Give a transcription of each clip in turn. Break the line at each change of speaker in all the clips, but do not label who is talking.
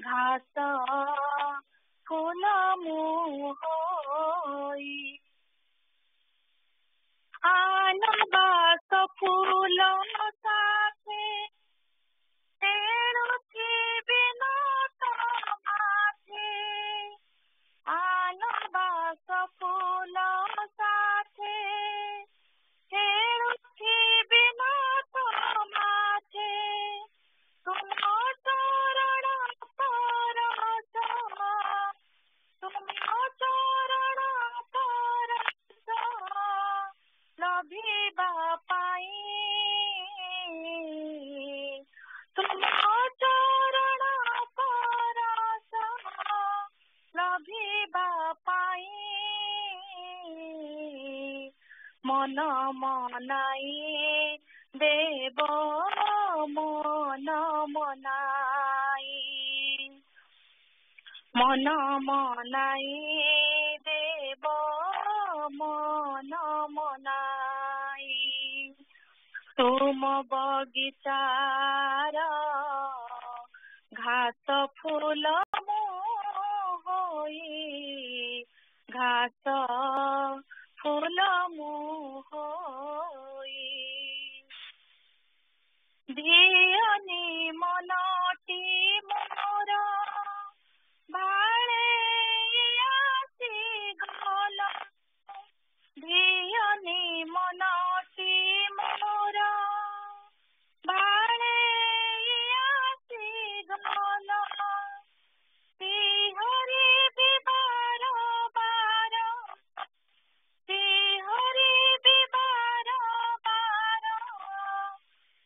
घास फूल मोहई आनबास फूल साथे तेणुथी बिनोद माथे आनबास फूल साथे तेणुथी बिनोद माथे तुम चरण परस तुम चरण परस लभिबा पाई तुम चरण परस लभिबा पाई मन मनाई देव मन मनाई मन मनाई देव मन मनाई तुम बगीचार घास फूल मोहई घास फूल मोहई धियनी मनटी मोर भाले आसी गल धियनी मनटी मोर भाले आसी गल हरि बिबार बार हरि बिबार बार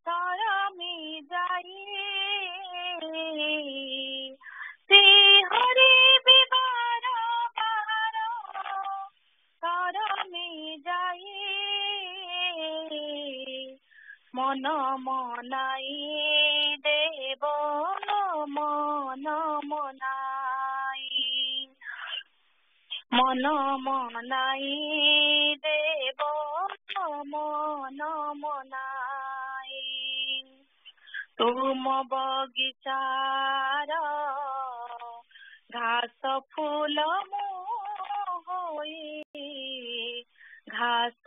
तरमी जाई हरि बिबार बार तरमी जाई मन मनाई देव मन मनाई मन मनाई देव मन मनाई तुम बगीचार घास फूल मोहई घास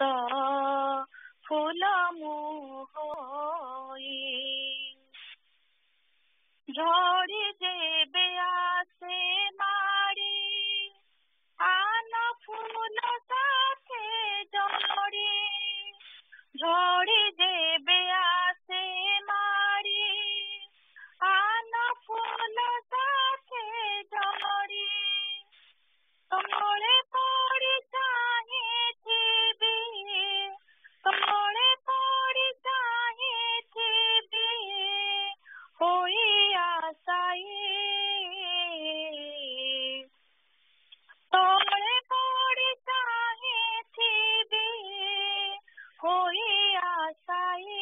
फूल मोहई झड़ी जेबे आसे माड़ी आन फूल साथे जोड़ी झड़ी जेबे आसे माड़ी आन फूल साथे जोड़ी तोले पड़ी चाहे थी तोले पड़ी चाहे थी होई आशाई तोले पड़ी चाहे थी होई आशाई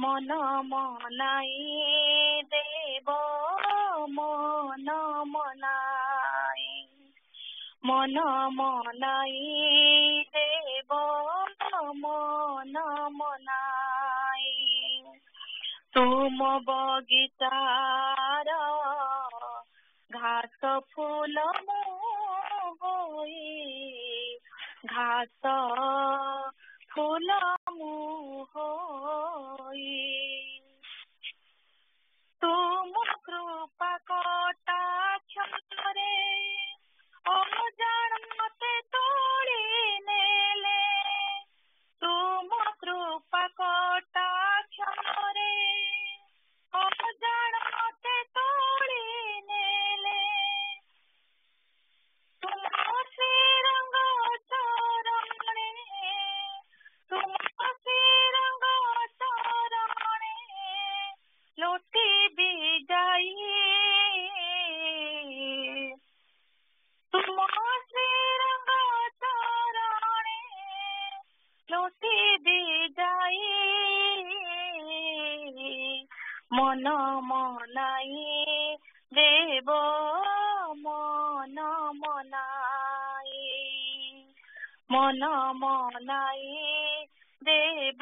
मन मनाई देव मन मनाई मन मनाई देव मन मनाई तुम बगीचार घास फूल मोहई घास फूल मोहई तुम कृपा कटाक्षरे अजानते तोड़ी नेले तुम कृपा कटाक्षरे अजानते तोड़ी नेले तुम श्रीरंग चरणे तुम श्रीरंग चरणे लोटी भी जाई तुम श्रीरंग चरणे लोटी भी जाई मन मनाई देव मन मनाई मन मनाई देव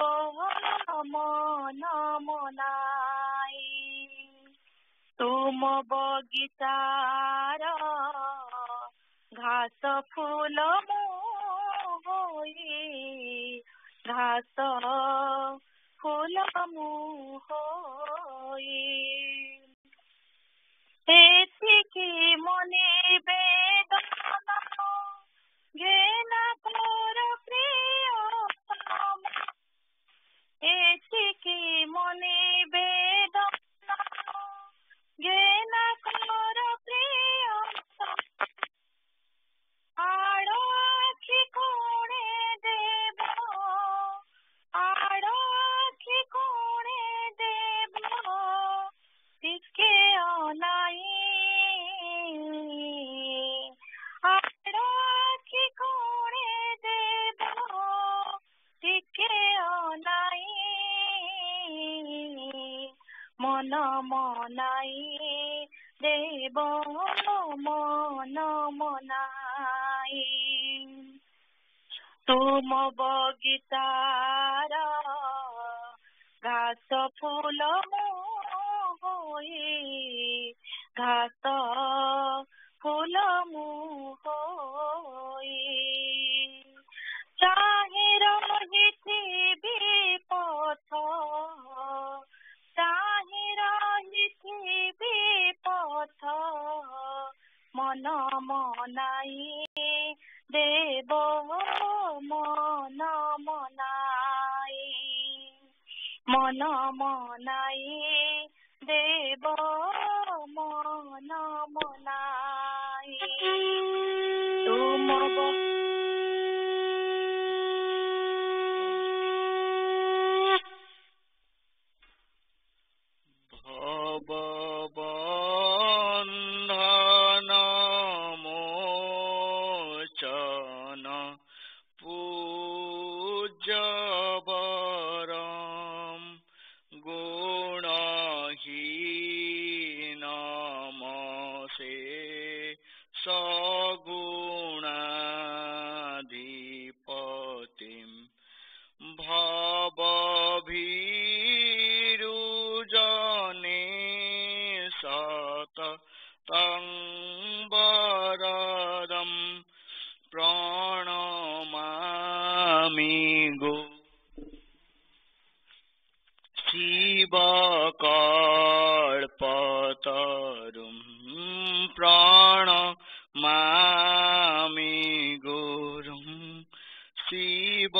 मन मनाई तुम बगिचार घास फूल होई घास फूल होई एथिकी मने बेदना घेना तोर प्रियतम एथिकी मने बेदना घेना तोर प्रियतम आड़खी कोणे देव आड़खी कोणे देव टिके अनाई आड़खी कोणे देव टिके अनाई मन मनाई देव मन मनाई तुम बगिचार घास फूल होई घास फूल होई चाहे रहिथिबि पथ चाहे रहिथिबि पथ मन मनाई देव मन मनाई मन मनाई देव मन मनाई तुम
भवबन्धन मोचन पूज्यवरं गुणहीनमसे सगुणाधिपतिं भवभीरुजने सततं वरदं प्रणमामि गो शिवकल्पतरुं प्रणमामि गुरुं शिवकल्पतरुं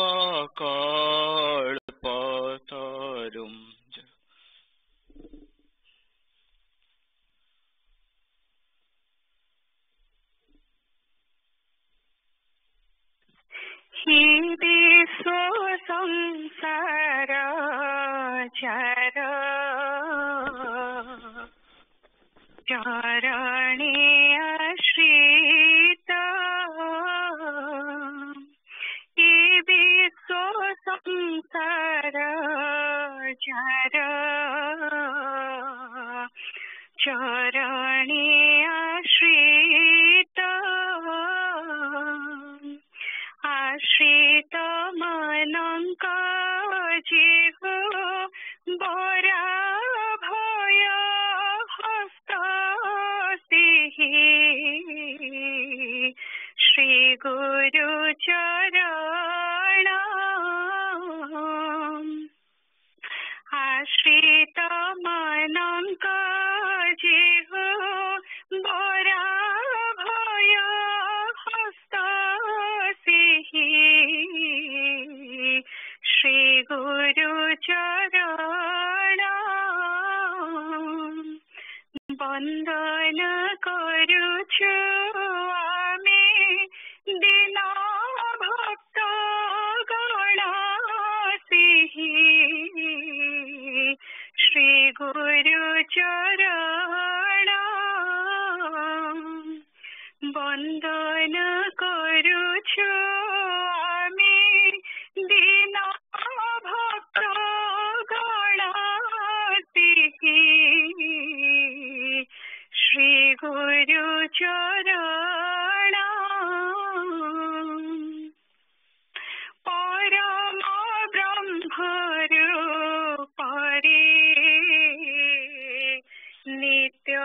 हि विश्व संसार चर चरणे आश्रित हि विश्व संसार चर चरणे आश्रित आश्रित मनंक जीव बोरा भय हस्तसिहि श्री गुरु चरण आश्रित मनंक जीव बोरा भय हस्तसिहि श्री गुरु चरण बंदन करुछु आमे दीन भक्त गणसिहि श्री गुरु चरण बंदन करुछु आमे दीन भक्त गणसिहि श्री गुरु चरण परम ब्रह्म रूपरे नित्य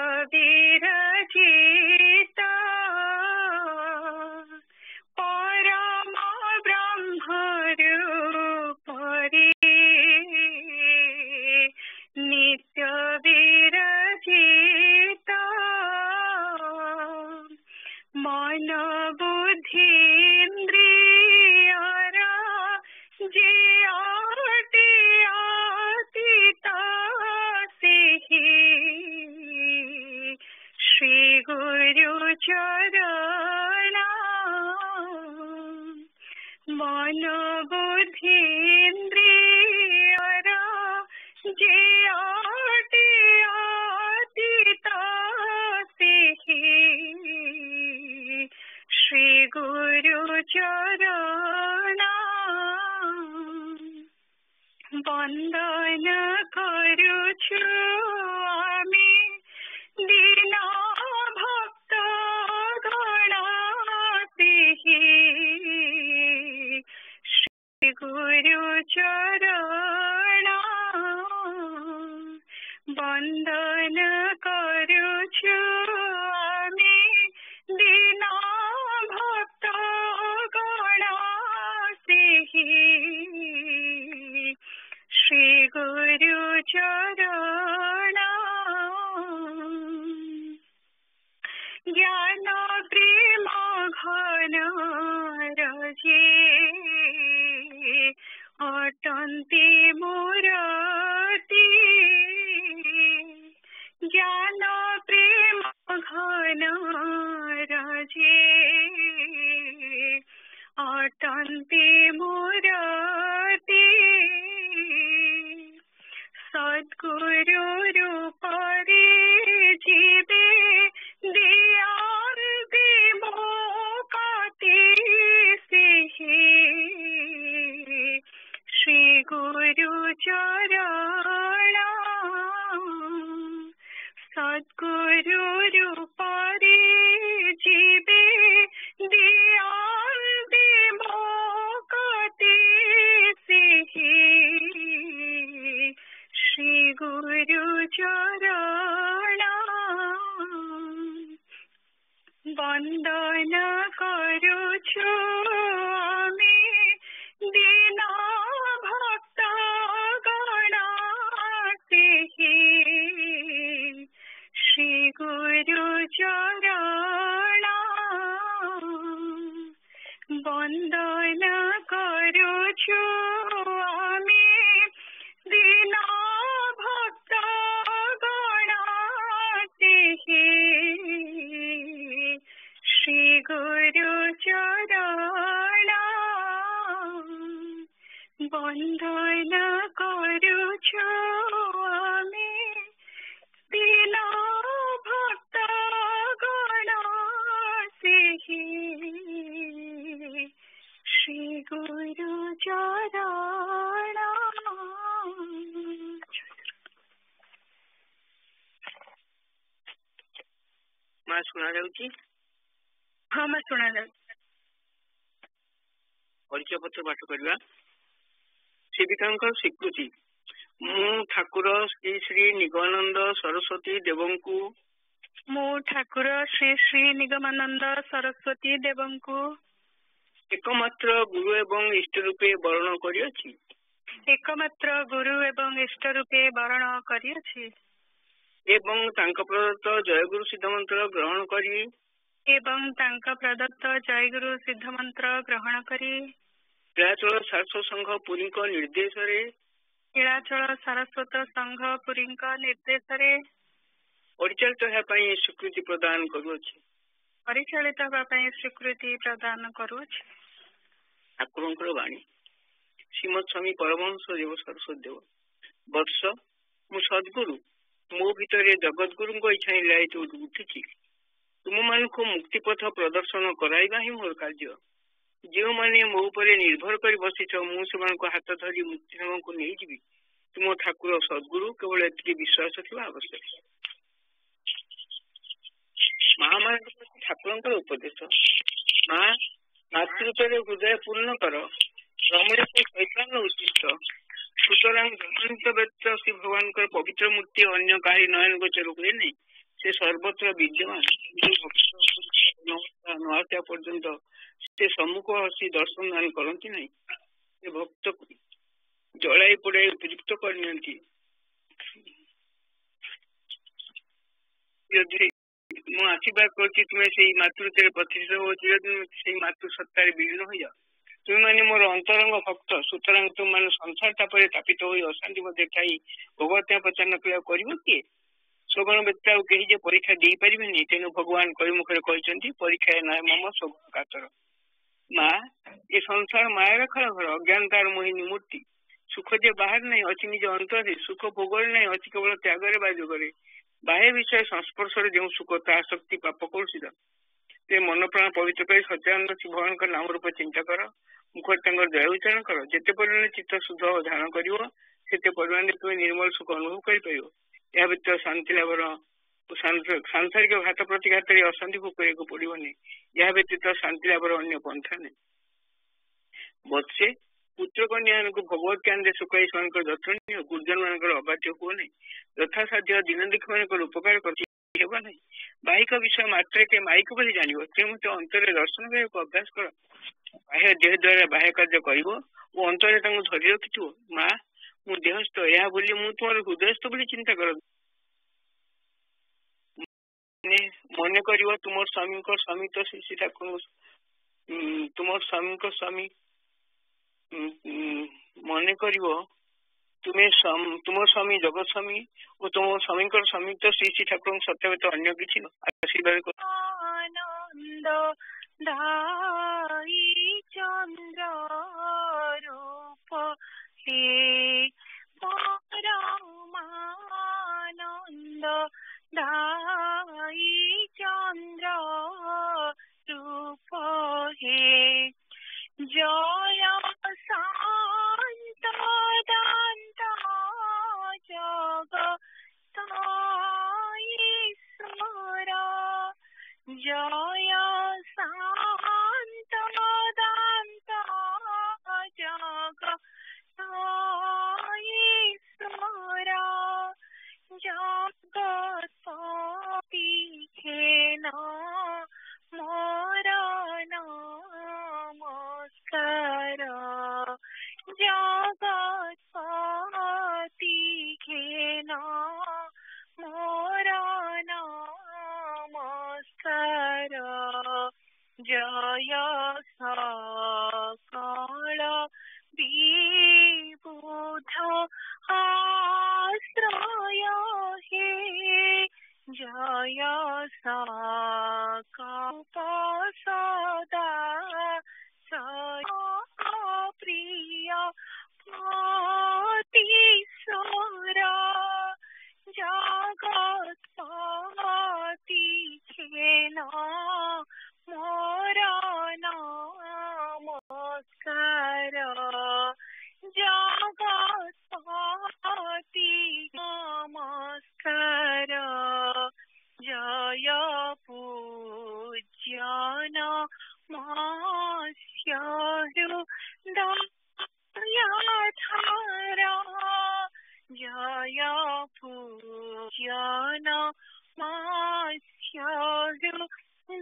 चरण मन बुद्धीन्द्रियर जे आटे आतीता श्री गुरु चरण वंदन करुछु आमी दीना भक्त गणातिहि श्री गुरु चरण वंदन करुछु आमी दीना भक्त गणातिहि श्री गुरु चरण ज्ञान प्रेम घन रजे अटन्ति मूर्ति ज्ञान प्रेम घन रजे अटन्ति मूर्ति सद्गुरु रूपरे जीवे दियार विमोकते सिहि श्री गुरु चरण सद्गुरु रूपरे जीवे दियार विमोकते सिहि श्री गुरु चरण वंदन करुछु आमी दीना भक्त गणातिहि श्री गुरु चरण वंदन करुछु आमी दीना भक्त गणातिहि श्री गुरु चरण वंदन करुछु आमी दीना भक्त गणातिहि श्री गुरु चरण।
माँ सुना जाऊँगी?
हाँ मैं सुना जाऊँ।
परिचय पत्र पाठ करवा। सेविका स्वीकृति मु ठाकुर श्री श्री निगमानंद सरस्वती देवंकु
मु ठाकुर श्री श्री निगमानंद सरस्वती देवंकु
एकमात्र गुरु एवं इष्ट रूपे वर्ण करियछि
एकमात्र गुरु एवं इष्ट रूपे वर्ण करियछि
एवं तांक प्रदत्त जयगुरु सिद्ध मंत्र ग्रहण करी
एवं तांक प्रदत्त जयगुरु सिद्ध मंत्र ग्रहण करी
नीलाचल सारस्वत संघ पुरी निर्देश
नीलाचल सारस्वत संघ पुरी निर्देश
परिचालित होगापी स्वीकृति प्रदान करुछि
परिचालित होगापी स्वीकृति प्रदान करुछि
ठाकुरंकर वाणी श्रीमद स्वामी परमहंस देव सरस्वती देव वर्ष मु सद्गुरु मो भितर जगतगुरु इच्छा लाइट उठी तुम मान मुक्ति पथ प्रदर्शन कराइबा ही मोर कार्य जो माने मो उपरे निर्भर कर बसीच मुझे हाथ धरी मुक्ति धाम को नहीं जी तुम ठाकुर सद्गुरु केवल एति विश्वास थी आवश्यक माँ मान ठाकुर उपदेश माँ मातृत्व हृदय पूर्ण कर रमणीय शैतान उचित सुतरां जगन्त व्यक्त श्री भगवान पवित्र मूर्ति अन्य कहीं नयन गोचर हुए नहीं से सर्वत्र विद्यमान नया पर्यंत से सम्मुख हसी दर्शन दान करती नहीं से भक्त जलाई पोड़ाई उपयुक्त करनी मु आशीर्वाद करती तुम्हें से मातृत्व प्रतिष्ठित हो मातृ सत्तार विलीन हो जाओ तुम मैंने मोर अंतरंग भक्त सुतरां तुम मैंने संसार तापर तापित हो अशांति देखा भगवत प्रचार क्रिया कर किए ସଗୁଣ ବ୍ୟତୀତ ଆଉ କେହି ଯେ ପରୀକ୍ଷା ଦେଇପାରିବେନି। ତେଣୁ ଭଗବାନ କଳି ମୁଖରେ କହିଛନ୍ତି ପରୀକ୍ଷା ନାହିଁ ମମ ସଗୁଣ କାତର। ମା ଏ ସଂସାର ମାୟାର ଖେଳ ଘର, ଅଜ୍ଞାନତାର ମୋହିନୀ ମୂର୍ତ୍ତି। ସୁଖ ଯେ ବାହାରେ ନାହିଁ ଅଛି ନିଜ ଅନ୍ତରରେ, ସୁଖ ଭୋଗରେ ନାହିଁ ଅଛି କେବଳ ତ୍ୟାଗରେ ବା ଯୋଗରେ। ବାହ୍ୟ ବିଷୟ ସଂସ୍ପର୍ଶରେ ଯେଉଁ ସୁଖ ତା ଶକ୍ତି ପାପ କଳୁଷିତ। ସେ ମନ ପ୍ରାଣ ପବିତ୍ର କରି ସତ୍ୟାନନ୍ଦ ଭଗବାନଙ୍କ ନାମ ରୂପ ଚିନ୍ତା କର, ମୁଖରେ ତାଙ୍କର ଦୟା ଉଚ୍ଚାରଣ କର। ଯେତେ ପରିମାଣରେ ଚିତ୍ତ ଶୁଦ୍ଧ ଧାରଣ କରିବ ସେତେ ପରିମାଣରେ ତୁମେ ନିର୍ମଳ ସୁଖ ଅନୁଭବ କରିପାରିବ। ଏହା ବ୍ୟତୀତ ଶାନ୍ତି ଲାଭର ସାଂସାରିକ ଘାତ ପ୍ରତିଘାତରେ ଅଶାନ୍ତି ଭୋଗ କରିବାକୁ ପଡିବନି। ଏହା ବ୍ୟତୀତ ଶାନ୍ତି ଲାଭର ଅନ୍ୟ ପନ୍ଥା ନାହିଁ। ବତ୍ସେ ପୁତ୍ର କନ୍ୟାମାନଙ୍କୁ ଭଗବତ ଜ୍ଞାନରେ ଶୁକାଇ ସେମାନଙ୍କର ଯତ୍ନ ନିଅ। ଗୁରୁଜନ ମାନଙ୍କର ଅବାଧ୍ୟ ହୁଅ ନାହିଁ। ଯଥାସାଧ୍ୟ ଦିନ ଦେଖି ମାନଙ୍କର ଉପକାର କରି ହେବ ନାହିଁ। ବାହିକ ବିଷୟ ମାତ୍ରକେ ମାଇକ ବୋଲି ଜାଣିବ। ତେଣୁ ଅନ୍ତରରେ ଦର୍ଶନ କରିବାକୁ ଅଭ୍ୟାସ କର। ବାହ୍ୟ ଦେହ ଦ୍ୱାରା ବାହ୍ୟ କାର୍ଯ୍ୟ କରିବ ଓ ଅନ୍ତରରେ ତାଙ୍କୁ ଧରି ରଖିଥିବ। ମା ମୁଁ ଦେହସ୍ଥ ଏହା ବୋଲି ମୁଁ ତୁମର ହୃଦୟସ୍ଥ ବୋଲି ଚିନ୍ତା କର। ମନେ କରିବ ତୁମର ସ୍ୱାମୀଙ୍କ ସ୍ୱାମୀ ତ ଶ୍ରୀ ଠାକୁର, ତୁମର ସ୍ୱାମୀଙ୍କ ସ୍ୱାମୀ ମନେ କରିବ ତୁମେ ତୁମ ସ୍ୱାମୀ ଜଗତ ସ୍ୱାମୀ ଓ ତୁମ ସ୍ୱାମୀଙ୍କର ସ୍ୱାମୀ ତ ଶ୍ରୀ ଶ୍ରୀ ଠାକୁରଙ୍କ ସତ୍ୟବତ ଅନ୍ୟ କିଛି ନୁହଁ। ଆଶୀର୍ବାଦ
ଆନନ୍ଦ ଦାଇ ଚନ୍ଦ୍ର ରୂପ ହେ ପରମାନନ୍ଦ ଦାଇ ଚନ୍ଦ୍ର ରୂପ হে জয় শান্ত দান্ত জগত ঈশ্বর জয় শান্ত দান্ত জগত ঈশ্বর জগৎপতি খেন মোর নমস্কার জগৎপতি খেন মোর নমস্কার জয় সকল বিবুধ আশ্রয় হে জয় সদা প্রিয় পতিশ্বর জগৎপতি খেন মোর নমস্কার জগৎপতি নমস্কার জয় পূজন মাস্যরু দয়াধার জয় পূজন মাস্যরু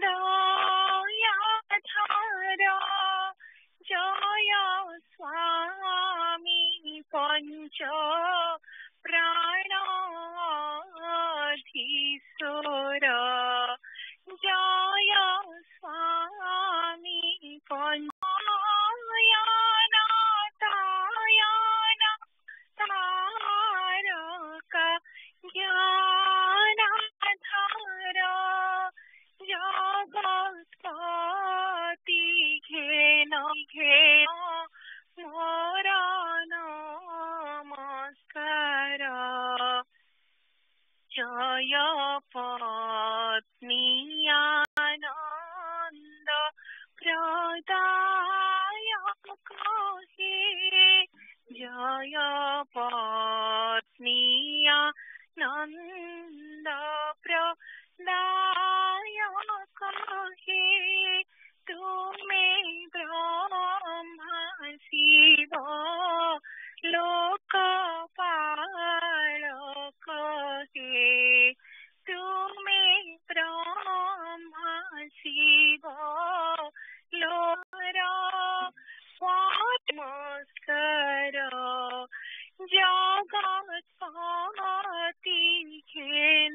দয়াধার জয় স্বামী পঞ্চ প্রাণাধীশ্বর জয় স্বামী পঞ্চয়ন তায়ন তারক জ্ঞানাধার জগৎপতি ঘেন ঘেন মোর নমস্কার জয় পত্নী আনন্দ প্রদায়ক হে জয় পত্নী আনন্দ প্রদায়ক হে তুমি ব্রহ্মা শিব লোকপালক হে তুমি ব্রহ্মা শিব লোর নমস্কার জগৎপতি ঘেন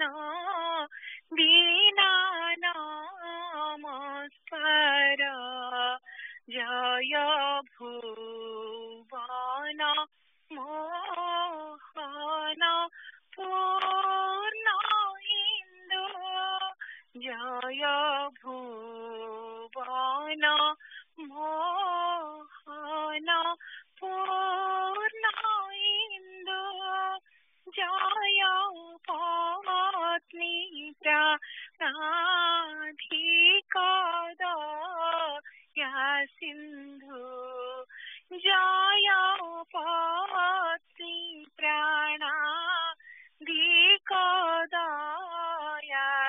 जय भुवन मोहन पूर्ण इंदु जय पत्नी प्राधिकदया सिंधु जय पत्नी प्राणाधिकदया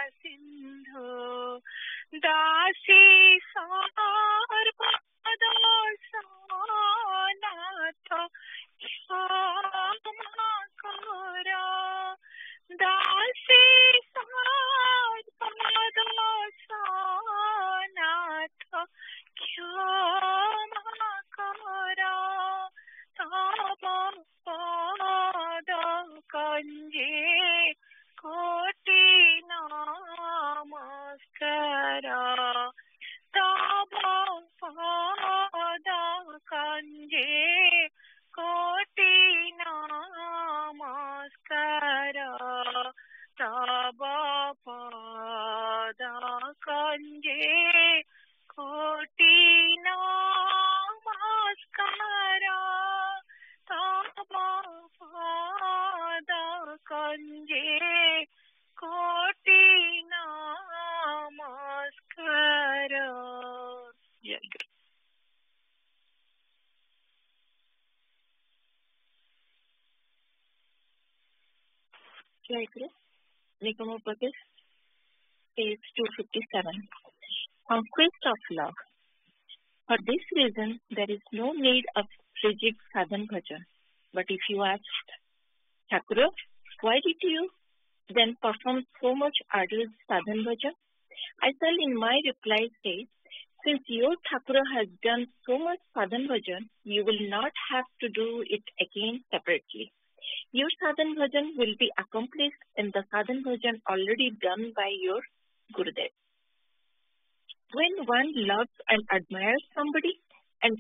सिंधु दासी सर्वदोषनाथ क्षमा कर दासी सर्वदोषनाथ क्षमा कर तव पद कंजे कोटि नमस्कार तव पद कंजे कोटि नमस्कार तव पद कंजे कोटि नमस्कार तव पद कंजे कोटि नमस्कार. जय गुरु.
Jai Guru. Nigam page 257. Conquest of love. For this reason, there is no need of rigid sadhan bhajan. But if you ask, Thakura, why did you then perform so much arduous sadhan bhajan? I shall in my reply say, since your Thakura has done so much sadhan bhajan, you will not have to do it again separately. Your sadhan bhajan will be accomplished in the sadhan bhajan already done by your Gurudev. When one loves and admires somebody, and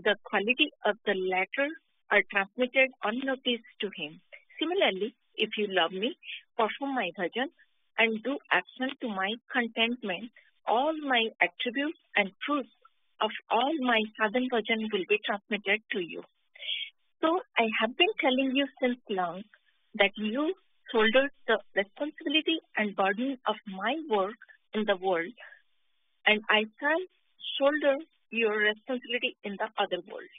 the quality of the latter are transmitted unnoticed to him. Similarly, if you love me, perform my bhajan, and do action to my contentment, all my attributes and fruits of all my sadhan bhajan will be transmitted to you. So I have been telling you since long that you shoulder the responsibility and burden of my work in the world, and I shall shoulder your responsibility in the other world.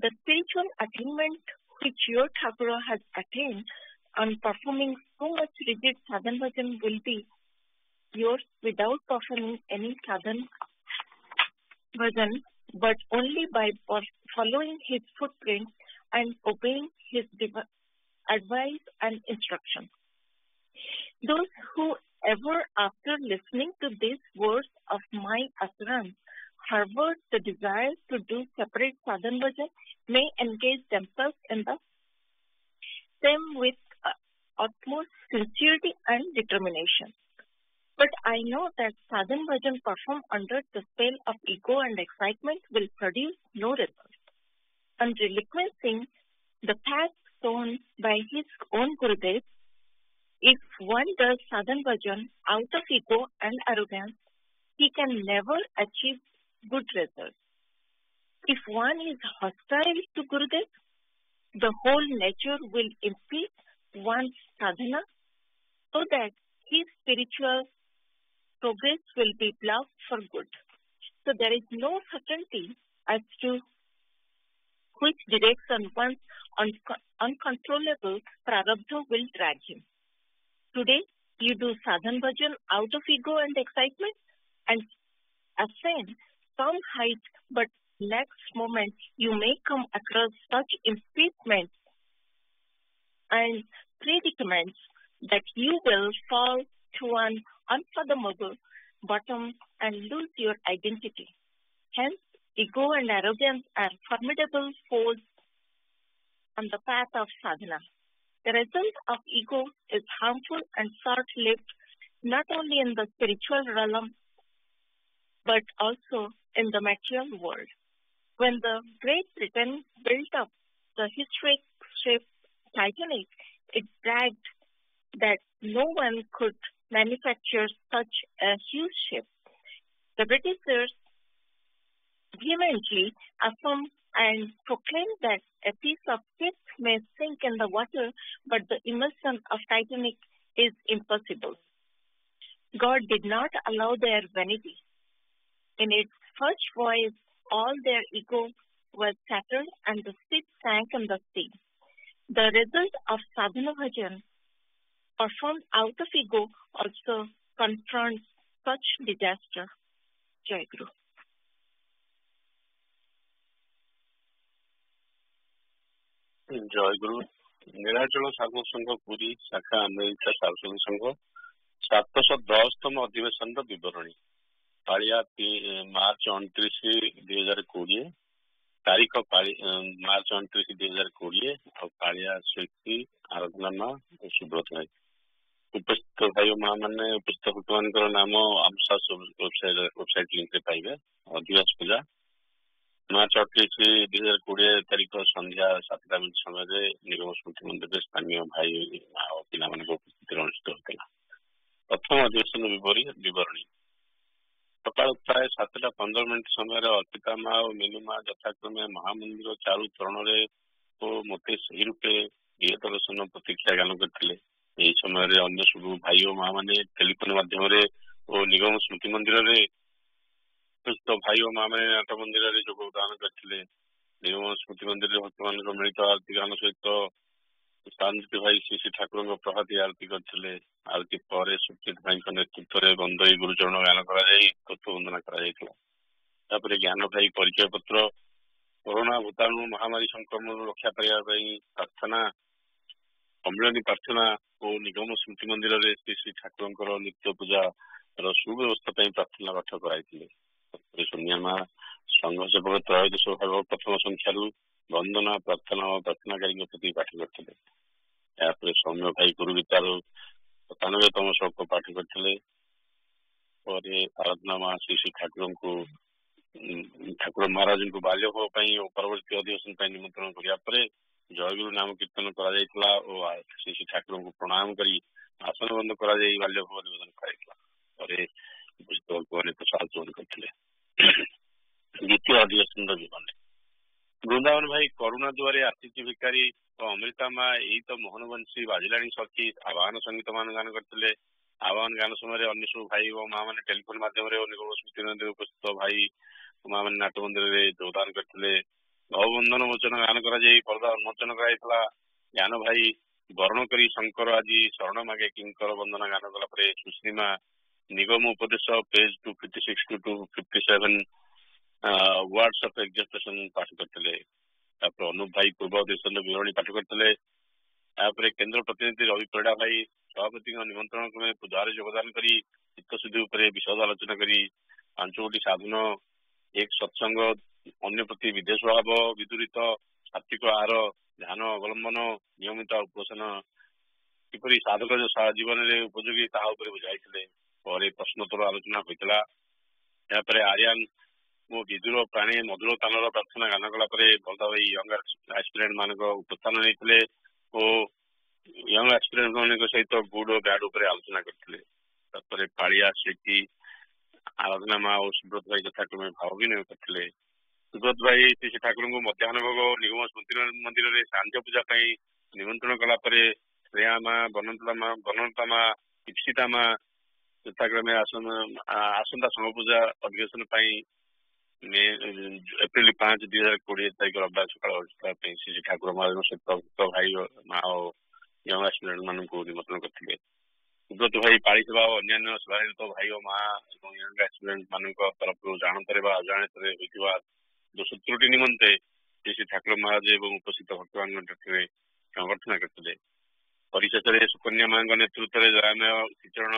The spiritual attainment which your Thakura has attained on performing so much rigid sadhan bhajan will be yours without performing any sadhan bhajan, but only by following his footprints and obeying his advice and instruction. Those who ever after listening to these words of my assurance harbor the desire to do separate sadhan bhajan may engage themselves in the same with utmost sincerity and determination. But I know that sadhan bhajan performed under the spell of ego and excitement will produce no result. On relinquishing the path shown by his own Gurudev, if one does sadhan bhajan out of ego and arrogance, he can never achieve good results. If one is hostile to Gurudev, the whole nature will impede one's sadhana so that his spiritual progress will be blocked for good. So there is no certainty as to which direction one's uncontrollable prarabdha will drag him. Today, you do sadhan bhajan out of ego and excitement and ascend some height, but next moment you may come across such impediments and predicaments that you will fall to an unfathomable bottom and lose your identity. Hence, ego and arrogance are formidable foes on the path of sadhana. The result of ego is harmful and short-lived not only in the spiritual realm but also in the material world. When the Great Britain built up the historic ship Titanic, it bragged that no one could manufacture such a huge ship. The Britishers vehemently affirm and proclaim that a piece of ship may sink in the water, but the immersion of Titanic is impossible. God did not allow their vanity. In its first voyage, all their ego was shattered and the ship sank in the sea. The result of sadhana bhajan, performed out of ego, also confronts such disaster. Jai Guru.
ଜୟଗୁରୁ ନୀଳାଚଳ ସାଧୁ ସଂଘ ପୁରୀ ଶାଖା America Saraswati ସଂଘ 710ତମ ଅଧିବେଶନର ବିବରଣୀ ପାଳିଆ March 29, 2020 ତାରିଖ March 29, 2020 ଆଉ ପାଳିଆ ସ୍ୱୀକୃତି ଆରାଧନା ଓ ସୁବ୍ରତ ଭାଇ ଉପସ୍ଥିତ ଭାଇ ଓ ମା ମାନେ ଉପସ୍ଥିତ ଭକ୍ତମାନଙ୍କର ନାମ ଆମସା ୱେବସାଇଟ ଲିଙ୍କରେ ପାଇବେ। ଅଧିବାସ ପୂଜା ମାର୍ଚ୍ଚ 28, 2020 ତାରିଖ ସନ୍ଧ୍ୟା 7ଟା ମିନିଟ୍ ସମୟରେ ନିଗମ ସ୍ମୃତି ମନ୍ଦିରରେ ସ୍ଥାନୀୟ ଭାଇ ଓ ପିଲାମାନଙ୍କ ଉପସ୍ଥିତିରେ ଅନୁଷ୍ଠିତ ହୋଇଥିଲା। ପ୍ରଥମ ଅଧିବେଶନ ବିବରଣୀ ସକାଳ ପ୍ରାୟ 7:15 ସମୟରେ ଅର୍ପିତା ମା ଓ ମିନୁ ମା ଯଥାକ୍ରମେ ମହାମନ୍ଦିର ଚାରୁ ଚରଣରେ ଓ ମୋତେ ସେହି ରୂପେ ପ୍ରିୟ ଦର୍ଶନ ପ୍ରତୀକ୍ଷା ଜ୍ଞାନ କରିଥିଲେ। ଏହି ସମୟରେ ଅନ୍ୟ ସବୁ ଭାଇ ଓ ମା ମାନେ ଟେଲିଫୋନ ମାଧ୍ୟମରେ ଓ ନିଗମ ସ୍ମୃତି ମନ୍ଦିରରେ ଭାଇ ଓ ମା ମାନେ ନାଟ ମନ୍ଦିରରେ ଯୋଗଦାନ କରିଥିଲେ। ନିଗମ ସ୍ମୃତି ମନ୍ଦିରରେ ଭକ୍ତମାନଙ୍କ ମିଳିତ ଆରତୀ ଗାନ ସହିତ ଶାନ୍ତି ଭାଇ ଶ୍ରୀ ଠାକୁରଙ୍କ ପ୍ରଭାତୀ ଆରତୀ କରିଥିଲେ। ଆରତୀ ପରେ ସୁଚିତ ଭାଇଙ୍କ ନେତୃତ୍ୱରେ ବନ୍ଦଇ ଗୁରୁଚରଣ ଗାନ କରାଯାଇ ତତ୍ତ୍ୱ ବନ୍ଦନା କରାଯାଇଥିଲା। ତାପରେ ଜ୍ଞାନ ଭାଇ ପରିଚୟ ପତ୍ର, କରୋନା ଭୂତାଣୁ ମହାମାରୀ ସଂକ୍ରମଣରୁ ରକ୍ଷା ପାଇବା ପାଇଁ ପ୍ରାର୍ଥନା, ସମ୍ମିଳନୀ ପ୍ରାର୍ଥନା ଓ ନିଗମ ସ୍ମୃତି ମନ୍ଦିରରେ ଶ୍ରୀ ଠାକୁରଙ୍କର ନିତ୍ୟ ପୂଜାର ସୁବ୍ୟବସ୍ଥା ପାଇଁ ପ୍ରାର୍ଥନା ପାଠ କରାଇଥିଲେ। ସୋନିଆ ମା ସଂଘ ସେବକ ତ୍ରୟୋଦଶ ଭାଗ ପ୍ରଥମ ସଂଖ୍ୟାରୁ ବନ୍ଦନା ପ୍ରାର୍ଥନା ଓ ପ୍ରାର୍ଥନାକାରୀଙ୍କ ପ୍ରତି ପାଠ କରିଥିଲେ। ଏହାପରେ ସୌମ୍ୟ ଭାଇ ଗୁରୁ ଗୀତାର 97ତମ ଶ୍ଲୋକ ପାଠ କରିଥିଲେ। ପରେ ଆରାଧନା ମା ଶ୍ରୀ ଠାକୁରଙ୍କୁ ଠାକୁର ମହାରାଜଙ୍କୁ ବାଲ୍ୟ ଭୋଗ ପାଇଁ ଓ ପରବର୍ତ୍ତୀ ଅଧିବେଶନ ପାଇଁ ନିମନ୍ତ୍ରଣ କରିବା ପରେ ଜୟଗୁରୁ ନାମ କୀର୍ତ୍ତନ କରାଯାଇଥିଲା ଓ ଶ୍ରୀ ଠାକୁରଙ୍କୁ ପ୍ରଣାମ କରି ଆସନ ବନ୍ଦ କରାଯାଇ ବାଲ୍ୟ ଭୋଗ ନିବେଦନ କରାଯାଇଥିଲା। ପରେ ଭଗବାନ ପ୍ରସାଦ ସେବନ କରିଥିଲେ। ଦ୍ୱିତୀୟ ଅଧିବେଶନର ବିବରଣୀ ବୃନ୍ଦାବନ ଭାଇ କରୁଣା ଦୁଆରେ ଆସିଛି ଭିକାରୀ ଓ ଅମୃତା ମା ଏଇ ତ ମୋହନବଂଶୀ ବାଜିଲାଣି ସଖୀ ଆହ୍ୱାନ ସଙ୍ଗୀତ ମାନ ଗାନ କରିଥିଲେ। ଆହ୍ୱାନ ଗାନ ସମୟରେ ଅନ୍ୟ ସବୁ ଭାଇ ଓ ମା ମାନେ ଟେଲିଫୋନ ମାଧ୍ୟମରେ ଓ ନିଗମ ସ୍ମୃତି ମନ୍ଦିରରେ ଉପସ୍ଥିତ ଭାଇ ଓ ମା ମାନେ ନାଟ ମନ୍ଦିରରେ ଯୋଗଦାନ କରିଥିଲେ। ଭବବନ୍ଧନ ମୋଚନ ଗାନ କରାଯାଇ ପରଦା ଉନ୍ମୋଚନ କରାଯାଇଥିଲା। ଜ୍ଞାନ ଭାଇ ବରଣ କରି ଶଙ୍କର ଆଜି ଶରଣ ମାଗେ କିଙ୍କର ବନ୍ଦନା ଗାନ କଲା ପରେ ସୁଶ୍ରୀମା ନିଗମ ଉପଦେଶ ପେଜ 256 to 257 ୱାର୍ଡସ ଅଫ ଏକ୍ସପ୍ରେସନ ପାଠ କରିଥିଲେ। ତାପରେ ଅନୁପ ଭାଇ ପୂର୍ବ ଅଧିବେଶନର ବିବରଣୀ ପାଠ କରିଥିଲେ। ତାପରେ କେନ୍ଦ୍ର ପ୍ରତିନିଧି ରବି ପରିଡ଼ା ଭାଇ ସଭାପତିଙ୍କ ନିମନ୍ତ୍ରଣ କ୍ରମେ ପୂଜାରେ ଯୋଗଦାନ କରି ଚିତ୍ତଶୁଦ୍ଧି ଉପରେ ବିଶଦ ଆଲୋଚନା କରି 5 ଗୋଟି ସାଧନ, ଏକ ସତ୍ସଙ୍ଗ, ଅନ୍ୟ ପ୍ରତି ବିଦେଶ ଭାବ, ବିଦୁରିତ ସାତ୍ବିକ ଆହାର, ଧ୍ୟାନ ଅବଲମ୍ବନ, ନିୟମିତ ଉପୋଷଣ କିପରି ସାଧକ ଜୀବନରେ ଉପଯୋଗୀ ତାହା ଉପରେ ବୁଝାଇଥିଲେ। ପରେ ପ୍ରଶ୍ନୋତ୍ତର ଆଲୋଚନା ହୋଇଥିଲା। ଏହାପରେ ଆର୍ୟାନ ମୋ ବିଦୁର ପ୍ରାଣୀ ମଧୁର ତାନର ପ୍ରାର୍ଥନା ଗାନ କଲା ପରେ ବଲଦା ଭାଇ ୟଙ୍ଗ ଆସ୍ପିରାଣ୍ଟ ମାନଙ୍କ ଉପସ୍ଥାନ ନେଇଥିଲେ ଓ ୟଙ୍ଗ ଆସ୍ପିରାଣ୍ଟ ମାନଙ୍କ ସହିତ ଗୁଡ ଓ ବ୍ୟାଡ ଉପରେ ଆଲୋଚନା କରିଥିଲେ। ତାପରେ ପାଳିଆ ସ୍ୱୀକୃତି ଆରାଧନା ମା ଓ ସୁବ୍ରତ ଭାଇ ଯଥାକ୍ରମେ ଭାବ ବିନିମୟ କରିଥିଲେ। ସୁବ୍ରତ ଭାଇ ଶ୍ରୀ ଠାକୁରଙ୍କୁ ମଧ୍ୟାହ୍ନ ଭୋଗ ନିଗମ ସ୍ମୃତି ମନ୍ଦିରରେ ସାନ୍ଧ୍ୟ ପୂଜା ପାଇଁ ନିମନ୍ତ୍ରଣ କଲା ପରେ ଶ୍ରେୟା ମା, ବନଲତା ମା, ଇପ୍ସିତା ମା ଯଥାକ୍ରମେ ଆସନ୍ତା ସଂଘ ପୂଜା ଅଧିବେଶନ ପାଇଁ ଏପ୍ରିଲ 5, 2020 ତାରିଖ ରବିବାର ସକାଳ ପାଇଁ ଶ୍ରୀ ଠାକୁର ମହାରାଜଙ୍କ ସହିତ ଭକ୍ତ ଭାଇ ମା ଓ ୟଙ୍ଗ ଆସ୍ପିରାଣ୍ଟ ମାନଙ୍କୁ ନିମନ୍ତ୍ରଣ କରିଥିଲେ। ସୁବ୍ରତ ଭାଇ ପାଳି ସେବା ଓ ଅନ୍ୟାନ୍ୟ ସେବାନିରତ ଭାଇ ଓ ମା ଏବଂ ୟଙ୍ଗ ଆସ୍ପିରାଣ୍ଟ ମାନଙ୍କ ତରଫରୁ ଜାଣତରେ ବା ଅଜାଣତରେ ହୋଇଥିବା ଦୋଷ ତ୍ରୁଟି ନିମନ୍ତେ ଶ୍ରୀ ଠାକୁର ମହାରାଜ ଏବଂ ଉପସ୍ଥିତ ଭକ୍ତମାନଙ୍କ ନିକଟରେ ସଂଗଠନ କରିଥିଲେ। ପରିଶେଷରେ ସୁକନ୍ୟା ମାଙ୍କ ନେତୃତ୍ୱରେ ଦୟାମୟ ଶ୍ରୀଚରଣ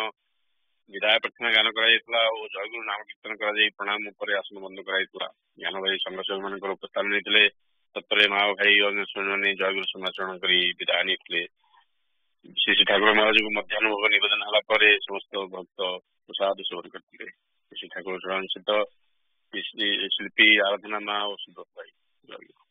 ବିଦାୟ ପ୍ରାର୍ଥନା ଗାନ କରାଯାଇଥିଲା ଓ ଜୟଗୁରୁ ନାମ କୀର୍ତ୍ତନ କରାଯାଇ ପ୍ରଣାମ ଉପରେ ଆସନ ବନ୍ଦ କରାଯାଇଥିଲା। ଜ୍ଞାନ ଭାଇ ସଂଘସେବୀ ମାନଙ୍କର ଉପସ୍ଥାନ ନେଇଥିଲେ। ତତ୍ପରେ ମା ଭାଇ ମାନେ ଜୟଗୁରୁ ସମାଚରଣ କରି ବିଦାୟ ନେଇଥିଲେ। ଶ୍ରୀ ଠାକୁର ମହାରାଜଙ୍କୁ ମଧ୍ୟାହ୍ନ ଭୋଗ ନିବେଦନ ହେଲା ପରେ ସମସ୍ତ ଭକ୍ତ ପ୍ରସାଦ ସେବନ କରିଥିଲେ। ଶ୍ରୀ ଠାକୁର ଚରଣ ସହିତ ଶିଳ୍ପୀ ଆରାଧନା ମା ଓ ସୁବ୍ରତ ଭାଇ
ଜୟ ଗୁରୁ।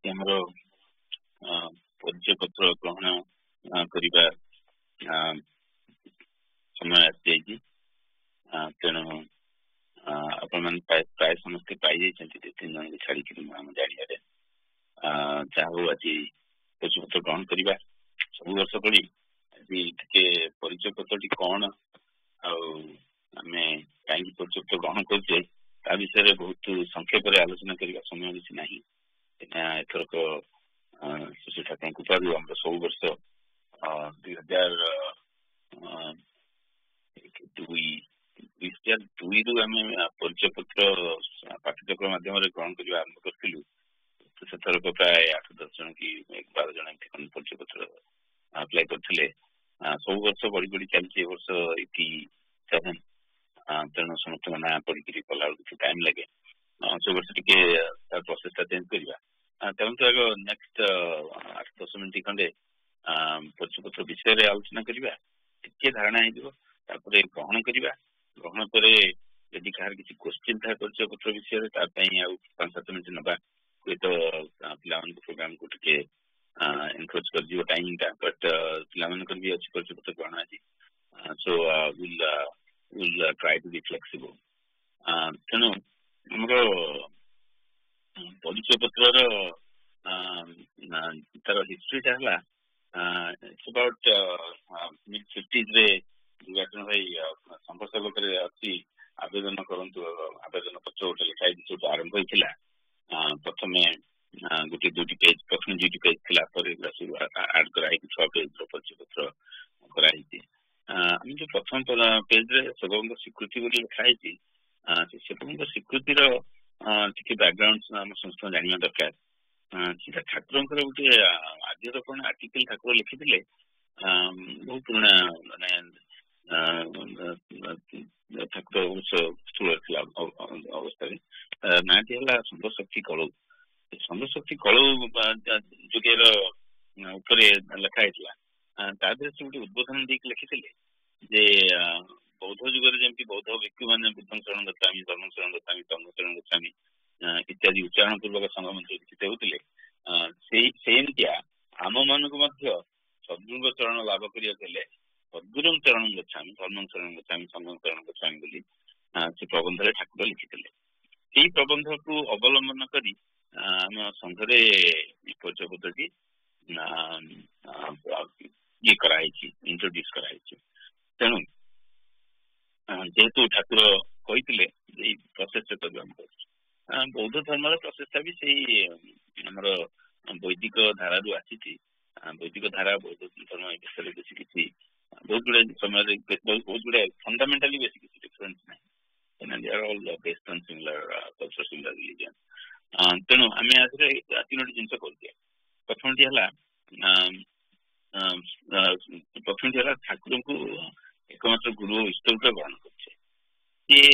ଆମର ପରିଚୟ ପତ୍ର ଗ୍ରହଣ କରିବା ସମୟ ଆସିଯାଇଛି। ତେଣୁ ଆପଣମାନେ ପ୍ରାୟ ସମସ୍ତେ ପାଇଯାଇଛନ୍ତି, 2-3 ଜଣଙ୍କୁ ଛାଡ଼ିକିରି ମୁଁ ଆମ ଜାଣିବାରେ। ଯାହା ହଉ ଆଜି ପରିଚୟ ପତ୍ର ଗ୍ରହଣ କରିବା। ସବୁ ବର୍ଷ ଭଳି ଆଜି ଟିକେ ପରିଚୟ ପତ୍ରଟି କ'ଣ ଆଉ ଆମେ କାହିଁକି ପରିଚୟ ପତ୍ର ଗ୍ରହଣ କରୁଛେ ତା ବିଷୟରେ ବହୁତ ସଂକ୍ଷେପରେ ଆଲୋଚନା କରିବା ସମୟ କିଛି ନାହିଁ। ଏଥରକ ଶ୍ରୀ ଠାକୁରଙ୍କ କୃପାରୁ ଆମର ସବୁ ବର୍ଷ 2002ରୁ ଆମେ ପରିଚୟ ପତ୍ର ପାଠ୍ୟକ୍ରମ ମାଧ୍ୟମରେ ଗ୍ରହଣ କରିବା ଆରମ୍ଭ କରିଥିଲୁ। ସେଥରକ ପ୍ରାୟ 8-10 ଜଣ କି 12 ଜଣ ଏମିତି ପରିଚୟ ପତ୍ର ଆପ୍ଲାଏ କରିଥିଲେ। ସବୁ ବର୍ଷ ବଢି ବଢି ଚାଲିଛି, ଏ ବର୍ଷ 87। ତେଣୁ ସମସ୍ତଙ୍କ ନାଁ ପଢିକିରି କଲା ବେଳକୁ କିଛି ଟାଇମ୍ ଲାଗେ। ସବୁ ବର୍ଷ ଟିକେ ତାର ପ୍ରୋସେସଟା ଚେଞ୍ଜ କରିବା। ତେଣୁ ଆଗ ନେକ୍ସଟ 8-10 ମିନିଟ୍ ଖଣ୍ଡେ ପରିଚୟ ପତ୍ର ବିଷୟରେ ଆଲୋଚନା କରିବା, ଟିକେ ଧାରଣା ହେଇଯିବ। ତାପରେ ଗ୍ରହଣ କରିବା। ଗ୍ରହଣ ପରେ ଯଦି କାହାର କିଛି କ୍ୱେଶ୍ଚିନ୍ ଥାଏ ପରିଚୟ ପତ୍ର ବିଷୟରେ, ତା ପାଇଁ ଆଉ 5-7 ମିନିଟ୍ ନେବା। ହୁଏତ ପିଲାମାନଙ୍କ ପ୍ରୋଗ୍ରାମକୁ ଟିକେ ଏନକରେଜ କରିଯିବ ଟାଇମିଂଟା, ବଟ୍ ପିଲାମାନଙ୍କର ବି ଅଛି ପରିଚୟ ପତ୍ର ଗ୍ରହଣ ଆଜି। So we'll try to be flexible. ତେଣୁ ଆମର ପରିଚୟ ପତ୍ରର ତାର ହିଷ୍ଟ୍ରିଟା ହେଲା it's about mid-50s ବିଭାଜନ ଭାଇ ସମ୍ପର୍କ ଲୋକରେ ଅଛି। ଆବେଦନ କରନ୍ତୁ, ଆବେଦନ ପତ୍ର ଗୋଟେ ଲେଖା ହେଇଛି, ଯୋଉଟା ଆରମ୍ଭ ହେଇଥିଲା ଦୁଇଟି ପେଜ ପ୍ରଥମେ ଦୁଇଟି ପେଜ ଥିଲା ପରେ ଏଗୁଡ଼ା ସବୁ ଆଡ୍ କରାହେଇକି 6 ପେଜର ପରିଚୟ ପତ୍ର କରାହେଇଛି। ଆମେ ଯୋଉ ପ୍ରଥମ ପେଜରେ ସେବକଙ୍କ ସ୍ୱୀକୃତି ବୋଲି ଲେଖା ହେଇଛି, ସେବକଙ୍କ ସ୍ୱୀକୃତିର ଟିକେ ବ୍ୟାକଗ୍ରାଉଣ୍ଡ ଆମ ସମସ୍ତଙ୍କୁ ଜାଣିବା ଦରକାର। ସେଟା ଠାକୁରଙ୍କର ଗୋଟେ ଆଦ୍ୟର କଣ ଆର୍ଟିକଲ ଠାକୁର ଲେଖିଥିଲେ, ବହୁତ ପୁରୁଣା ମାନେ ଠାକୁର ସ୍ଥୂଳ ଥିଲା ଅବସ୍ଥାରେ। ନାଁଟି ହେଲା ସଂଘଶକ୍ତି କଳଉ। ସଂଘଶକ୍ତି କଳଉ ଯୁଗର ଉପରେ ଲେଖା ହେଇଥିଲା। ତା ଦେହରେ ସେ ଗୋଟେ ଉଦ୍ବୋଧନ ଦେଇକି ଲେଖିଥିଲେ ଯେ ବୌଦ୍ଧ ଯୁଗରେ ଯେମିତି ବୌଦ୍ଧ ବ୍ୟକ୍ତି ମାନେ ବୁଦ୍ଧଙ୍କ ଶରଣ ଗଚ୍ଛାମି, ଧର୍ମ ଶରଣ ଗଚ୍ଛାମି, ତମ ଶରଣ ଗଚ୍ଛାମି ଇତ୍ୟାଦି ଉଚ୍ଚାରଣ ପୂର୍ବକ ସଂଘ ମନ୍ତ୍ର ଲିଖିତ ହେଉଥିଲେ, ସେମିତିଆ ଆମ ମାନଙ୍କୁ ମଧ୍ୟ ସଦ୍ଗୁରୁଙ୍କ ଚରଣ ଲାଭ କରିବାକୁ ହେଲେ ସଦ୍ଗୁରୁଙ୍କ ଚରଣ ଗଚ୍ଛାମି, ଧର୍ମ ଶରଣ ଗଚ୍ଛାମି, ସଂଘ ଶରଣ ଗଚ୍ଛାମି ବୋଲି ସେ ପ୍ରବନ୍ଧରେ ଠାକୁର ଲିଖିଥିଲେ। ସେଇ ପ୍ରବନ୍ଧକୁ ଅବଲମ୍ବନ କରି ଆମ ସଂଘରେ ପରିଚୟ ପତ୍ରଟି ଇଏ କରାହେଇଛି, ଇଣ୍ଟ୍ରୋଡ୍ୟୁସ କରାହେଇଛି। ତେଣୁ ଯେହେତୁ ଠାକୁର କହିଥିଲେ ଏଇ ପ୍ରୋସେସରେ କରିବା ଆମେ କରୁଛୁ। ବୌଦ୍ଧ ଧର୍ମର ପ୍ରଚେଷ୍ଟା ବି ସେଇ ଆମର ବୈଦିକ ଧାରାରୁ ଆସିଛି। ବୈଦିକ ଧାରା ବୌଦ୍ଧ ଧର୍ମ ଏ ବିଷୟରେ ବେଶୀ କିଛି ବହୁତ ଗୁଡାଏ ସମୟରେ ବହୁତ ଗୁଡାଏ ଫଣ୍ଡାମେଣ୍ଟାଲି ବେଶୀ କିଛି ଡିଫରେନ୍ସ ନାହିଁ। ତେଣୁ ଆମେ ଆଜିରେ 3ଟି ଜିନିଷ କରୁଛେ। ପ୍ରଥମଟି ହେଲା ଠାକୁରଙ୍କୁ ଏକମାତ୍ର ଗୁରୁ ଓ ଇଷ୍ଟ ରୂପେ ଗ୍ରହଣ କରୁଛେ। ସିଏ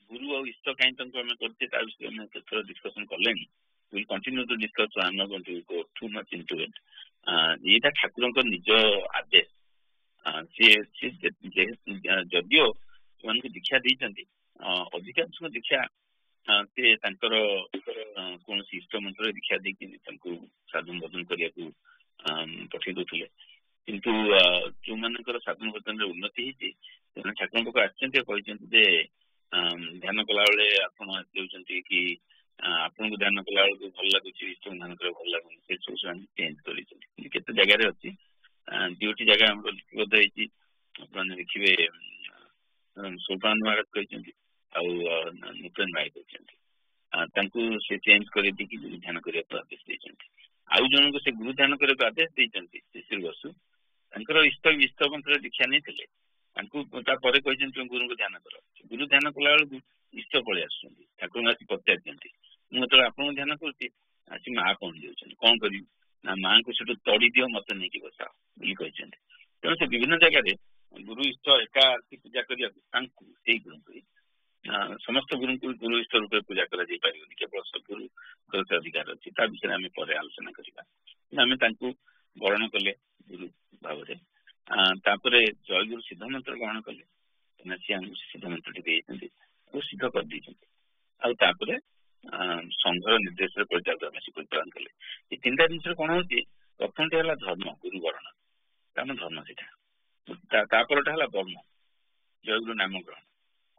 ଗୁରୁ ଆଉ ଇଷ୍ଟ କାହିଁ ତାଙ୍କୁ ଆମେ କରୁଛେ ତା ବିଷୟରେ ଆମେ କେତେଥର ଡିସ୍କସନ କଲେଣି। We'll continue to discuss, so I'm not going to go too much into it. ଏଇଟା ଠାକୁରଙ୍କ ନିଜ ଆଦେଶ। ଯଦିଓ ସେମାନଙ୍କୁ ଦୀକ୍ଷା ଦେଇଛନ୍ତି, ଅଧିକାଂଶ ଦୀକ୍ଷା ସେ ତାଙ୍କର କୌଣସି ଇଷ୍ଟ ମନ୍ତ୍ରରେ ଦୀକ୍ଷା ଦେଇକି ତାଙ୍କୁ ସାଧନ ଭଜନ କରିବାକୁ ପଠେଇ ଦଉଥିଲେ। କିନ୍ତୁ ଯୋଉମାନଙ୍କର ସାଧନ ଭଜନରେ ଉନ୍ନତି ହେଇଛି ସେମାନେ ଠାକୁରଙ୍କ ପାଖକୁ ଆସିଛନ୍ତି ଆଉ କହିଛନ୍ତି ଯେ ଧ୍ୟାନ କଲାବେଳେ ଆପଣ ଦେଉଛନ୍ତି କି ଆପଣଙ୍କୁ ଧ୍ୟାନ କଲା ବେଳକୁ ଭଲ ଲାଗୁଛି, ଇଷ୍ଟ ଧ୍ୟାନ କରିବାକୁ ଭଲ ଲାଗୁନି, ସେ ସବୁ ସେମାନେ ଚେଞ୍ଜ କରିଛନ୍ତି। କିନ୍ତୁ କେତେ ଜାଗାରେ ଅଛି, 2ଟି ଜାଗା ଆମର ଲିପିବଦ୍ଧ ହେଇଛି। ଆପଣ ଦେଖିବେ ସୋପାନ ମହାରାଜ କହିଛନ୍ତି ଆଉ ନୂତନ ଭାଇ କହିଛନ୍ତି। ତାଙ୍କୁ ସେ ଚେଞ୍ଜ କରିଦେଇକି ଗୁରୁ ଧ୍ୟାନ କରିବାକୁ ଆଦେଶ ଦେଇଛନ୍ତି। ଆଉ ଜଣଙ୍କୁ ସେ ଗୁରୁ ଧ୍ୟାନ କରିବାକୁ ଆଦେଶ ଦେଇଛନ୍ତି ଶିଶିର ବସୁ। ତାଙ୍କର ଇଷ୍ଟ ମନ୍ତ୍ରରେ ଦୀକ୍ଷା ନେଇଥିଲେ, ତାଙ୍କୁ ତାପରେ କହିଛନ୍ତି ତୁମେ ଗୁରୁଙ୍କୁ ଧ୍ୟାନ କର। ଗୁରୁ ଧ୍ୟାନ କଲା ବେଳକୁ ଇଷ୍ଟ ପଳେଇ ଆସୁଛନ୍ତି। ଠାକୁରଙ୍କୁ ଆସି ପଚାରିଛନ୍ତି, ମୁଁ ଯେତେବେଳେ ଆପଣଙ୍କୁ ଧ୍ୟାନ କରୁଛି ଆସି ମା ପହଞ୍ଚି ଯାଉଛନ୍ତି, କଣ କରିବି ନା ମାଙ୍କୁ ସେଠୁ ତଡ଼ି ଦିଅ, ମତେ ନେଇକି ବସାଅ ବୋଲି କହିଛନ୍ତି। ତେଣୁ ସେ ବିଭିନ୍ନ ଜାଗାରେ ଗୁରୁ ଇଷ୍ଟ ଏକା ପୂଜା କରିବାକୁ ତାଙ୍କୁ ସେଇ ଗୁରୁଙ୍କୁ ସମସ୍ତ ଗୁରୁଙ୍କୁ ଗୁରୁ ଇଷ୍ଟ ରୂପେ ପୂଜା କରାଯାଇ ପାରିବନି, କେବଳ ସଦ୍ଗୁରୁଙ୍କର ଅଧିକାର ଅଛି। ତା ବିଷୟରେ ଆମେ ପରେ ଆଲୋଚନା କରିବା। ଆମେ ତାଙ୍କୁ ବରଣ କଲେ ଗୁରୁ ଭାବରେ। ତାପରେ ଜୟଗୁରୁ ସିଦ୍ଧ ମନ୍ତ୍ର ଗ୍ରହଣ କଲେ, ସିଏ ଆମକୁ ସିଦ୍ଧ ମନ୍ତ୍ରଟି ଦେଇଛନ୍ତି ଓ ସିଦ୍ଧ କରିଦେଇଛନ୍ତି। ଆଉ ତାପରେ ସଂଘର ନିର୍ଦ୍ଦେଶରେ ପରିଚାଳିତ ଆମେ ସ୍ୱୀକୃତି ପ୍ରଦାନ କଲେ। ଏ 3ଟା ଜିନିଷରେ କଣ ହଉଛି, ପ୍ରଥମଟି ହେଲା ଧର୍ମ, ଗୁରୁ ବରଣ, ଆମ ଧର୍ମ ସେଇଟା। ତାପରଟା ହେଲା ବର୍ଣ୍ଣ, ଜୟଗୁରୁ ନାମ ଗ୍ରହଣ।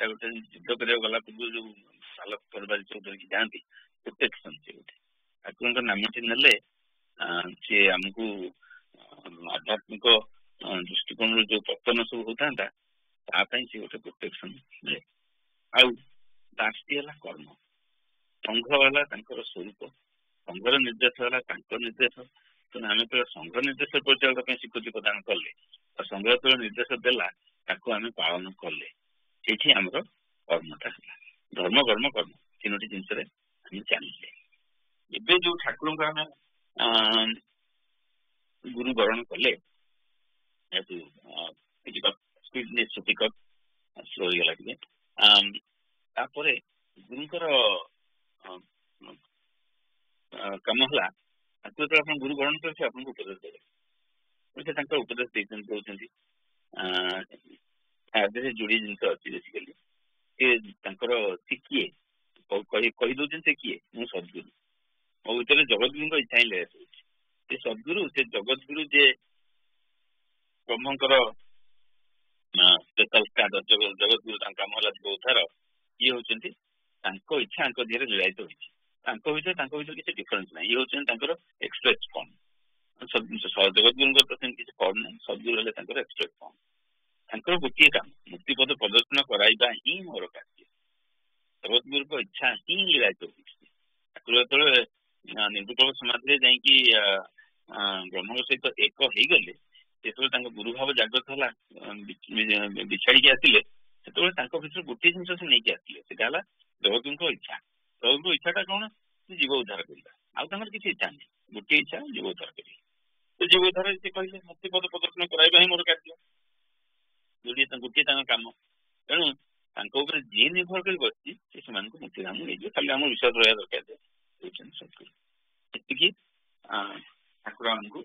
ତା ଗୋଟେ ଯୁଦ୍ଧ କରିବାକୁ ଗଲା ପୂର୍ବରୁ ଯୋଉ ସାଲ ତରବାରୀ ସବୁ ଧରିକି ଯାଆନ୍ତି, ପ୍ରୋଟେକ୍ସନ ସେ ଗୋଟେ। ଠାକୁରଙ୍କ ନାମଟି ନେଲେ ସିଏ ଆମକୁ ଆଧ୍ୟାତ୍ମିକ ଦୃଷ୍ଟିକୋଣରୁ ଯୋଉ ପତନ ସବୁ ହଉଥାନ୍ତା ତା ପାଇଁ ସେ ଗୋଟେ ପ୍ରୋଟେକ୍ସନ ମିଳେ। ଆଉ ଲାଷ୍ଟଟି ହେଲା କର୍ମ। ସଂଘ ହେଲା ତାଙ୍କର ସ୍ୱରୂପ, ସଂଘର ନିର୍ଦ୍ଦେଶ ହେଲା ତାଙ୍କ ନିର୍ଦ୍ଦେଶ। ତେଣୁ ଆମେ ଯେତେବେଳେ ସଂଘ ନିର୍ଦ୍ଦେଶ ପରିଚାଳିତ ପାଇଁ ସ୍ୱୀକୃତି ପ୍ରଦାନ କଲେ, ଆଉ ସଂଘ ଯେତେବେଳେ ନିର୍ଦ୍ଦେଶ ଦେଲା ତାକୁ ଆମେ ପାଳନ କଲେ, ସେଇଠି ଆମର କର୍ମଟା ହେଲା। ଧର୍ମ, କର୍ମ, କର୍ମ 3ଟି ଜିନିଷରେ ଆମେ ଚାଲିଲେ। ଏବେ ଯୋଉ ଠାକୁରଙ୍କୁ ଆମେ ଗୁରୁ ବରଣ କଲେ, ହେଇଗଲା ଟିକେ। ତାପରେ ଗୁରୁଙ୍କର କାମ ହେଲା, ତାକୁ ଯେତେବେଳେ ଆପଣ ଗୁରୁ ବରଣ କରିବେ ସେ ଆପଣଙ୍କୁ ଉପଦେଶ ଦେବେ। ସେ ତାଙ୍କର ଉପଦେଶ ଦଉଛନ୍ତି। ଆଦେହରେ ଯୋଡିଏ ଜିନିଷ ଅଛି ବେସିକାଲି। ସେ ତାଙ୍କର ସେ କିଏ କହିଦଉଛନ୍ତି, ସେ କିଏ, ମୁଁ ସଦ୍ଗୁରୁ। ମୋ ଭିତରେ ଜଗତଗୁରୁଙ୍କ ଇଚ୍ଛା ହିଁ ଲେସ୍ ହଉଛି। ସେ ସଦ୍ଗୁରୁ, ସେ ଜଗତଗୁରୁ ଯେ ବ୍ରହ୍ମଙ୍କର ଜଗତଗୁରୁ, ତାଙ୍କ କାମ ହେଲା ଉଦ୍ଧାର। ଇଏ ହଉଛନ୍ତି ତାଙ୍କ ଇଚ୍ଛା ତାଙ୍କ ଦେହରେ ଲୀଳାୟିତ ହୋଇଛି। ତାଙ୍କ ଭିତରେ କିଛି ଡିଫରେନ୍ସ ନାହିଁ। ଇଏ ହଉଛନ୍ତି ତାଙ୍କର ଏକ୍ସପ୍ରେସ ଫର୍ମ। ଜଗତଗୁରୁଙ୍କର ତ ସେମିତି କିଛି ଫର୍ମ ନାହିଁ। ସଦ୍ଗୁରୁ ହେଲେ ତାଙ୍କର ଏକ୍ସପ୍ରେସ ଫର୍ମ। ତାଙ୍କର ଗୋଟିଏ କାମ, ମୁକ୍ତିପଦ ପ୍ରଦର୍ଶନ କରାଇବା ହିଁ ମୋର କାର୍ଯ୍ୟ। ଜଗତଗୁରୁଙ୍କ ଇଚ୍ଛା ହିଁ ଲୀଳାୟିତ ହୋଇଛି। ଠାକୁର ଯେତେବେଳେ ନିର୍ବିକଳ୍ପ ସମାଧିରେ ଯାଇକି ବ୍ରହ୍ମଙ୍କ ସହିତ ଏକ ହେଇଗଲେ, ଯେତେବେଳେ ତାଙ୍କ ଗୁରୁ ଭାବ ଜାଗ୍ରତ ହେଲା, ବିଛାଡ଼ିକି ଆସିଲେ, ସେତେବେଳେ ତାଙ୍କ ଭିତରୁ ଗୋଟିଏ ଜିନିଷ ସେ ନେଇକି ଆସିଲେ, ସେଟା ହେଲା ଦେବକୀଙ୍କ ଇଚ୍ଛା। ଦେବକୀଙ୍କ ଇଚ୍ଛାଟା କଣ? ଜୀବ ଉଦ୍ଧାର କରିବା। ଆଉ ତାଙ୍କର କିଛି ଇଚ୍ଛା ନାହିଁ, ଗୋଟିଏ ଇଚ୍ଛା ଜୀବ ଉଦ୍ଧାର କରିବା। ତ ଜୀବ ଉଦ୍ଧାର ସେ କହିଲେ ମୁକ୍ତି ପଦ ପ୍ରଦର୍ଶନ କରାଇବା ହିଁ ମୋର କାର୍ଯ୍ୟ, ଗୋଟିଏ ତାଙ୍କ କାମ। ତେଣୁ ତାଙ୍କ ଉପରେ ଯିଏ ନିର୍ଭର କରି ବସିଛି ସେ ସେମାନଙ୍କୁ ମୁକ୍ତିଧାମ ନେଇଯିବ। ଖାଲି ଆମ ବିଶ୍ୱାସ ରହିବା ଦରକାର ଯେ ହେଉଛନ୍ତି ସଦ୍ଗୁରୁ। ଏତିକି ଠାକୁର ଆମକୁ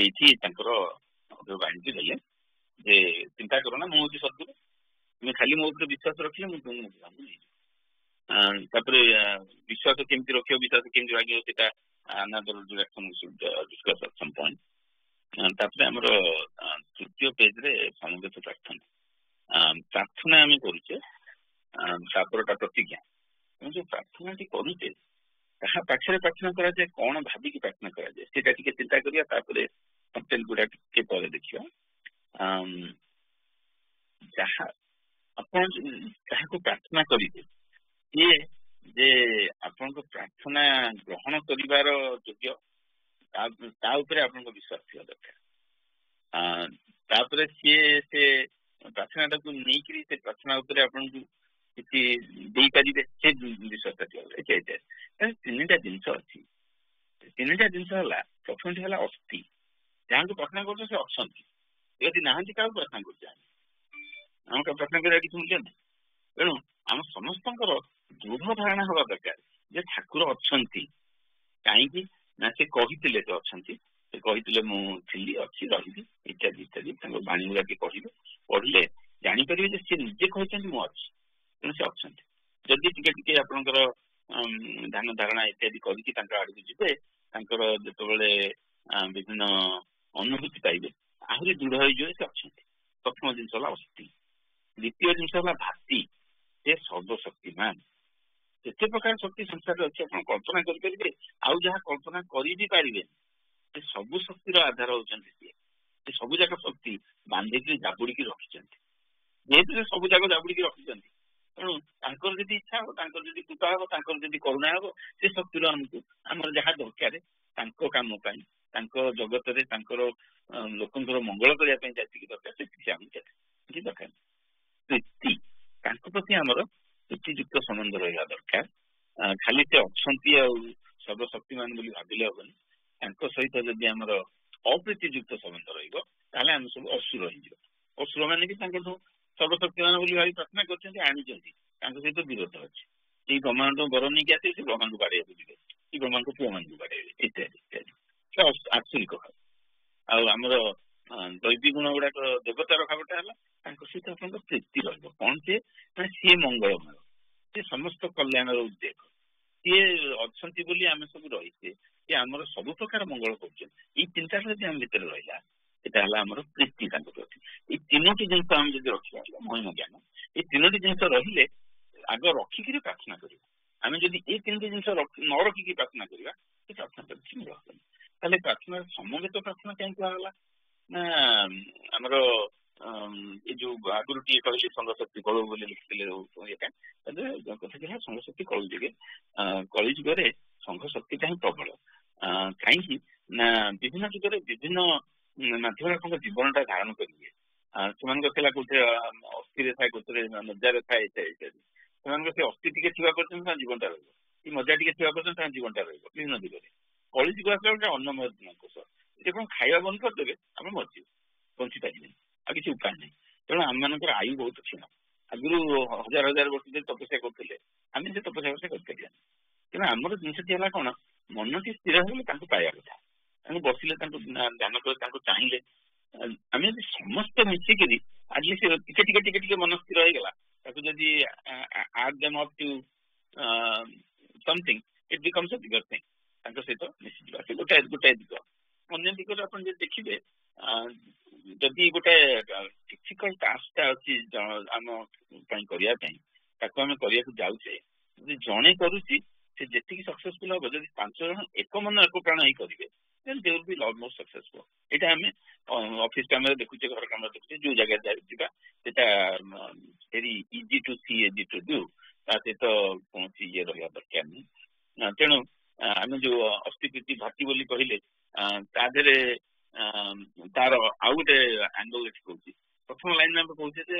ଏଇଠି ତାଙ୍କର ବାଣିଜ୍ୟ ଦେଲେ ଯେ ଚିନ୍ତା କର ନା, ମୁଁ ହଉଛି ସଦ୍ଗୁରୁ, ତୁମେ ଖାଲି ମୋ ଉପରେ ବିଶ୍ୱାସ ରଖିଲେ ମୁଁ ତୁମକୁ ମୁକ୍ତିଧାମ ନେଇଯିବି। ତାପରେ ବିଶ୍ୱାସ କେମିତି ରଖିବ, ବିଶ୍ୱାସ କେମିତି ଭାଗିବ, ସେଟା ତାପରେ ଆମର ତୃତୀୟ ପେଜରେ ସମବେତ ପ୍ରାର୍ଥନା। ପ୍ରାର୍ଥନା ଆମେ କରୁଛେ, ତାପରଟା ପ୍ରତିଜ୍ଞା। ଯୋଉ ପ୍ରାର୍ଥନାଟି କରୁଛେ ତାହା ପାଖରେ ପ୍ରାର୍ଥନା କରାଯାଏ, କଣ ଭାବିକି ପ୍ରାର୍ଥନା କରାଯାଏ ସେଇଟା ଟିକେ ଚିନ୍ତା କରିବା। ତାପରେ କଣ୍ଟେଣ୍ଟ ଗୁଡା ଟିକେ ପରେ ଦେଖିବା। ଯାହା ଆପଣ ଯାହାକୁ ପ୍ରାର୍ଥନା କରିବେ ସିଏ ଯେ ଆପଣଙ୍କ ପ୍ରାର୍ଥନା ଗ୍ରହଣ କରିବାର ଯୋଗ୍ୟ, ତା ଉପରେ ଆପଣଙ୍କ ବିଶ୍ୱାସ ଥିବା ଦରକାର। ତାପରେ ସିଏ ସେ ପ୍ରାର୍ଥନାଟାକୁ ନେଇକରି ସେ ପ୍ରାର୍ଥନା ଉପରେ ଆପଣଙ୍କୁ କିଛି ଦେଇପାରିବେ, ସେ ବିଶ୍ୱାସଟା ଥିବା ଦରକାର। ତିନିଟା ଜିନିଷ ଅଛି। ତିନିଟା ଜିନିଷ ହେଲା, ପ୍ରଥମଟି ହେଲା ଅସ୍ତି। ଯାହାଙ୍କୁ ପ୍ରାର୍ଥନା କରୁଛ ସେ ଅଛନ୍ତି, ଯଦି ନାହାନ୍ତି କାହାକୁ ପ୍ରାର୍ଥନା କରୁଛେ ଆମକୁ ପ୍ରାର୍ଥନା କରିବା କିଛି ମୂଲ୍ୟ ନାହିଁ। ତେଣୁ ଆମ ସମସ୍ତଙ୍କର ଦୃଢ ଧାରଣା ହବା ଦରକାର ଯେ ଠାକୁର ଅଛନ୍ତି। କାହିଁକି ନା ସେ କହିଥିଲେ ସେ ଅଛନ୍ତି, ସେ କହିଥିଲେ ମୁଁ ଥିଲି, ଅଛି, ରହିବି, ଇତ୍ୟାଦି ଇତ୍ୟାଦି। ତାଙ୍କ ବାଣୀ ଗୁଡାକ କହିବେ, ପଢିଲେ ଜାଣିପାରିବେ ଯେ ସେ ନିଜେ କହିଛନ୍ତି ମୁଁ ଅଛି, ତେଣୁ ସେ ଅଛନ୍ତି। ଯଦି ଟିକେ ଟିକେ ଆପଣଙ୍କର ଧ୍ୟାନ ଧାରଣା ଇତ୍ୟାଦି କରିକି ତାଙ୍କ ଆଡକୁ ଯିବେ, ତାଙ୍କର ଯେତେବେଳେ ବିଭିନ୍ନ ଅନୁଭୂତି ପାଇବେ ଆହୁରି ଦୃଢ ହେଇଯିବେ ସେ ଅଛନ୍ତି। ପ୍ରଥମ ଜିନିଷ ହେଲା ଅସ୍ତି। ଦ୍ୱିତୀୟ ଜିନିଷ ହେଲା ଭାତି, ସେ ସର୍ବଶକ୍ତିମାନ। ଯେତେ ପ୍ରକାର ଶକ୍ତି ସଂସାରରେ ଅଛି ଆପଣ କଳ୍ପନା କରିପାରିବେ, ଆଉ ଯାହା କଳ୍ପନା କରି ବି ପାରିବେନି। ସେ ସବୁ ଶକ୍ତିର ଆଧାର ହଉଛନ୍ତି ସିଏ। ସେ ସବୁ ଯାକ ଶକ୍ତି ବାନ୍ଧିକି ଜାବୁଡିକି ରଖିଛନ୍ତି। ଯେହେତୁ ସେ ସବୁ ଯାକ ଜାବୁଡିକି ରଖିଛନ୍ତି, ତେଣୁ ତାଙ୍କର ଯଦି ଇଚ୍ଛା ହବ, ତାଙ୍କର ଯଦି କୃପା ହବ, ତାଙ୍କର ଯଦି କରୁଣା ହବ, ସେ ଶକ୍ତିର ଆମକୁ ଆମର ଯାହା ଦରକାର ତାଙ୍କ କାମ ପାଇଁ, ତାଙ୍କ ଜଗତରେ ତାଙ୍କର ଲୋକଙ୍କର ମଙ୍ଗଳ କରିବା ପାଇଁ ଯେତିକି ଦରକାର ସେତିକି ଆମକୁ କିଛି ଦରକାର। ପ୍ରୀତି, ତାଙ୍କ ପ୍ରତି ଆମର ପ୍ରୀତିଯୁକ୍ତ ସମ୍ବନ୍ଧ ରହିବା ଦରକାର। ଖାଲି ସେ ଅଛନ୍ତି ଆଉ ସର୍ବଶକ୍ତିମାନ ବୋଲି ଭାବିଲେ ହବନି। ତାଙ୍କ ସହିତ ଯଦି ଆମର ଅପ୍ରୀତିଯୁକ୍ତ ସମ୍ବନ୍ଧ ରହିବ ତାହେଲେ ଆମେ ସବୁ ଅସୁର ହେଇଯିବ। ଅସୁର ମାନେ ବି ତାଙ୍କଠୁ ସର୍ବଶକ୍ତିମାନ ବୋଲି ଭାବି ପ୍ରାର୍ଥନା କରିଛନ୍ତି, ଆଣିଛନ୍ତି, ତାଙ୍କ ସହିତ ବିରୋଧ ଅଛି। ଏଇ ବ୍ରହ୍ମାଣ୍ଡ ବର ନେଇକି ଆସିବେ, ସେ ବ୍ରହ୍ମାଙ୍କୁ ବାଡେଇବାକୁ ଯିବେ, କି ବ୍ରହ୍ମାଙ୍କ ପୁଅମାନଙ୍କୁ ବାଡେଇବେ, ଇତ୍ୟାଦି ଇତ୍ୟାଦି। ସେ ଆଞ୍ଚଳିକ ଭାବ। ଆଉ ଆମର ଦୈବିକ ଗୁଣ ଗୁଡାକ ଦେବତାର ଭାବଟା ହେଲା ତାଙ୍କ ସହିତ ଆପଣଙ୍କ ପ୍ରୀତି ରହିବ। କଣ ସିଏ ମଙ୍ଗଳମୟ, ସେ ସମସ୍ତ କଲ୍ୟାଣର ଉଦ୍ଦେଶ୍ୟ, ସିଏ ଅଛନ୍ତି ବୋଲି ଆମେ ସବୁ ରହିଛେ, ସିଏ ଆମର ସବୁ ପ୍ରକାର ମଙ୍ଗଳ କରୁଛନ୍ତି। ଏଇ ଚିନ୍ତାଟା ଯଦି ଆମ ଭିତରେ ରହିଲା, ଏଟା ହେଲା ଆମର ପ୍ରୀତି ତାଙ୍କ ପ୍ରତି। ଏଇ ତିନୋଟି ଜିନିଷ ଆମେ ଯଦି ରଖିବା, ମହିମ ଜ୍ଞାନ, ଏଇ ତିନୋଟି ଜିନିଷ ରହିଲେ ଆଗ ରଖିକିରି ପ୍ରାର୍ଥନା କରିବା। ଆମେ ଯଦି ଏଇ ତିନୋଟି ଜିନିଷ ନ ରଖିକି ପ୍ରାର୍ଥନା କରିବା, ସେ ପ୍ରାର୍ଥନା କିଛି ମୂଳ ହବନି। ତାହେଲେ ପ୍ରାର୍ଥନା ସମବେତ ପ୍ରାର୍ଥନା କାହିଁ କୁହାଗଲା ନା, ଆମର ଏ ଯୋଉ ଆଗରୁ ଟିକେ କହିଲେ ସଂଘଶକ୍ତି କଳୁ ବୋଲି ଲେଖିଥିଲେ ଏଟା, କଥା ଥିଲା ସଂଘଶକ୍ତି କଳୁ ଯୁଗେ, କଳି ଯୁଗରେ ସଂଘଶକ୍ତିଟା ହିଁ ପ୍ରବଳ। କାହିଁକି ନା ବିଭିନ୍ନ ଯୁଗରେ ବିଭିନ୍ନ ମାଧ୍ୟମରେ ଆପଣଙ୍କ ଜୀବନଟା ଧାରଣ କରିବେ। ସେମାନଙ୍କର ଥିଲା କୋଉଥିରେ ଅସ୍ଥିରେ ଥାଏ, କୋଉଥିରେ ମଜାରେ ଥାଏ, ଇତ୍ୟାଦି। ସେମାନଙ୍କର ସେ ଅସ୍ଥି ଟିକେ ଥିବା ପର୍ଯ୍ୟନ୍ତ ତାଙ୍କ ଜୀବନଟା ରହିବ, କି ମଜା ଟିକେ ଥିବା ପର୍ଯ୍ୟନ୍ତ ତାଙ୍କ ଜୀବନଟା ରହିବ ବିଭିନ୍ନ ଦିଗରେ। କଳି ଯୁଗ ଆସିଲା ଗୋଟେ ଅନ୍ନମୟ କୋଷ, ଯେ କଣ ଖାଇବା ବନ୍ଦ କରିଦେବେ ଆମେ ମରିଯିବୁ, ବଞ୍ଚି ପାରିବେନି, ଆଉ କିଛି ଉପାୟ ନାହିଁ। ତେଣୁ ଆମମାନଙ୍କର ଆୟୁ ବହୁତ କ୍ଷୀଣ। ଆଗରୁ ହଜାର ହଜାର ବର୍ଷ ଧରି ତପସ୍ୟା କରୁଥିଲେ, ଆମେ ସେ ତପସ୍ୟା କରିପାରିବାନି। ତେଣୁ ଆମର ଜିନିଷଟି ହେଲା କଣ, ମନଟି ସ୍ଥିର ହେଲେ ତାଙ୍କୁ ପାଇବା କଥା। ତାଙ୍କୁ ବସିଲେ, ତାଙ୍କୁ ଧ୍ୟାନ କଲେ, ତାଙ୍କୁ ଚାହିଁଲେ, ଆମେ ଯଦି ସମସ୍ତେ ମିଶିକିରି ଆଟଲିଷ୍ଟ ଟିକେ ଟିକେ ଟିକେ ଟିକେ ମନ ସ୍ଥିର ହେଇଗଲା, ତାକୁ ଯଦି add them up to something, it becomes a bigger thing। ତାଙ୍କ ସହିତ ମିଶିଯିବା, ସେ ଗୋଟାଏ ଦିଗ। ଅନ୍ୟ ଦିଗରେ ଆପଣ ଯଦି ଦେଖିବେ, ଯଦି ଗୋଟେ ଡିଫିକଲ୍ଟ ଟାସ୍କଟା ଅଛି ଆମ ପାଇଁ କରିବା ପାଇଁ, ତାକୁ ଆମେ କରିବାକୁ ଯାଉଛେ, ଯଦି ଜଣେ କରୁଛି ସେ ଯେତିକି ସକ୍ସେସଫୁଲ ହବ, ଯଦି 5 ଜଣ ଏକ ମନ ଏକ ପ୍ରାଣ ହେଇ କରିବେ, then they will be more successful। ଏଇଟା ଆମେ ଅଫିସ କାମରେ ଦେଖୁଛେ, ଘର କାମରେ ଦେଖୁଛେ, ଯୋଉ ଜାଗାରେ ଯିବା ସେଟା very easy to see, easy to do. ତା ସହିତ କୌଣସି ଇଏ ରହିବା ଦରକାର ନାହିଁ। ତେଣୁ
ଆମେ ଯୋଉ ଅସ୍ଥିପିତି ଭାତି ବୋଲି କହିଲେ ତା ଦେହରେ ତାର ଆଉ ଗୋଟେ ଆଙ୍ଗଲ ଏଠି କହୁଛି। ପ୍ରଥମ ଲାଇନରେ ଆମେ କହୁଛେ ଯେ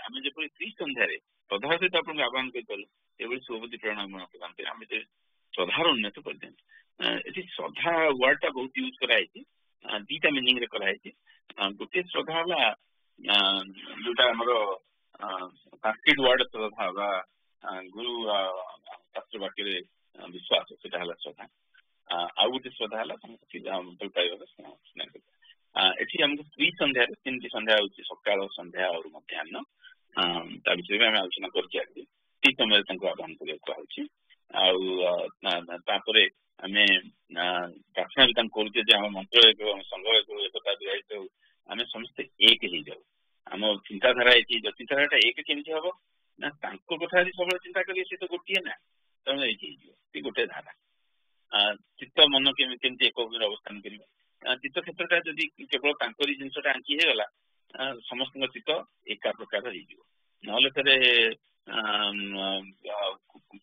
ଆମେ ଯେପରି ତ୍ରିସନ୍ଧ୍ୟାରେ ଶ୍ରଦ୍ଧାର ସହିତ ଆପଣଙ୍କୁ ଆହ୍ୱାନ କରିପାରିଲୁ ଏଭଳି ସୁଭୂତି ପ୍ରେରଣା ପ୍ରଦାନ କରି ଆମେ ଶ୍ରଦ୍ଧାର ଉନ୍ନତି କରିଦିଅନ୍ତୁ। ଏଠି ଶ୍ରଦ୍ଧା ୱାର୍ଡ ଟା ବହୁତ ୟୁଜ କରାଯାଇଛି, ଦିଟା ମିନିଂ ରେ କରାଯାଇଛି। ଗୋଟିଏ ଶ୍ରଦ୍ଧା ହେଲା ଯୋଉଟା ଆମର ସାଂସ୍କ୍ରିଟ ୱାର୍ଡ ଶ୍ରଦ୍ଧା ବା ଗୁରୁ ଶାସ୍ତ୍ର ବାକ୍ୟରେ ବିଶ୍ୱାସ, ସେଟା ହେଲା ଶ୍ରଦ୍ଧା। ଆଉ ଗୋଟେ ଶ୍ରଦ୍ଧା ହେଲା ଭଲ ପାଇବାର ସ୍ନେହ। ଏଠି ଆମକୁ ତ୍ରିସନ୍ଧ୍ୟାରେ ତିନିଟି ସନ୍ଧ୍ୟା ହଉଛି ସକାଳ, ସନ୍ଧ୍ୟା ଆଉ ମଧ୍ୟାହ୍ନ, ତା ବିଷୟରେ ଆମେ ଆଲୋଚନା କରିଛି ଆଗରୁ। ସେଇ ସମୟରେ ତାଙ୍କୁ ଆହ୍ୱାନ କରିବାକୁ କୁହାହଉଛି। ଆଉ ତାପରେ ଆମେ ପ୍ରାର୍ଥନା ବି ତାଙ୍କୁ କରୁଛେ ଯେ ଆମ ମନ୍ତ୍ର ଏକ, ଆମ ସଂଘ ଏକ, ଏକତା ବିବାହିତ ହଉ, ଆମେ ସମସ୍ତେ ଏକ ହେଇଯାଉ। ଆମ ଚିନ୍ତାଧାରା ଏଠି ଚିନ୍ତାଧାରାଟା ଏକ କେମିତି ହବ ନା ତାଙ୍କ କଥା ଯଦି ସବୁବେଳେ ଚିନ୍ତା କରିବେ ସେ ତ ଗୋଟିଏ ନା, ତେଣୁ ଏକ ହେଇଯିବ। ସେ ଗୋଟେ ଧାରା। ଚିତ୍ତ ମନ କେମିତି ଏକ ଭୂମିରେ ଅବସ୍ଥାନ କରିବ। ଚିତ୍ତ କ୍ଷେତ୍ରଟା ଯଦି କେବଳ ତାଙ୍କରି ଜିନିଷଟା ଆଙ୍କି ହେଇଗଲା ସମସ୍ତଙ୍କ ଚିତ୍ତ ଏକା ପ୍ରକାର ହେଇଯିବ। ନହେଲେ ଥରେ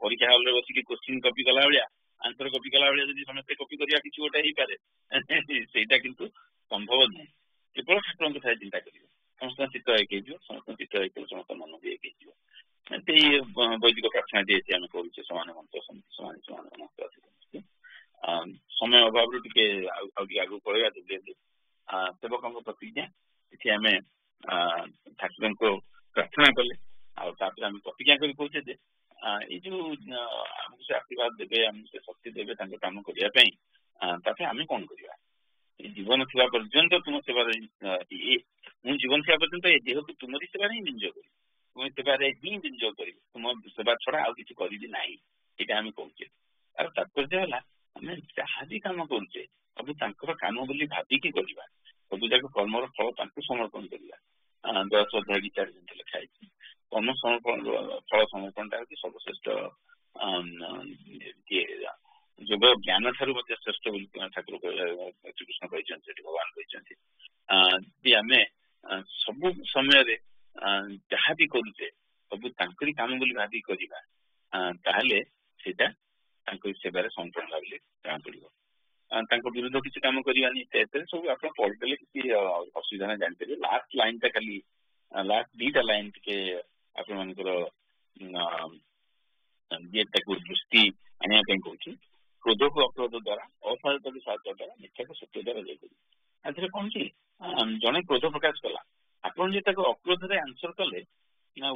ପରୀକ୍ଷା ହଲରେ ବସିକି କୋଶ୍ଚିନ୍ କପି କଲା ଭଳିଆ, ଆନ୍ସର କପି କଲା ଭଳିଆ ଯଦି ସମସ୍ତେ କପି କରିବା କିଛି ଗୋଟେ ହେଇପାରେ, ସେଇଟା କିନ୍ତୁ ସମ୍ଭବ ନୁହେଁ। କେବଳ ଠାକୁରଙ୍କ କଥା ଚିନ୍ତା କରିବେ, ସମସ୍ତଙ୍କ ଚିତ୍ତ ଏକ ହେଇଯିବ। ସମସ୍ତଙ୍କ ଚିତ୍ତ ଏକ ହେଇଯିବ, ସମସ୍ତଙ୍କ ମନ ବି ଏକ ହେଇଯିବ। ସେଇ ବୈଦିକ ପ୍ରାର୍ଥନାଟି ଏଠି ଆମେ କରୁଛେ, ସମାନ ମନ୍ତ୍ର ସମିତି ସମାନ ସମାନ ମନ୍ତ୍ର। ସମୟ ଅଭାବରୁ ଟିକେ ଆଉ ଟିକେ ଆଗକୁ ପଳେଇବା। ଯଦି ସେବକଙ୍କ ପ୍ରତିଜ୍ଞା, ଏଠି ଆମେ ଠାକୁରଙ୍କୁ ପ୍ରାର୍ଥନା କଲେ ଆଉ ତାପରେ ଆମେ ପ୍ରତିଜ୍ଞା କରି କହୁଛେ ଯେ ଏଇ ଯୋଉ ଆମକୁ ସେ ଆଶୀର୍ବାଦ ଦେବେ, ଆମକୁ ସେ ଶକ୍ତି ଦେବେ ତାଙ୍କ କାମ କରିବା ପାଇଁ, ତାପରେ ଆମେ କଣ କରିବା? ଜୀବନ ଥିବା ପର୍ଯ୍ୟନ୍ତ ତୁମ ସେବାରେ ମୁଁ ଜୀବନ ଥିବା ପର୍ଯ୍ୟନ୍ତ ଏ ଦେହକୁ ତୁମରି ସେବାରେ ହିଁ ବିନିଯୋଗ କରିବି, ତୁମ ସେବାରେ ହିଁ ବିନିଯୋଗ କରିବି, ତୁମ ସେବା ଛଡା ଆଉ କିଛି କରିବି ନାହିଁ। ଏଇଟା ଆମେ କହୁଛେ। ଆଉ ତାତ୍ପର୍ଯ୍ୟ ହେଲା ଆମେ ଯାହା ବି କାମ କରୁଛେ ସବୁ ତାଙ୍କର କାମ ବୋଲି ଭାବିକି କରିବା। ସବୁ ଯାକ କର୍ମର ଫଳ ତାଙ୍କୁ ସମର୍ପଣ କରିବା। 10 ଅଧ୍ୟାୟ ଗୀତାରେ ଯେମିତି ଲେଖା ହେଇଛି, କର୍ମ ସମର୍ପଣ ଫଳ ସମର୍ପଣଟା ହଉଛି ସର୍ବଶ୍ରେଷ୍ଠ ଯୋଗ ଜ୍ଞାନ ଠାରୁ ମଧ୍ୟ ଶ୍ରେଷ୍ଠ ବୋଲି ଠାକୁର ଶ୍ରୀକୃଷ୍ଣ କହିଛନ୍ତି, ସେଠି ଭଗବାନ କହିଛନ୍ତି। ଯଦି ଆମେ ସବୁ ସମୟରେ ଯାହା ବି କରୁଛେ ସବୁ ତାଙ୍କରି କାମ ବୋଲି ଭାବିକି କରିବା, ତାହେଲେ ସେଇଟା ତାଙ୍କରି ସେବାରେ ସମ୍ପୂର୍ଣ୍ଣ ବୋଲି ଜଣାପଡିବ। ତାଙ୍କ ବିରୁଦ୍ଧ କିଛି କାମ କରିବାନି, ଏଥିରେ ସବୁ ଆପଣ ପଢିଦେଲେ କିଛି ଅସୁବିଧା ନାହିଁ, ଜାଣିପାରିବେ। ଲାଷ୍ଟ ଲାଇନ ଟା ଖାଲି, ଲାଷ୍ଟ ଦିଟା ଲାଇନ ଟିକେ ଆପଣମାନଙ୍କର ତାକୁ ଦୃଷ୍ଟି ଆଣିବା ପାଇଁ କହୁଛି। କ୍ରୋଧକୁ ଅକ୍ରୋଧ ଦ୍ୱାରା, ଅସାଧୁତାକୁ ସାଧୁତା ଦ୍ୱାରା, ମିଥ୍ୟାକୁ ସତ୍ୟ ଦ୍ୱାରା ଯାଇପାରିବ। ଏଥିରେ କଣ କି ଜଣେ କ୍ରୋଧ ପ୍ରକାଶ କଲା, ଆପଣ ଯଦି ତାକୁ ଅକ୍ରୋଧରେ ଆନ୍ସର କଲେ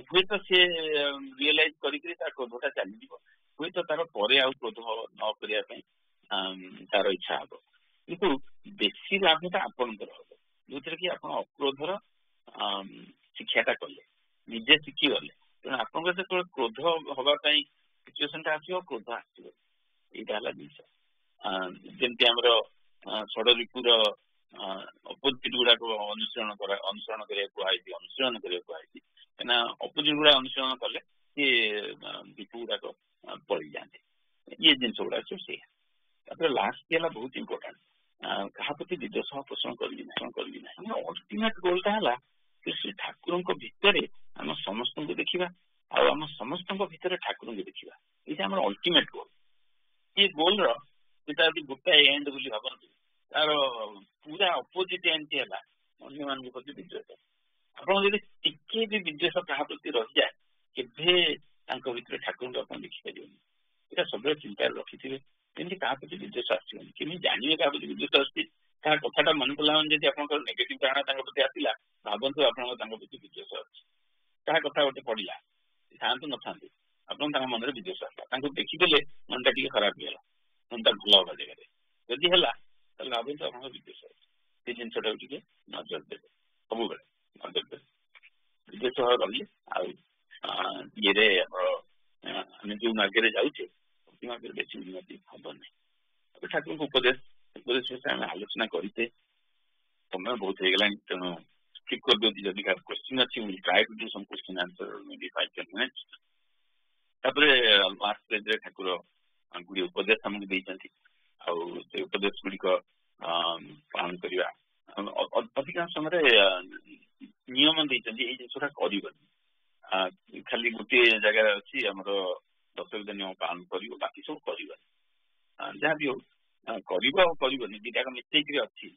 ହୁଏତ ସିଏ ରିଏଲାଇଜ କରିକି ତା କ୍ରୋଧଟା ଚାଲିଯିବ, ହୁଏତ ତାର ପରେ ଆଉ କ୍ରୋଧ ନ କରିବା ପାଇଁ ତାର ଇଚ୍ଛା ହବ। କିନ୍ତୁ ବେଶୀ ଲାଭଟା ଆପଣଙ୍କର ହବ, ଯୋଉଥିରେ କି ଆପଣ ଅକ୍ରୋଧର ଶିକ୍ଷାଟା କଲେ, ନିଜେ ଶିଖିଗଲେ। ତେଣୁ ଆପଣଙ୍କର ଯେତେବେଳେ କ୍ରୋଧ ହବା ପାଇଁ ସିଚୁଏସନଟା ଆସିବ, କ୍ରୋଧ ଆସିବ। ଏଇଟା ହେଲା ଜିନିଷ। ଯେମିତି ଆମର ଷଡରିପୁର ଅପୋଜିଟ ଗୁଡାକ ଅନୁସରଣ କରିବାକୁ କୁହାଯାଇଛି, ଅନୁଶୀଳନ କରିବାକୁ କୁହାଯାଇଛି। କାହିଁକିନା ଅପୋଜିଟ ଗୁଡା ଅନୁସରଣ କଲେ ସିଏ ରିପୁ ଗୁଡାକ ପଳେଇଯାଆନ୍ତି। ଇଏ ଜିନିଷ ଗୁଡାକ ସବୁ ସେଇଆ। ତାପରେ ଲାଷ୍ଟ ହେଲା ବହୁତ ଇମ୍ପୋର୍ଟାଣ୍ଟ, କାହା ପ୍ରତି ବିଦ୍ୱେଷ ପୋଷଣ କରିବି ନାହିଁ। ଆମର ଅଲ୍ଟିମେଟ ଗୋଲଟା ହେଲା ଶ୍ରୀ ଠାକୁରଙ୍କ ଭିତରେ ଆମ ସମସ୍ତଙ୍କୁ ଦେଖିବା ଆଉ ଆମ ସମସ୍ତଙ୍କ ଭିତରେ ଠାକୁରଙ୍କୁ ଦେଖିବା। ଏଇଟା ଆମର ଅଲ୍ଟିମେଟ ଗୋଲ। ଏ ଗୋଲର ସେଟା ଯଦି ଗୋଟାଏ ଏଣ୍ଡ ବୋଲି ଭାବନ୍ତି, ତାର ପୁରା ଅପୋଜିଟ ଏଣ୍ଡ ହେଲା ଅନ୍ୟମାନଙ୍କ ପ୍ରତି ବିଦ୍ୱେଷ। ଆପଣ ଯଦି ଟିକେ ବି ବିଦ୍ୱେଷ କାହା ପ୍ରତି ରହିଯାଏ, କେବେ ତାଙ୍କ ଭିତରେ ଠାକୁରଙ୍କୁ ଆପଣ ଦେଖିପାରିବେନି। ଏଇଟା ସବୁବେଳେ ଚିନ୍ତାରେ ରଖିଥିବେ, ଯେମିତି କାହା ପ୍ରତି ବିଦ୍ୱେଷ ଆସିବନି। କେମିତି ଜାଣିବେ କାହା ପ୍ରତି ବିଦ୍ୱେଷ ଆସୁଛି? କାହା କଥାଟା ମନେ ପଡିଲା ମାନେ ଯଦି ଆପଣଙ୍କର ନେଗେଟିଭ ଧାରଣା ତାଙ୍କ ପ୍ରତି ଆସିଲା, ଭାବନ୍ତୁ ଆପଣଙ୍କର ତାଙ୍କ ପ୍ରତି ବିଦ୍ୱେଷ ଅଛି। କାହା କଥା ଗୋଟେ ପଡିଲା, ଥାଆନ୍ତୁ ନଥାନ୍ତୁ, ଆପଣ ତାଙ୍କ ମନରେ ବିଦ୍ୱେଷ ଆସିଲା, ତାଙ୍କୁ ଦେଖିଦେଲେ ମନଟା ଟିକେ ଖରାପ ହେଇଗଲା, ମନଟା ଭଲ ହବା ଜାଗାରେ ଯଦି ହେଲା, ତାହେଲେ ଭାବନ୍ତୁ ଆପଣଙ୍କ ବିଦ୍ୱେଷ ଅଛି। ସେ ଜିନିଷଟାକୁ ଟିକେ ନଜର ଦେବେ, ସବୁବେଳେ ନଜର ଦେବେ। ବିଦ୍ୱେଷ ରହିଲେ ଆଉ ଇଏରେ ଆମର ଆମେ ଯୋଉ ମାର୍ଗରେ ଯାଉଛେ ସେ ମାର୍ଗରେ ବେଶୀ ଉନ୍ନତି ହବ ନାହିଁ। ଠାକୁରଙ୍କ ଉପଦେଶ ବିଷୟରେ ଆମେ ଆଲୋଚନା କରିଛେ, ସମୟ ବହୁତ ହେଇଗଲାଣି, ତେଣୁ ସ୍କିପ୍ କରିଦେଉଛି। ଯଦି କାହାର କ୍ୱେଶ୍ଚିନ୍ ଅଛି, ମୁଁ try to do some question answer maybe 5-10 minutes। ତାପରେ ଲାଷ୍ଟ ପେଜରେ ଠାକୁର ଗୁଡ଼ିଏ ଉପଦେଶ ଆମକୁ ଦେଇଛନ୍ତି, ଆଉ ସେ ଉପଦେଶ ଗୁଡ଼ିକ ପାଳନ କରିବା। ଅଧିକାଂଶ ସମୟରେ ନିୟମ ଦେଇଛନ୍ତି, ଏଇ ଜିନିଷଟା କରିବନି। ଖାଲି ଗୋଟିଏ ଜାଗାରେ ଅଛି ଆମର 10 ନିୟମ ପାଳନ କରିବ, ବାକି ସବୁ କରିବନି। ଯାହା ବି ହଉ କରିବ ଆଉ କରିବନି ଦିଟାକ ମିଶେଇକିରି ଅଛି।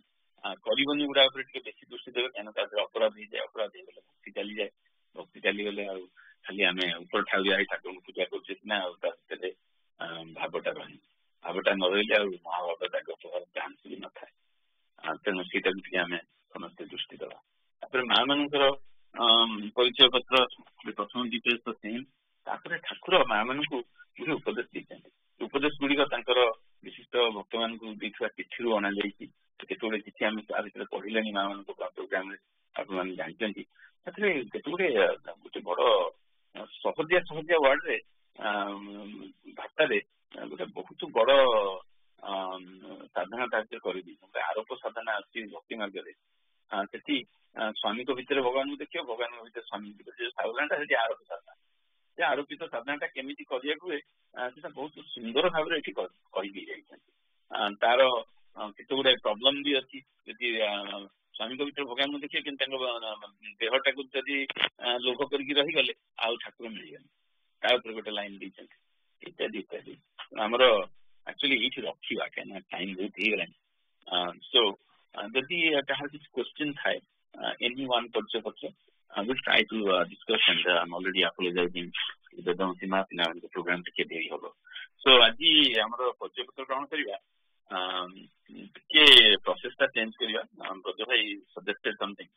କରିବନି ଗୁଡା ଉପରେ ଟିକେ ବେଶୀ ଦୃଷ୍ଟି ଦେବେ, କାହିଁକିନା ତା ଦେହରେ ଅପରାଧ ହେଇଯାଏ, ଅପରାଧ ହେଇଗଲେ ଭକ୍ତି ଚାଲିଯାଏ, ଭକ୍ତି ଚାଲିଗଲେ ଆଉ ଖାଲି ଆମେ ଉପର ଠାଉରିଆ ହେଇ ଠାକୁରଙ୍କୁ ପୂଜା କରୁଛେ ସିନା, ଆଉ ତା ଭିତରେ ଭାବଟା ରହିନି, ଭାବଟା ନ ରହିଲେ ଆଉ ମହାଭାବ ତାଙ୍କ ଚାନ୍ସ ବି ନଥାଏ। ତେଣୁ ସେଇଟାକୁ ଟିକେ ଆମେ ସମସ୍ତେ ଦୃଷ୍ଟି ଦେବା। ତାପରେ ମା ମାନଙ୍କର ପରିଚୟ ପତ୍ର ପ୍ରଥମ ଡିଟେଲ୍ସ ତ ସେମ୍। ତାପରେ ଠାକୁର ମା ମାନଙ୍କୁ ଗୋଟେ ଉପଦେଶ ଦେଇଛନ୍ତି। ଉପଦେଶ ଗୁଡିକ ତାଙ୍କର ବିଶିଷ୍ଟ ଭକ୍ତମାନଙ୍କୁ ଦେଇଥିବା ଚିଠିରୁ ଅଣାଯାଇଛି। କେତେଗୁଡେ ଚିଠି ଆମେ ତା ଭିତରେ ପଢିଲେଣି ମା ମାନଙ୍କ ପ୍ରୋଗ୍ରାମରେ, ଆପଣମାନେ ଜାଣିଛନ୍ତି। ସେଥିରେ କେତେଗୁଡେ ଗୋଟେ ବଡ ସହଜିଆ ୱାର୍ଡରେ ଭାଷାରେ ଗୋଟେ ବହୁତ ବଡ ସାଧନା ତା ଭିତରେ କରିଦେଇଛି। ଗୋଟେ ଆରୋପ ସାଧନା ଅଛି ଭକ୍ତି ମାର୍ଗରେ। ସେଠି ସ୍ୱାମୀଙ୍କ ଭିତରେ ଭଗବାନଙ୍କୁ ଦେଖିବ, ଭଗବାନଙ୍କ ଭିତରେ ସ୍ୱାମୀଙ୍କୁ ଦେଖିବ। ସାଧନାଟା ସେଠି ଆରୋପ ସାଧନା। ସେ ଆରୋପିତ ସାଧନାଟା କେମିତି କରିବାକୁ ହୁଏ ସେଟା ବହୁତ ସୁନ୍ଦର ଭାବରେ ଏଠି କହିଦେଇ ଯାଇଛନ୍ତି। ତାର କେତେଗୁଡେ ପ୍ରୋବ୍ଲେମ ବି ଅଛି। ଯଦି ସ୍ୱାମୀଙ୍କ ଭିତରେ ଭଗବାନଙ୍କୁ ଦେଖିବେ କିନ୍ତୁ ତାଙ୍କ ଦେହଟାକୁ ଯଦି ଲୋଭ କରିକି ରହିଗଲେ ଆଉ ଠାକୁର ମିଳିଗଲେ, ତା ଉପରେ ଗୋଟେ ଲାଇନ ଦେଇଛନ୍ତି ଇତ୍ୟାଦି ଇତ୍ୟାଦି। ଆମର ଆକ୍ଚୁଆଲି ଏଇଠି ରଖିବା, କାହିଁକିନା ଟାଇମ ବହୁତ ହେଇଗଲାଣି। ସୋ ଯଦି କାହାର କିଛି କ୍ୱେଶ୍ଚିନ୍ ଥାଏ ଏନି ୱାନ୍ ପରିଚୟ ପତ୍ର will try to discuss and I'm already apologizing to the Sima ପିଲାମାନଙ୍କ ପ୍ରୋଗ୍ରାମ ଟିକେ ଡେରି ହବ। ସୋ ଆଜି ଆମର ପରିଚୟ ପତ୍ର ଗ୍ରହଣ କରିବା, ଟିକେ ପ୍ରୋସେସ ଟା ଚେଞ୍ଜ କରିବା। ବ୍ରଜ ଭାଇ suggested something.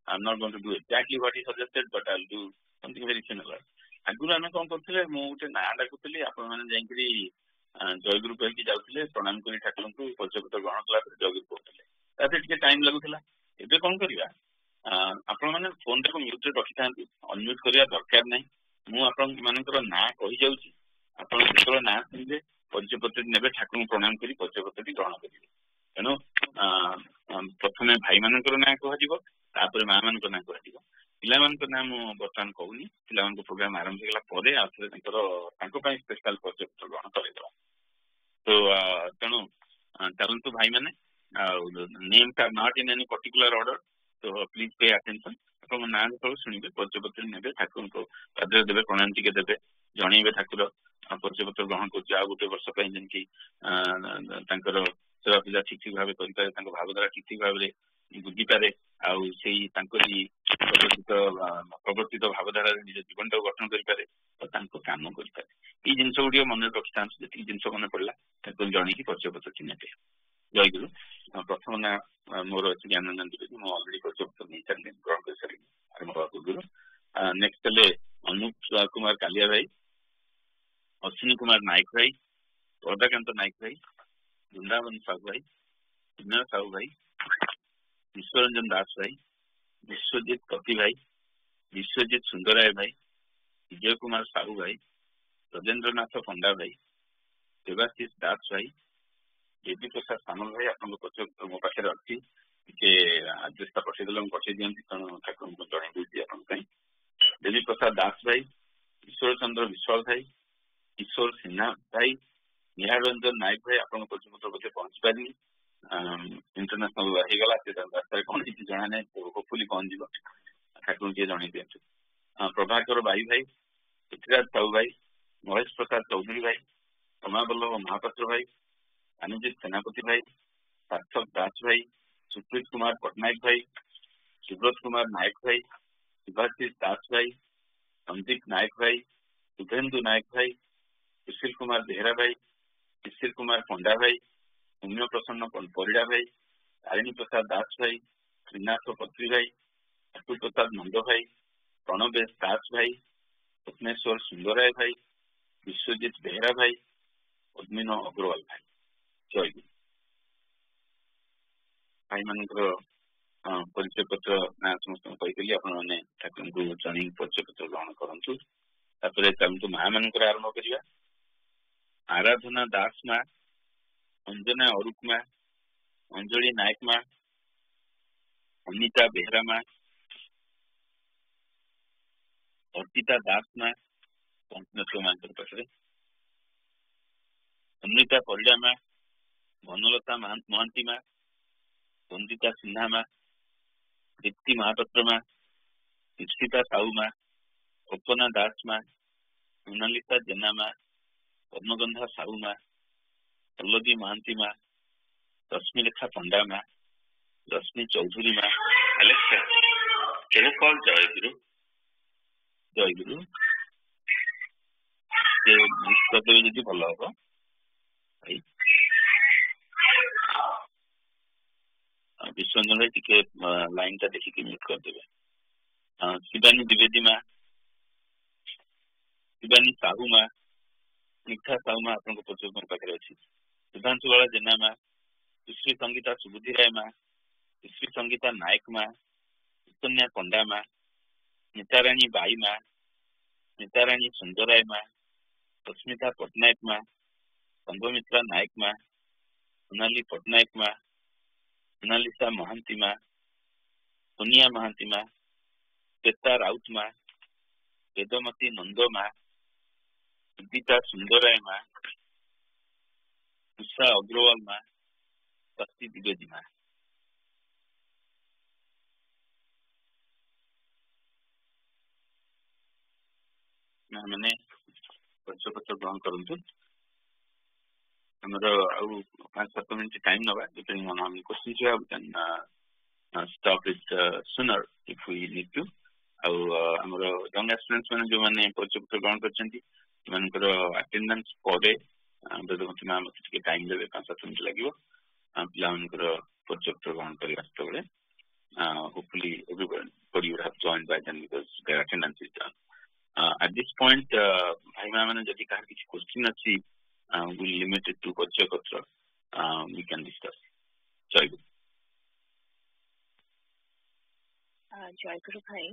I'm not going to do exactly what he suggested, but I'll do something very similar. ଆଗରୁ ଆମେ କଣ କରୁଥିଲେ, ମୁଁ ଗୋଟେ ନାଁ ଡାକୁଥିଲି, ଆପଣମାନେ ଯାଇକିରି ଜୟଗୁରୁ କହିକି ଯାଉଥିଲେ, ପ୍ରଣାମ କରି ଠାକୁରଙ୍କୁ ପରିଚୟ ପତ୍ର ଗ୍ରହଣ କଲା ପରେ ଜୟଗୁରୁ କହୁଥିଲେ। ତାପରେ ଟିକେ ଟାଇମ ଲାଗୁଥିଲା। ଏବେ କଣ କରିବା, ଆପଣମାନେ ଫୋନଟାକୁ ମ୍ୟୁଟରେ ରଖିଥାନ୍ତୁ, ଅନମ୍ୟୁଟ କରିବା ଦରକାର ନାହିଁ। ମୁଁ ଆପଣମାନଙ୍କର ନାଁ କହିଯାଉଛି, ଆପଣ ଯେତେବେଳେ ନାଁ ଶୁଣିବେ ପରିଚୟ ପତ୍ର ନେବେ, ଠାକୁରଙ୍କୁ ପ୍ରଣାମ କରି ପରିଚୟ ପତ୍ରଟି ଗ୍ରହଣ କରିବେ। ତେଣୁ ପ୍ରଥମେ ଭାଇମାନଙ୍କର ନାଁ କୁହାଯିବ, ତାପରେ ମା ମାନଙ୍କ ନାଁ କୁହାଯିବ। ପିଲାମାନଙ୍କ ନାଁ ମୁଁ ବର୍ତ୍ତମାନ କହୁନି, ପିଲାମାନଙ୍କ ପ୍ରୋଗ୍ରାମ ଆରମ୍ଭ ହେଇଗଲା ପରେ ଆଉ ଥରେ ତାଙ୍କ ପାଇଁ ସ୍ପେଶାଲ ପରିଚୟ ପତ୍ର ଗ୍ରହଣ କରିଦେବା। ତ ତେଣୁ ଚାଲନ୍ତୁ ଭାଇମାନେ, ଆଉ names are not in any particular order, ତ ପ୍ଲିଜ୍ ପେ ଆଟେନସନ୍। ଆପଣଙ୍କ ନାଁ ଯେତେବେଳେ ଶୁଣିବେ ପରିଚୟ ପତ୍ର ନେବେ, ଠାକୁରଙ୍କୁ ପାଦରେ ଦେବେ, ପ୍ରଣାମ ଟିକେ ଦେବେ, ଜଣେଇବେ ଠାକୁର ପରିଚୟ ପତ୍ର ଗ୍ରହଣ କରୁଛି, ଆଉ ଗୋଟେ ବର୍ଷ ପାଇଁ ଯେମିତି ତାଙ୍କର ସେବା ପୂଜା ଠିକ ଠିକ ଭାବେ କରିପାରେ, ତାଙ୍କ ଭାବଧାରା ଠିକ ଠିକ ଭାବରେ ବୁଝିପାରେ, ଆଉ ସେଇ ତାଙ୍କରି ପ୍ରବର୍ତ୍ତିତ ଭାବଧାରାରେ ନିଜ ଜୀବନଟାକୁ ଗଠନ କରିପାରେ, ତ ତାଙ୍କ କାମ କରିପାରେ। ଏଇ ଜିନିଷ ଗୁଡିକ ମନେ ରଖିଥାନ୍ତୁ। ଯେତିକି ଜିନିଷ ମନେ ପଡିଲା ତାକୁ ଜଣେଇକି ପରିଚୟ ପତ୍ରଟି ନେବେ। ଜୟଗୁରୁ। ପ୍ରଥମ ନାଁ ମୋର ଅଛି ଜ୍ଞାନାନନ୍ଦ ଦେବୀ। ମୁଁ ଅଲରେଡି ପରିଚୟ ପତ୍ର ନେଇସାରିଲିଣି, ଗ୍ରହଣ କରିସାରିଲିଣି ଆରମ୍ଭ ହେବା ପୂର୍ବରୁ। ନେକ୍ସଟ ହେଲେ ଅନୁପ କୁମାର କାଲିଆ ଭାଇ, ଅଶ୍ୱିନୀ କୁମାର ନାୟକ ଭାଇ, ଅଦାକାନ୍ତ ନାୟକ ଭାଇ, ବୃନ୍ଦାବନ ସାହୁ ଭାଇ, ବିନୟ ସାହୁ ଭାଇ, ବିଶ୍ୱରଞ୍ଜନ ଦାସ ଭାଇ, ବିଶ୍ୱଜିତ ପତି ଭାଇ, ବିଶ୍ୱଜିତ ସୁନ୍ଦରାୟ ଭାଇ, ବିଜୟ କୁମାର ସାହୁ ଭାଇ, ରଜେନ୍ଦ୍ରନାଥ ପଣ୍ଡା ଭାଇ, ଦେବାଶିଷ ଦାସ ଭାଇ, ଦେବୀ ପ୍ରସାଦ ସାମଲ ଭାଇ। ଆପଣଙ୍କ ପରିଚୟ ମୋ ପାଖରେ ଅଛି, ଟିକେ ଆଡ୍ରେସଟା ପଠେଇଦେଲେ ମୁଁ ପଠେଇ ଦିଅନ୍ତି, ତେଣୁ ଠାକୁରଙ୍କୁ ଜଣେଇ ଦଉଛି ଆପଣଙ୍କ ପାଇଁ। ଦେବୀ ପ୍ରସାଦ ଦାସ ଭାଇ, ଈଶ୍ୱର ଚନ୍ଦ୍ର ବିଶ୍ୱାଳ ଭାଇ, କିଶୋର ସିହ୍ନା ଭାଇ, ନିହାର ରଞ୍ଜନ ନାୟକ ଭାଇ। ଆପଣଙ୍କ ପରିଚୟ ପତ୍ର ବୋଧେ ପହଞ୍ଚି ପାରିନି, ଇଣ୍ଟରନ୍ୟାସନାଲ ହେଇଗଲା, ସେ ରାସ୍ତାରେ କଣ କିଛି ଜଣା ନାହିଁ, ହୋପଫୁଲି ପହଞ୍ଚିଯିବ, ଠାକୁରଙ୍କୁ ଟିକେ ଜଣେଇ ଦିଅନ୍ତୁ। ପ୍ରଭାକର ବାଇ ଭାଇ, ପୃଥ୍ୱୀରାଜ ସାହୁ ଭାଇ, ମହେଶ ପ୍ରସାଦ ଚୌଧୁରୀ ଭାଇ, ରମାବଲ୍ଲଭ ମହାପାତ୍ର ଭାଇ, ଅନୁଜିତ ସେନାପତି ଭାଇ, ସାର୍ଥକ ଦାସ ଭାଇ, ସୁପ୍ରୀତ କୁମାର ପଟ୍ଟନାୟକ ଭାଇ, ସୁବ୍ରତ କୁମାର ନାୟକ ଭାଇ, ସୁଭାଶିଷ ଦାସ ଭାଇ, ସନ୍ଦୀପ ନାୟକ ଭାଇ, ଶୁଭେନ୍ଦୁ ନାୟକ ଭାଇ, ସୁଶୀଲ କୁମାର ବେହେରା ଭାଇ, ଶିଶିର କୁମାର ପଣ୍ଡା ଭାଇ, ସୌମ୍ୟ ପ୍ରସନ୍ନ ପରିଡ଼ା ଭାଇ, ତାରିଣୀ ପ୍ରସାଦ ଦାସ ଭାଇ, ଶ୍ରୀନାଥ ପତ୍ରୀ ଭାଇ, ଠାକୁର ପ୍ରସାଦ ନନ୍ଦ ଭାଇ, ପ୍ରଣବେଶ ଦାସ ଭାଇ, ସ୍ୱପ୍ନେଶ୍ୱର ସୁନ୍ଦରାୟ ଭାଇ, ବିଶ୍ୱଜିତ ବେହେରା ଭାଇ, ପଦ୍ମିନ ଅଗ୍ରୱାଲ ଭାଇ। ଜୟଗୁରୁ। ଭାଇମାନଙ୍କର ପରିଚୟ ପତ୍ର ନାଁ ସମସ୍ତଙ୍କୁ କହିଦେଲି, ଆପଣମାନେ ଠାକୁରଙ୍କୁ ଜଣେଇ ପରିଚୟ ପତ୍ର ଗ୍ରହଣ କରନ୍ତୁ। ତାପରେ ଚାଲନ୍ତୁ ମା ମାନଙ୍କର ଆରମ୍ଭ କରିବା। ଆରାଧନା ଦାସ ମା, ଅଞ୍ଜନା ଅରୁପ ମା, ଅଞ୍ଜଳି ନାୟକ ମା, ଅନିତା ବେହେରା ମା, ଅର୍ପିତା ଦାସ ମା, ପଞ୍ଚନଶ୍ୱର ମାଙ୍କର ପାଖରେ, ଅମୃତା ପରିଡ଼ା ମା, ବନଲତା ମହାନ୍ତି ମା, ବନ୍ଦିତା ସିହ୍ନା ମା, ଦୀପ୍ତି ମହାପାତ୍ର ମା, ଦୀପ୍ସିତା ସାହୁ ମା, ଅପନା ଦାସ ମା, ମୋନାଲିସା ଜେନା ମା, ପଦ୍ମଗନ୍ଧା ସାହୁ ମା, पल्लवी महांती माँ, रश्मिरेखा पंडा माँ, रश्मि चौधरी माँ, एलेक्सा can you call जय गुरु ये करदेवे यदि भल हम विश्वरंजन भाई टिके लाइन टा देखिक म्यूट करदेवे। शिवानी द्विवेदी माँ, शिवानी साहू माँ, मिठा साहू माँ आपन को पाखे अच्छी, सुधांशु बाला जेना माँ, सुश्री संगीता सुबुद्धि राय माँ, सुश्री संगीता नायक माँ, कन्या पंडा माँ, नीताराणी बाई माँ, नीताराणी सुंदराय माँ, रश्मिता पटनायक माँ, संघमित्रा नायक माँ, सोनाली पटनायक माँ, मोनालिसा महांती माँ, सोनिया महांती माँ, श्वेता राउत माँ, वेदमती नंदो माँ, विदिता सुंदराय माँ, उषा अग्रवाल माँ, शक्ति द्विवेदी माँ। मैंने पत्र ग्रहण करूँ हमारा 5-7 मिनट टाइम नवा depending on how many questions you have then stop it sooner if we need to। हमारा यंग एस्पिरेंट्स मैंने जो मैंने पत्र ग्रहण करछंती मनकर अटेंडेंस परे बेदमती मैम टिके टाइम देबे 5-7 मिनट लागिवो पिला मनकर पत्र ग्रहण करी आस्ते बेले hopefully everybody would have joined by then because their attendance is done। at this point भाई मैंने जदि कहार किछि क्वेश्चन अछि we limit it to Paribrajakacharya we can discuss। Jai Guru।
Jai Guru Bhai,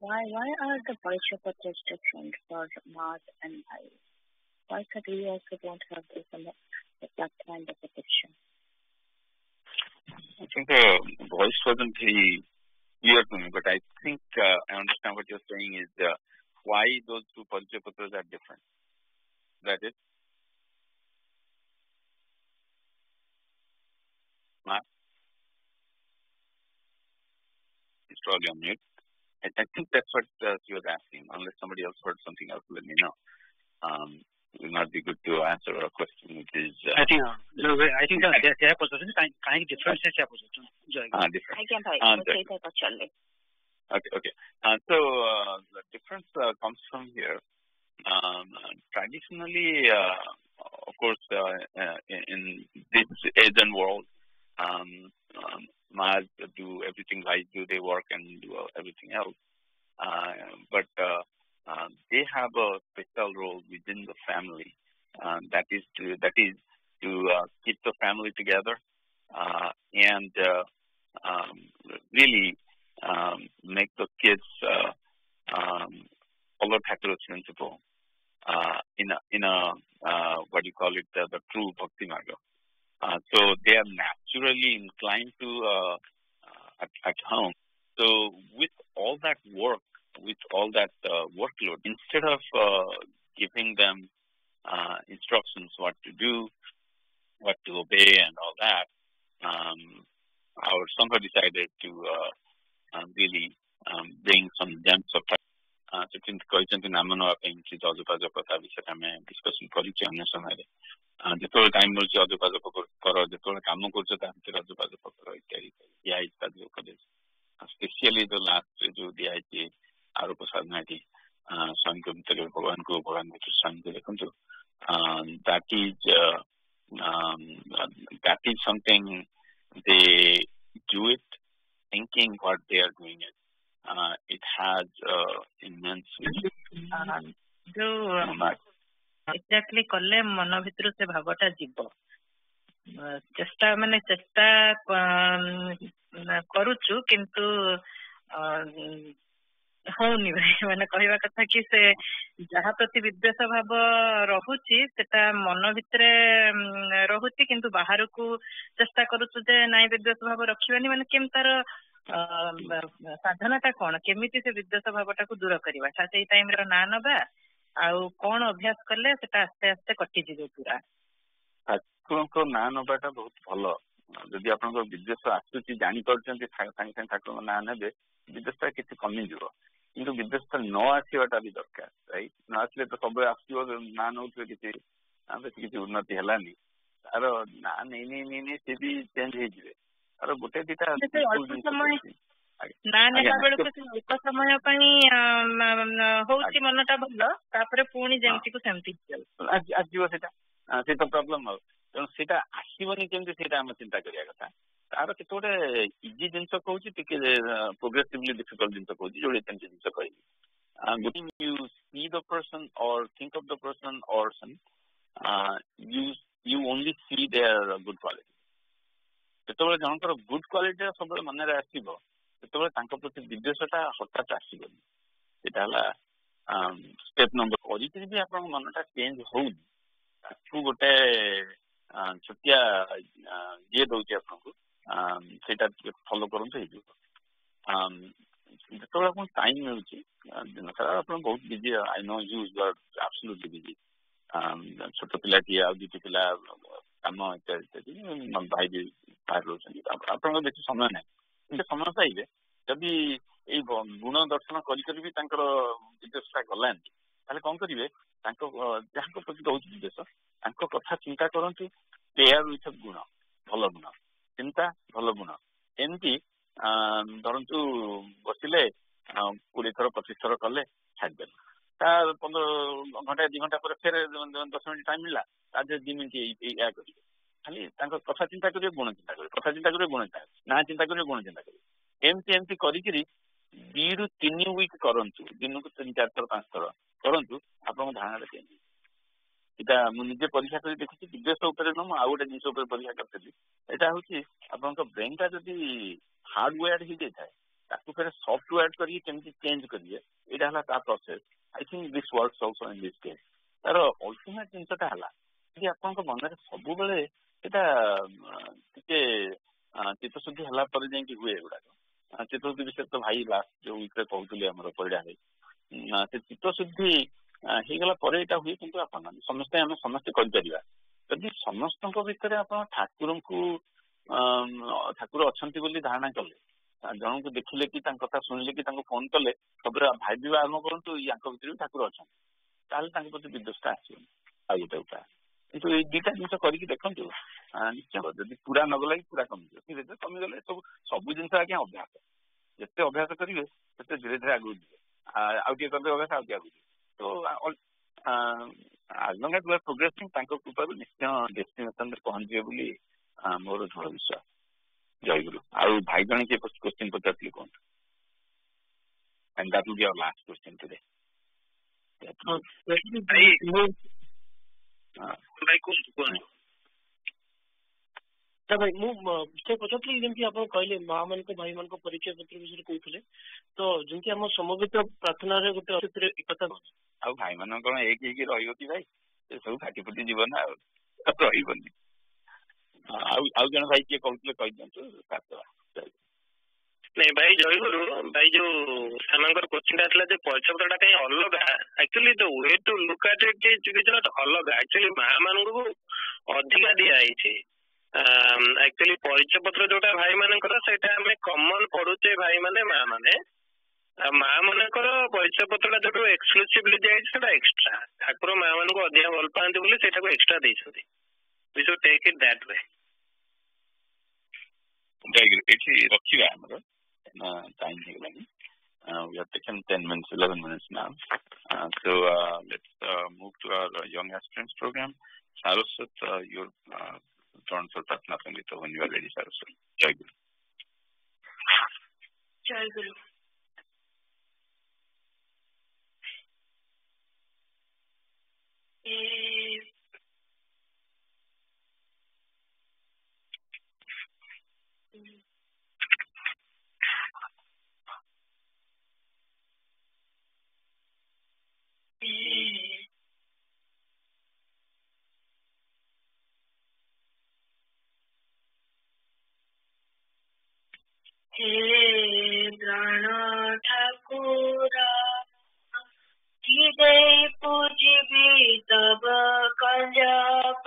why are the Paribrajakacharya different for Mars and Bhai? Why that we also don't have this that kind of a picture?
I think the voice wasn't very clear to me, but I think I understand what you're saying is why those two Paribrajakacharya are different. That is, it's probably on mute. I think that's what she was asking. Unless somebody else heard something else, let me know. It will not be good to answer a question which is.
I think their position kind of different is their position.
Different.
I can buy.
Okay. So the difference comes from here. Traditionally, of course, in this age and world, Mars do everything, guys do their work and do everything else. But they have a special role within the family. That is to keep the family together and really make the kids follow Thakur's principle in a what do you call it, the true Bhakti Marga. So they are naturally inclined to at home. So with all that work, with all that workload, instead of giving them instructions what to do, what to obey and all that, our Sangha decided to really bring some gems of चिंत कहते नाम नापी अजपा जप विषय आम discussion कर जो time मिलूँ अजपा जप कर जो कम कर अजपा जप कर इत्यादि दिया इत्यादि उपदेश स्पेशली जो लास्ट जो दिखाई आरोप साधना स्वामी को भितर भगवान को स्वामी को देखु that is something they do it thinking what they are doing it। It has immense
जो एक्जेक्टली कले मन भितर से भावटा जीव चेष्टा माने चेष्टा करूचु किंतु होनी माने कहवा कथा कि से जहा प्रति विद्वेष भाव रहुची सेटा मन भितर रहुची किंतु बाहर को चेष्टा करूचु जे नाई विद्वेष भाव रखिबानी माने केम तार साधनाटा कौन केमिति से विद्वेष भावटा को दूर करवा से टाइम रे ना नबा आउ कौन अभ्यास कले सेटा आस्ते आस्ते कटि जिवो पूरा
ठाकुर ना नबाटा बहुत भलो जदि आपन को विद्वेष आसुची जानि करछन्ती संगे ठाकुर ना नेबे विद्वेषटा किछि कमी जिवो किंतु विद्वेषटा न आसीबाटा भी दरकार राइट न आसले तो सब आसीबो ना नउथबे किछि କିଛି ଉନ୍ନତି ହେଲାନି ତାର ନା ନେଇ ସେ ବି ଚେଞ୍ଜ ହେଇଯିବେ ତାର ଗୋଟେ ଦିଟା
ଅଳ୍ପ ସମୟ ନା ନେଲା ବେଳକୁ ଅଳ୍ପ ସମୟ ପାଇଁ ହଉଛି ମନଟା ଭଲ ତାପରେ ପୁଣି ଯେମିତିକୁ ସେମିତି
ଆସିଯିବ ସେଇଟା ସେ ତ ପ୍ରୋବ୍ଲେମ ଆଉ ତେଣୁ ସେଇଟା ଆସିବନି କେମିତି ସେଇଟା ଆମେ ଚିନ୍ତା କରିବା କଥା ତାର କେତେ ଗୋଟେ ଇଜି ଜିନିଷ କହୁଛି ଟିକେ ପ୍ରୋଗ୍ରେସିଭଲି ଡିଫିକଲ୍ଟ ଜିନିଷ କହୁଛି ଯୋଉଟା ସେମିତି ଜିନିଷ କହିବି you see the person or think of the person or you only see their good quality ଯେତେବେଳେ ଜଣଙ୍କର ଗୁଡ୍ କ୍ୱାଲିଟି ସବୁବେଳେ ମନରେ ଆସିବ ସେତେବେଳେ ତାଙ୍କ ପ୍ରତି ବିଦ୍ୱେଷଟା ହଠାତ୍ ଆସିବନି ସେଇଟା ହେଲା ଷ୍ଟେପ ନମ୍ବର କରିକିରି ବି ଆପଣଙ୍କ ମନଟା ଚେଞ୍ଜ ହଉନି ତାକୁ ଗୋଟେ ଛୋଟିଆ ଇଏ ଦଉଛି ଆପଣଙ୍କୁ ସେଇଟା ଟିକେ ଫଲୋ କରନ୍ତୁ ହେଇଯିବ ଯେତେବେଳେ ଆପଣଙ୍କୁ ଟାଇମ୍ ମିଳୁଛି ଦିନ ସାରା ଆପଣ ବହୁତ busy I know you are absolutely busy ଛୋଟ ପିଲାଟିଏ ଆଉ ଦୁଇଟି ପିଲା କାମ ଇତ୍ୟାଦି ଭାଇ ବି ବାହାରେ ରହୁଛନ୍ତି ଆପଣଙ୍କର ବେଶୀ ସମୟ ନାହିଁ କିନ୍ତୁ ସମୟ ପାଇବେ ଯଦି ଏଇ ଗୁଣ ଦର୍ଶନ କରିକରି ବି ତାଙ୍କର ବିଦେଶଟା ଗଲାନି ତାହେଲେ କ'ଣ କରିବେ ତାଙ୍କ ଯାହାଙ୍କ ପ୍ରତି ରହୁଛି ବିଦେଶ ତାଙ୍କ କଥା ଚିନ୍ତା କରନ୍ତୁ ପେୟାର ୱିଥ୍ ଗୁଣ ଭଲ ଗୁଣ ଚିନ୍ତା ଭଲ ଗୁଣ ଏମିତି ଧରନ୍ତୁ ବସିଲେ 20 ଥର 25 ଥର କଲେ ଛାଡ଼ିଦେଲେ ତା 15 ଘଣ୍ଟା 2 ଘଣ୍ଟା ପରେ ଫେରେ 10 ମିନିଟ୍ ଟାଇମ୍ ମିଳିଲା ତା ଦେହରେ 2 ମିନିଟ୍ ଏଇଆ କରିବେ ଖାଲି ତାଙ୍କ କଥା ଚିନ୍ତା କରିବେ ଗୁଣ ଚିନ୍ତା କରିବେ କଥା ଚିନ୍ତା କରିବେ ଗୁଣ ଚିନ୍ତା ନା ଚିନ୍ତା କରିବେ ଗୁଣ ଚିନ୍ତା କରିବେ ଏମିତି କରିକିରି 2 ରୁ 3 ୱିକ୍ କରନ୍ତୁ ଦିନକୁ 3-4 ଥର 5 ଥର କରନ୍ତୁ ଆପଣଙ୍କ ଧାରଣାଟା ଚେଞ୍ଜ ହେଇଯିବ ଏଇଟା ମୁଁ ନିଜେ ପରୀକ୍ଷା କରି ଦେଖିଛି ବିଦେଶ ଉପରେ ନୁହଁ ମୁଁ ଆଉ ଗୋଟେ ଜିନିଷ ଉପରେ ପରୀକ୍ଷା କରିଥିଲି ଏଇଟା ହଉଛି ଆପଣଙ୍କ ବ୍ରେନଟା ଯଦି ହାର୍ଡୱେୟାର ହେଇଯାଇଥାଏ ତାକୁ ଫେରେ ସଫ୍ଟୱେୟାର କରିକି କେମିତି ଚେଞ୍ଜ କରିବେ ଏଇଟା ହେଲା ତା process I think this works also in this case ତାର ଅଲ୍ଟିମେଟ୍ ଜିନିଷଟା ହେଲା ଯଦି ଆପଣଙ୍କ ମନରେ ସବୁବେଳେ ସେଇଟା ଟିକେ ଚିତ୍ତଶୁଦ୍ଧି ହେଲା ପରେ ଯାଇକି ହୁଏ ଏଗୁଡ଼ାକ ଚିତ୍ତଶୁଦ୍ଧି ବିଷୟରେ ତ ଭାଇ ଲାଷ୍ଟ ଯୋଉ ୱିକରେ କହୁଥିଲି ଆମର ପରିଡ଼ାରେ ସେ ଚିତ୍ତଶୁଦ୍ଧି ହେଇଗଲା ପରେ ଏଇଟା ହୁଏ କିନ୍ତୁ ଆପଣ ଆମେ ସମସ୍ତେ କରିପାରିବା ଯଦି ସମସ୍ତଙ୍କ ଭିତରେ ଆପଣ ଠାକୁର ଅଛନ୍ତି ବୋଲି ଧାରଣା କଲେ ଜଣଙ୍କୁ ଦେଖିଲେ କି ତାଙ୍କ କଥା ଶୁଣିଲେ କି ତାଙ୍କୁ ଫୋନ କଲେ ସବୁବେଳେ ଭାବିବା ଆରମ୍ଭ କରନ୍ତୁ ୟାଙ୍କ ଭିତରେ ବି ଠାକୁର ଅଛନ୍ତି ତାହେଲେ ତାଙ୍କ ପ୍ରତି ବିଦ୍ୱେଷଟା ଆସିବନି ଆଉ ଗୋଟେ ଉପାୟ କିନ୍ତୁ ଏଇ ଦୁଇଟା ଜିନିଷ କରିକି ଦେଖନ୍ତୁ ନିଶ୍ଚୟ ଯଦି ପୁରା ନଗଲା କି ପୁରା କମିଯିବ ଧୀରେ ଧୀରେ କମିଗଲେ ସବୁ ଜିନିଷ ଆଜ୍ଞା ଅଭ୍ୟାସ ଯେତେ ଅଭ୍ୟାସ କରିବେ ସେତେ ଧୀରେ ଧୀରେ ଆଗକୁ ଯିବେ ଆଉ ଟିକେ କରିବେ ଅଭ୍ୟାସ ଆଉ ଟିକେ ଆଗକୁ ଯିବେ ତ as long as we are progressing ତାଙ୍କ କୃପାରୁ ନିଶ୍ଚୟ ଡେଷ୍ଟିନେସନରେ ପହଞ୍ଚିବେ ବୋଲି ମୋର ଦୃଢ଼ ବିଶ୍ୱାସ ଜୟଗୁରୁ ଆଉ ଭାଇ ଜଣେ କିଏ କ୍ୱେଶ୍ଚିନ୍ ପଚାରିଥିଲି କୁହନ୍ତୁ and that will be our last question today
ଭାଇ କୁହନ୍ତୁ
ଭାଇ ମୁଁ ସେ ପଚାରୁଥିଲି ଯେମିତି ଆପଣ କହିଲେ ମା ମାନଙ୍କ ଭାଇ ମାନଙ୍କ ପରିଚୟ ପତ୍ର ବିଷୟରେ କହୁଥିଲେ ତ ଯେମିତି ଆମ ସମବେତ ପ୍ରାର୍ଥନାରେ ଗୋଟେ ଏକତା
ଆଉ ଭାଇ ମାନଙ୍କ କଣ ଏକ ହେଇକି ରହିବ କି ଭାଇ ସେ ସବୁ ଫାଟି ଫୁଟି ଯିବ ନା ଆଉ ରହିବନି ଆଉ ଜଣେ ଭାଇ କିଏ କହୁଥିଲେ କହିଦିଅନ୍ତୁ
ନାଇଁ ଭାଇ ଜୟଗୁରୁ ଭାଇ ଯୋଉ ସେମାନଙ୍କର କୋଶ୍ଚିନ୍ ଟା ଥିଲା ଯେ ପରିଚୟପତ୍ରଟା କାହିଁ ଅଲଗା actually the way to look at eat is not ଅଲଗା ଆକ୍ଚୁଆଲି ମା ମାନଙ୍କୁ ଅଧିକା ଦିଆହେଇଛି ଆକ୍ଚୁଆଲି ପରିଚୟ ପତ୍ର ଯୋଉଟା ଭାଇ ମାନଙ୍କର ସେଇଟା ଆମେ କମନ ପଢୁଛେ ଭାଇ ମାନେ ମା ମାନେ ମା ମାନଙ୍କର ପରିଚୟ ପତ୍ରଟା ଯୋଉଠୁ ଏକ୍ସକ୍ଲୁସିଭଲି ଦିଆଯାଇଛି ସେଟା ଏକ୍ସଟ୍ରା ଠାକୁର ମା ମାନଙ୍କୁ ଅଧିକା ଭଲ ପାଆନ୍ତି ବୋଲି ସେଇଟାକୁ ଏକ୍ସଟ୍ରା ଦେଇଛନ୍ତି we should take it that way
ଏଠି ରଖିବା ଆମର ଟାଇମ୍ ହେଇଗଲାଣି we have taken 10 minutes 11 minutes now so let's move to our young aspirants program Saraswati your turn for Pratna Sangita when you are ready Saraswati Jai Guru
Jai Guru हे प्राण ठाकुरा हृदय पूजबी तब कल्या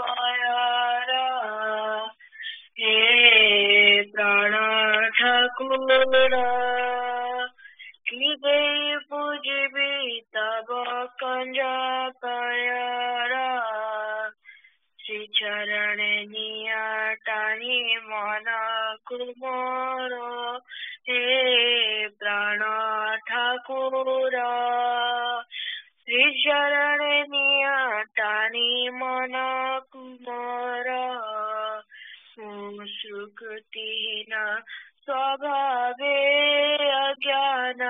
पायारा हे प्राण ठाकुरा हृदय पूजबी तब कल्या पायारा
श्री चरण नियटानी मन कुमोर हे प्राण ठाकुर श्री चरण नियटानी मन कुमोर सुकृतिहीन स्वभावे अज्ञान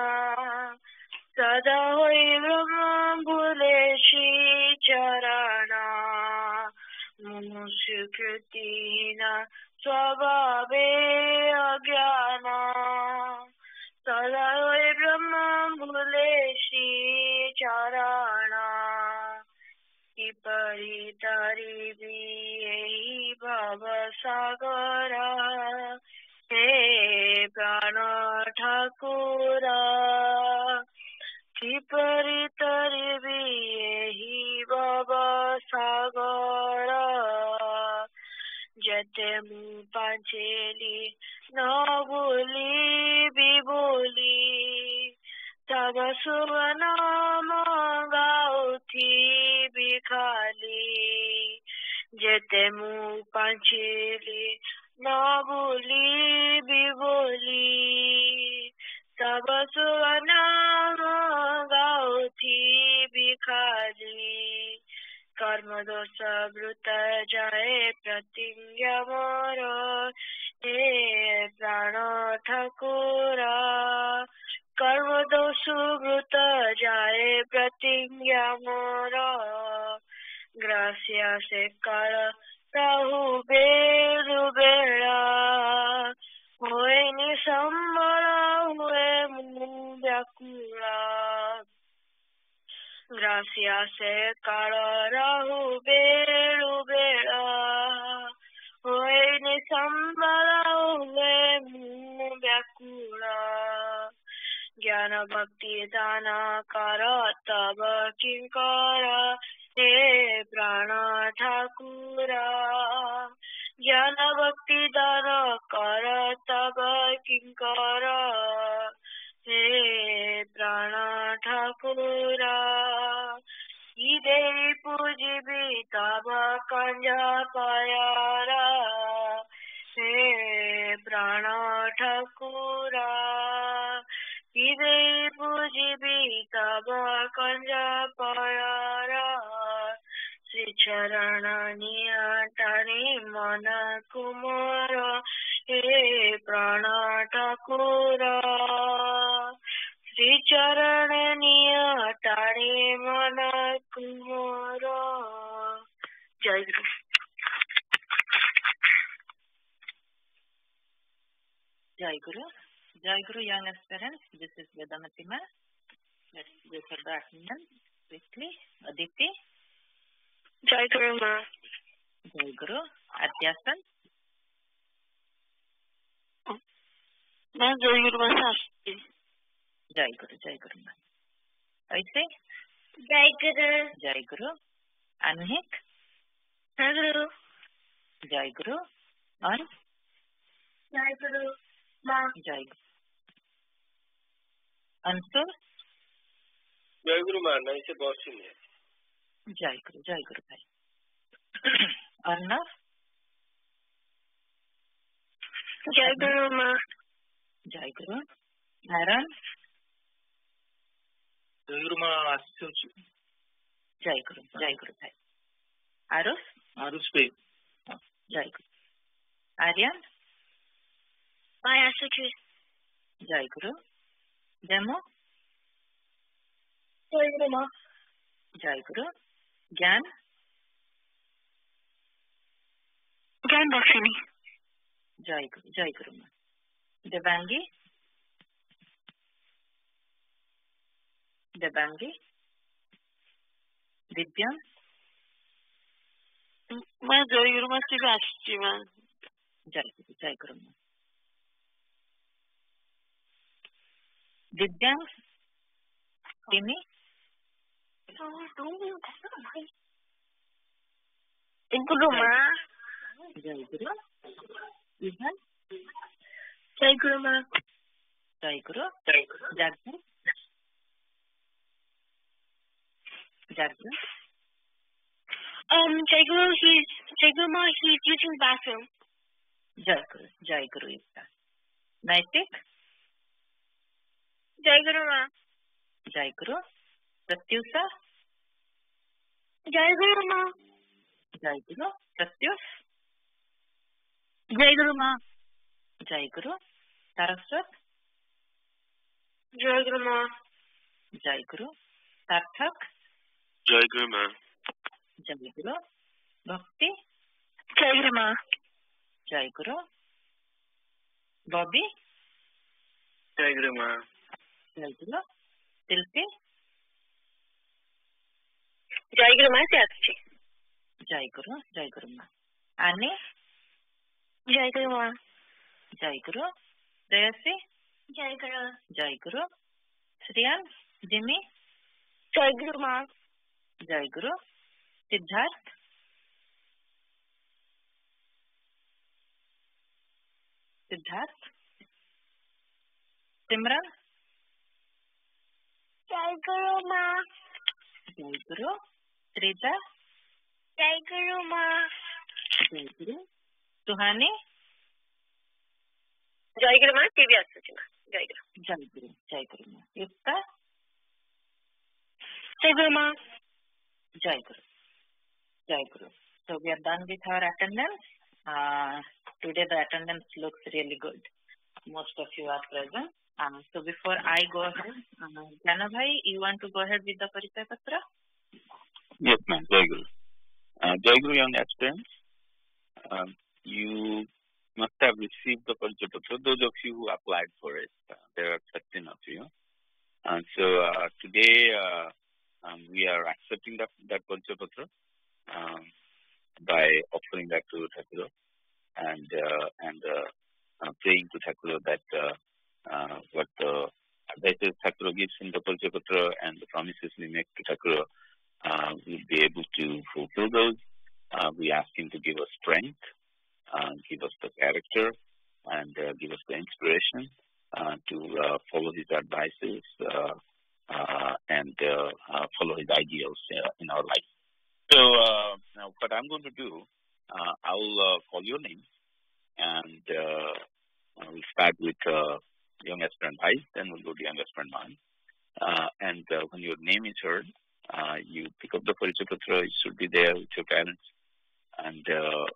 सदा होई ब्रह्म भूले श्री चरण सुकृतिहीन स्वभावे अज्ञान सदा होई ब्रह्म भूले श्री चरण किपरि तरिबि एहि भव सागर हे प्राण ठाकुर किपरि तरिबि एहि भव सागर जते मु पांचेली न बोली बिबोली तब शुभ नाम गाउथी बिखाली जेते मु पांचेली न बोली बिबोली तब शुभ नाम गाउथी बिखाली कर्म दोष वृत जाए प्रतिज्ञा मोर हे प्राण ठाकुर कर्म दोष वृत जाए प्रतिज्ञा मोर ग्रासिया से काल राहु बेरु बेड़ा हुए निसंबल हुए मुँह व्याकुला ग्रासिया से काल राहु बेरु बेड़ा हुए निसंबल हुए मुँह व्याकुला ज्ञान भक्ति दान कर तब किंकर हे प्राण ठाकुर ज्ञान भक्ति दान कर तब किंकर हे प्राण ठाकुर देवी पूजिबी तब कंज पायारा हे प्राण ठाकुर देवी पूजिबी तब कंज पायारा श्री चरण नियटानी मन कुमार हे प्राण ठाकुर श्री चरण नियटानी मन कुमार जय गुरु
Jai Guru, young aspirants. This is Vedamatima. Let's go for the attendance quickly. Aditi.
जय गुरु माँ
Jai Guru. Adhyasan.
मैं जय गुरु माँ शास्त्री
Jai Guru माँ. Aise.
जय गुरु
Anhik.
जय गुरु
Jai Guru. On.
जय गुरु माँ
Jai Guru. Ansur.
जय गुरु माँ नहीं से बहुत सी है
Jai Guru भाई. Arnav.
जय गुरु माँ
Jai Guru. Aaron.
जय गुरु माँ आशीष
Jai Guru भाई. Arus.
पे
Jai Guru. Aryan.
माया सुखी
Jai Guru. Demo.
जय गुरु माँ
Jai Guru. Gyan.
ज्ञान बख्शिनी
Jai Guru माँ. Devangi. Divyam.
मैं जय गुरु माँ से आशीष माँ
Jai Guru माँ. Divyam. Timi.
गुरु माँ
Jai Guru. Ivan.
जय गुरु माँ
Jai Guru. Jaggu.
जय गुरु Jai Guru Ma, he's using bathroom.
Jai Guru Yukta. Naitik?
Jai Guru Ma.
Jai Guru. Pratyusa?
Jai Guru Ma.
Jai Guru. Pratyus?
Jai Guru Ma.
Jai Guru. Saraswat?
Jai Guru Ma.
Jai Guru. Sarthak?
Jai Guru Ma.
Jai Guru. Bhakti?
Jai Guru Ma.
Jai Guru. Bobby?
Jai Guru Ma.
Jai Guru. Tilpi?
Jai Guru Ma Syatchi.
Jai Guru Ma. Ani?
Jai Guru Ma.
Jai Guru. Prayasi?
Jai Guru.
Jai Guru. Sriyan? Jimmy?
Jai Guru Ma.
Jai Guru. Siddharth? Simran?
Jai Guru Ma.
Jai Guru. Trija?
Jai Guru Ma.
Jai Guru. Suhani?
Jai Guru Ma. Divya Suchima. Jai Guru.
Jai Guru Ma. Yukta?
Jai Guru Ma.
Jai Guru. So we are done with our attendance. Today the attendance looks really good. Most of you are present. So before I go ahead, Jana Bhai, you want to go ahead with the Parichay Patra?
Yes, ma'am. Jai Guru. Jai Guru, young aspirants, you must have received the Parichay Patra. Those of you who applied for it, there are 13 of you. And so today we are accepting that Parichay Patra by offering that to Thakur and praying to Thakur that what the advices Thakur gives in the Parichay Patra and the promises we make to Thakur, we'll be able to fulfill those. We ask him to give us strength, give us the character, and give us the inspiration to follow his advices and follow his ideals in our life. So now what I'm going to do, I'll call your name, and we'll start with young aspirant Bhai, then we'll go to young aspirant Man. And when your name is heard, you pick up the Parichay Patra. You should be there with your parents and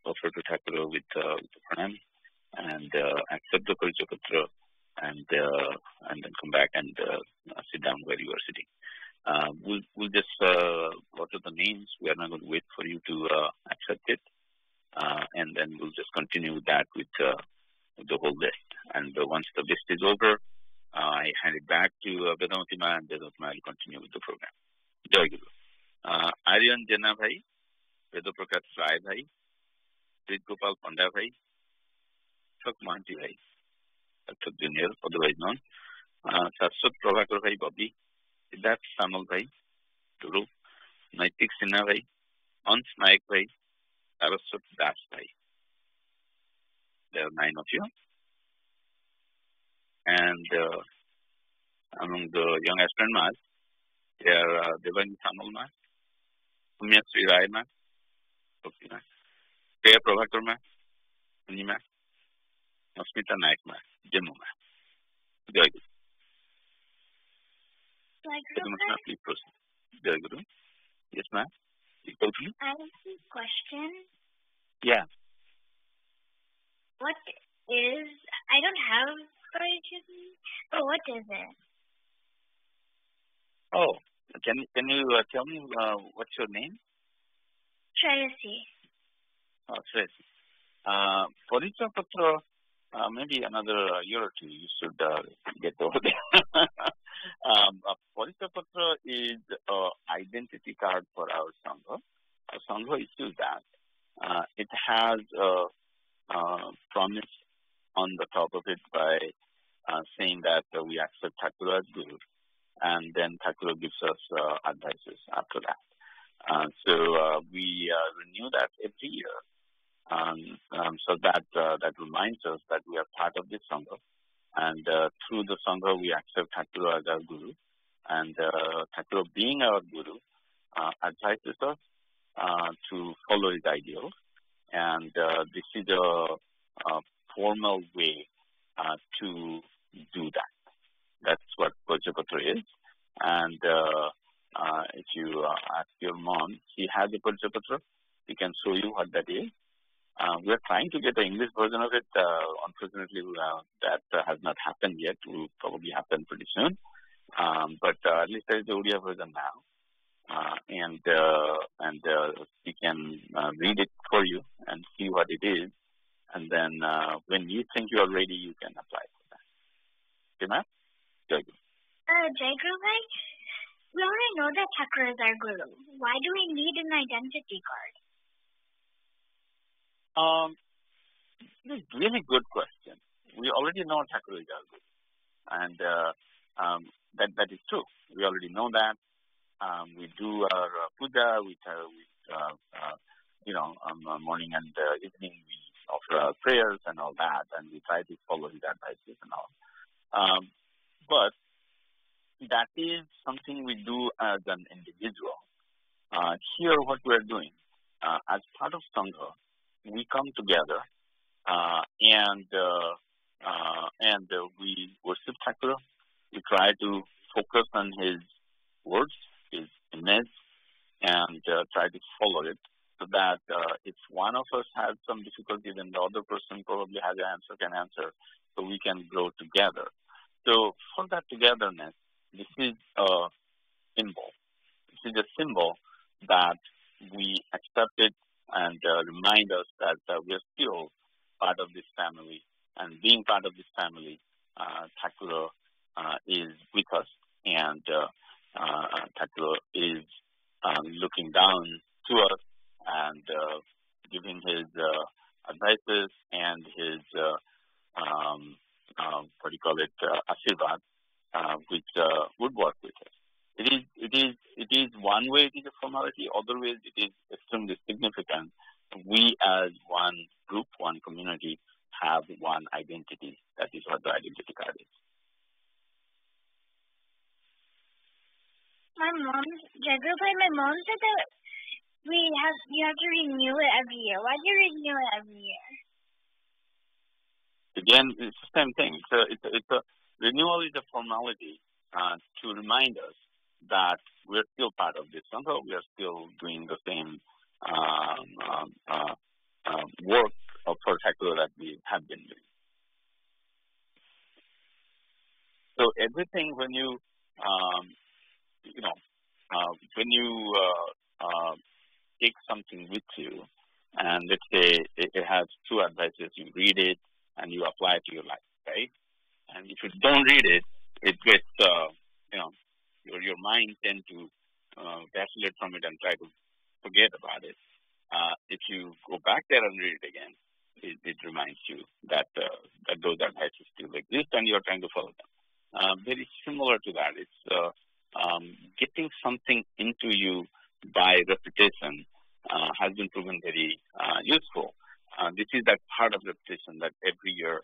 offer to Thakur with the pranam and accept the Parichay Patra and then come back and sit down where you are sitting. We'll just go to the names. We are not going to wait for you to accept it, and then we'll just continue with that with the whole list. And once the list is over, I hand it back to Vedamati Ma, and Vedamati Ma will continue with the program. Jai Guru. Aryan Jana Bhai, Vedaprakash Rai Bhai, Sri Gopal Panda Bhai, Thak Mahanti Bhai, Thak Junior, otherwise known, Saraswat Prabhakar Bhai Bobby, Siddharth Samal Bhai, Duru, Naitik Sinha Bhai, Ans Naik Bhai, Saraswat Das Bhai. There are 9 of you. And among the young aspirant Mas, there are Deva Samal Ma, Pumya Sri Rai Ma, Bhakti Ma, Priya Prabhakar Ma, Puni Ma, Asmita Naik Ma, Jammu Ma. Jai Guru. Please proceed. Jai Guru. Yes, ma'am. Totally.
I have a question.
Yeah.
What is, I don't have Parichay, but what is it?
Oh, can you tell me what's your name?
Shreyasi.
Oh, Shreyasi. Parichay Patra, maybe another year or two you should get over there. Parichay Patra is an identity card for our Sangha. Our Sangha issues that. It has a promise on the top of it by saying that we accept Thakur as Guru, and then Thakur gives us advices after that. So we renew that every year, so that reminds us that we are part of this Sangha, and through the Sangha we accept Thakur as our Guru, and Thakur being our Guru advises us to follow his ideals and this is a formal way to do that. That's what Paribrajakacharya is. And if you ask your mom, she has a Paribrajakacharya. We can show you what that is. We are trying to get the English version of it. Unfortunately, that has not happened yet. It will probably happen pretty soon. But at least there is the Odia version now. And we can read it for you and see what it is. And then when you think you are ready, you can apply for that. Okay, ma'am? Jai Guru.
Jai Guru Bhai, we already know that Thakur is our Guru. Why do we need an identity card?
It's a really good question. We already know Thakur is our Guru. And that is true. We already know that. We do our puja, morning and evening we offer our prayers and all that, and we try to follow his advices and all. But that is something we do as an individual. Here, what we are doing as part of Sangha, we come together and we worship Thakur. We try to focus on his words, his image, and try to follow it, so that if one of us has some difficulty, then the other person probably has an answer, can answer, so we can grow together. So for that togetherness, this is a symbol. This is a symbol that we accept it and remind us that we are still part of this family, and being part of this family, Thakur is with us, and Thakur is looking down to us and giving his advices and his ashirvad, which would work with us. It is one way it is a formality, other ways it is extremely significant. We as one group, one community, have one identity. That is what the identity card is.
My mom said that you have to renew it every year. Why do you renew it every year?
Again, it's the same thing. It's a renewal is a formality to remind us that we're still part of this Sangha. We are still doing the same work for Thakur that we have been doing. So everything when you take something with you, and let's say it has two advices, you read it and you apply it to your life, right? And if you don't read it, it gets your mind tends to vacillate from it and try to forget about it. If you go back there and read it again, it reminds you that those advices still exist and you're trying to follow them. Very similar to that. It's getting something into you by repetition has been proven very useful. This is that part of repetition that every year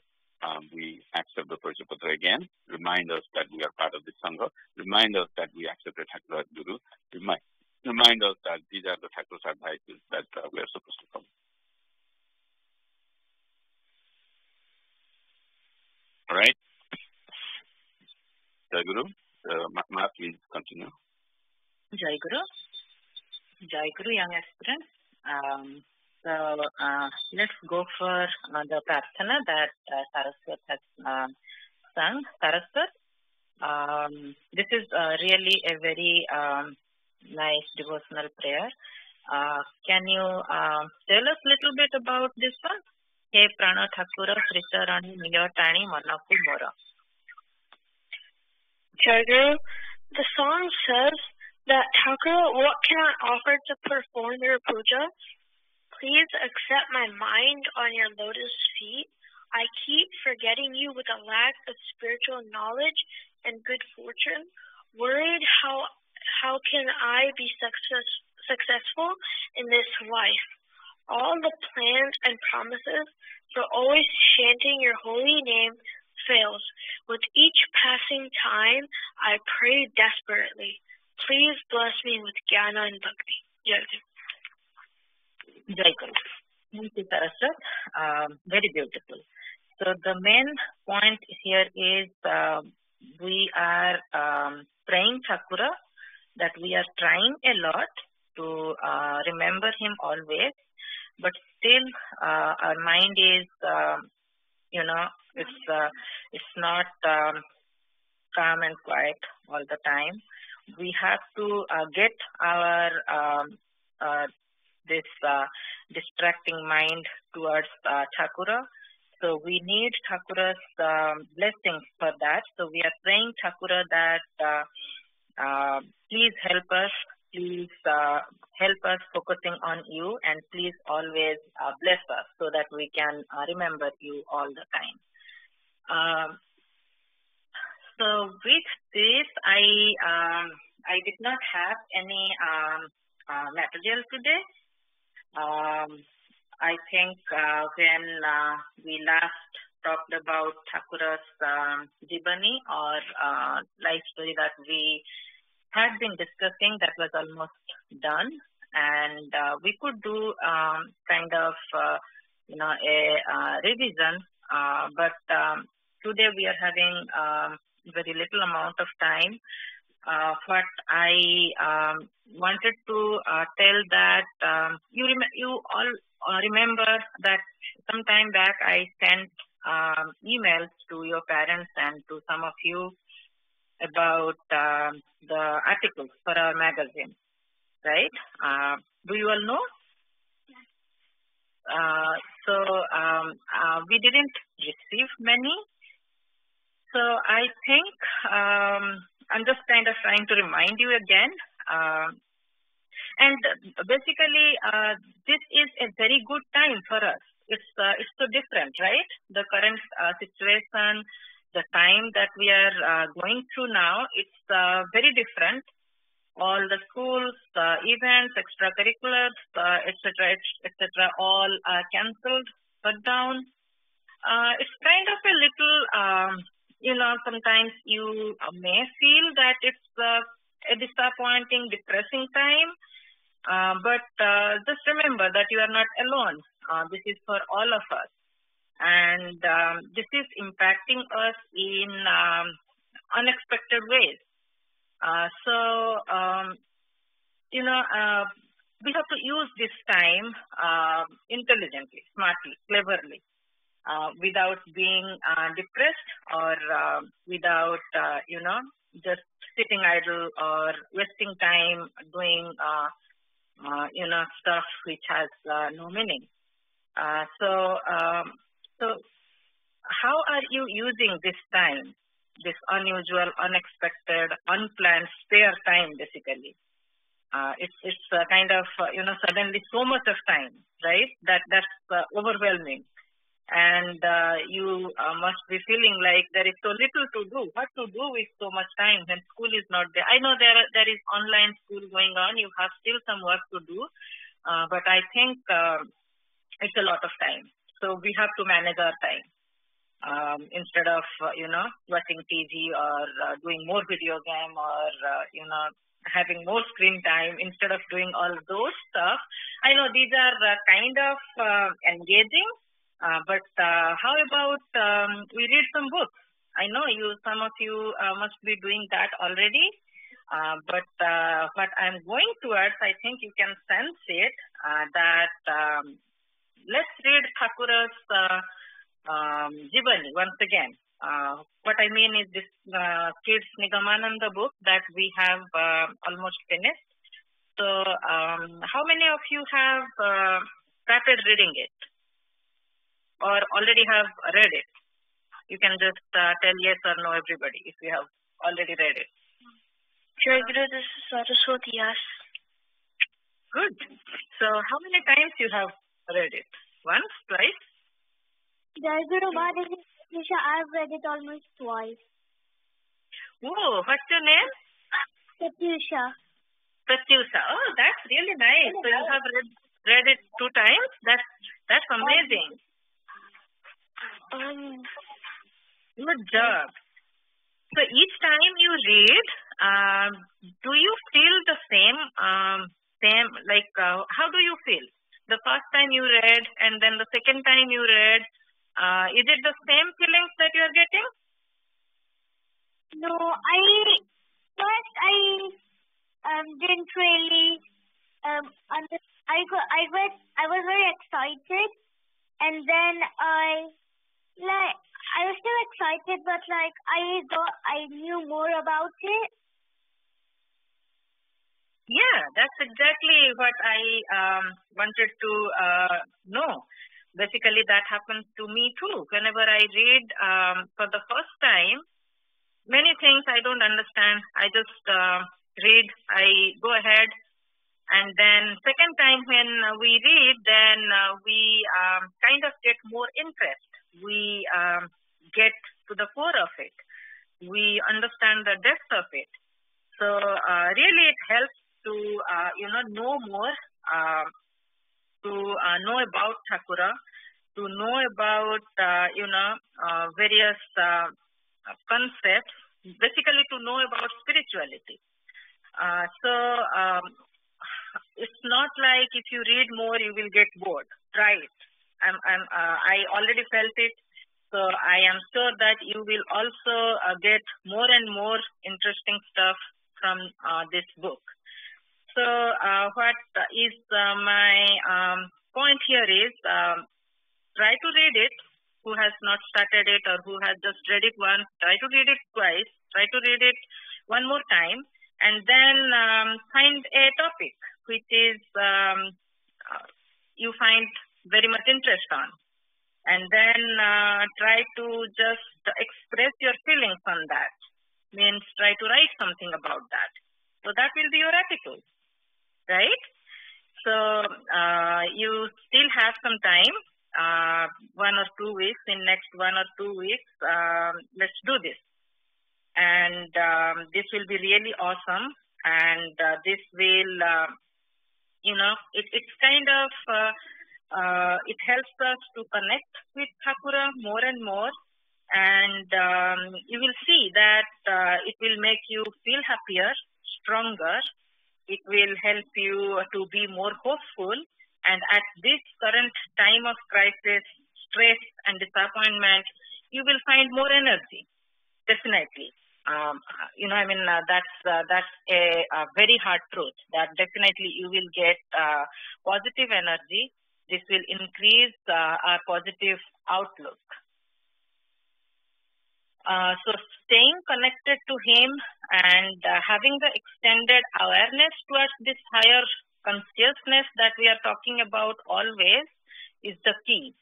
we accept the Paribrajakacharya again, remind us that we are part of the Sangha, remind us that we accepted Thakur as Guru, remind us that these are the Thakur's advices that we are supposed to follow. All right? Jai Guru. Ma, please continue.
Jai Guru. Jai Guru, young aspirants. So let's go for the prarthana that Saraswati has sung. Saraswati, this is really a very nice devotional prayer. Can you tell us a little bit about this one? He prana thakura sritarani niyotani manaku mora.
Jai Guru, the song says that Thakur, what can I offer to perform your puja? Please accept my mind on your lotus feet. I keep forgetting you with a lack of spiritual knowledge and good fortune. Worried how can I be successful in this life? All the plans and promises for always chanting your holy name fails. With each passing time, I pray desperately. Please bless me with jnana and bhakti. Jai Guru.
Jai Guru. Thank Smruti Saraswati. Very beautiful. So the main point here is we are praying Thakura that we are trying a lot to remember him always, but still our mind is, it's not calm and quiet all the time. We have to get our this distracting mind towards Thakura. So we need Thakura's blessings for that. So we are praying Thakura that please help us, please help us focusing on you, and please always bless us so that we can remember you all the time. So with this, I did not have any material today. I think when we last talked about Thakura's Jibani or life story that we had been discussing, that was almost done, and we could do kind of a revision, but today we are having very little amount of time. What I wanted to tell that you all remember that some time back I sent emails to your parents and to some of you about the articles for our magazine, right? Do you all know? So we didn't receive many. So I think I'm just kind of trying to remind you again. And basically, this is a very good time for us. It's so different, right? The current situation, the time that we are going through now, it's very different. All the schools, events, extracurriculars, etc., all are cancelled, put down. It's kind of a little, sometimes you may feel that it's a disappointing, depressing time. But just remember that you are not alone. This is for all of us. And this is impacting us in unexpected ways. We have to use this time intelligently, smartly, cleverly, without being depressed or without, just sitting idle or wasting time doing, stuff which has no meaning. So how are you using this time, this unusual, unexpected, unplanned, spare time, basically? It's kind of, suddenly so much of time, right? That's overwhelming. And you must be feeling like there is so little to do. What to do with so much time when school is not there? I know there is online school going on. You have still some work to do. But I think it's a lot of time. So we have to manage our time. Instead of, watching TV or doing more video game or, having more screen time, instead of doing all those stuff. I know these are kind of engaging, but how about we read some books? I know some of you must be doing that already, but what I'm going towards, I think you can sense it, that let's read Thakura's Jibani once again. What I mean is this kids Nigamananda book that we have almost finished. So how many of you have started reading it or already have read it? You can just tell yes or no, everybody, if you have already read it.
Sure, Guru, this is Saraswati, yes.
Good. So how many times you have read it? Once, twice?
Jai Guru, I've read it almost twice.
Oh, what's your name?
Katyusha.
Katyusha. Oh, that's really nice. So you have read it 2 times? That's amazing. Good job. So each time you read, do you feel the same, how do you feel? The first time you read and then the second time you read, is it the same feelings that you are getting?
No, first I didn't really I was very excited, and then I was still excited, but I knew more about it.
Yeah, that's exactly what I wanted to know. Basically, that happens to me too. Whenever I read for the first time, many things I don't understand. I just read, I go ahead, and then second time when we read, then we kind of get more interest. We get to the core of it. We understand the depth of it. So really it helps to know more, to know about Thakura, to know about various concepts, basically to know about spirituality. So it's not like if you read more you will get bored. Try it. I already felt it. So I am sure that you will also get more and more interesting stuff from this book. So what is my point here is try to read it. Who has not started it or who has just read it once, try to read it twice, try to read it one more time, and then find a topic which is you find very much interest on. And then try to just express your feelings on that. Means try to write something about that. So that will be your attitude, right? So you still have some time, 1 or 2 weeks. In next 1 or 2 weeks, let's do this. And this will be really awesome. And this will, it's kind of, it helps us to connect with Thakura more and more. And you will see that it will make you feel happier, stronger. It will help you to be more hopeful. And at this current time of crisis, stress and disappointment, you will find more energy, definitely. That's a very hard truth, that definitely you will get positive energy. This will increase our positive outlook. So staying connected to him and having the extended awareness towards this higher consciousness that we are talking about always is the key.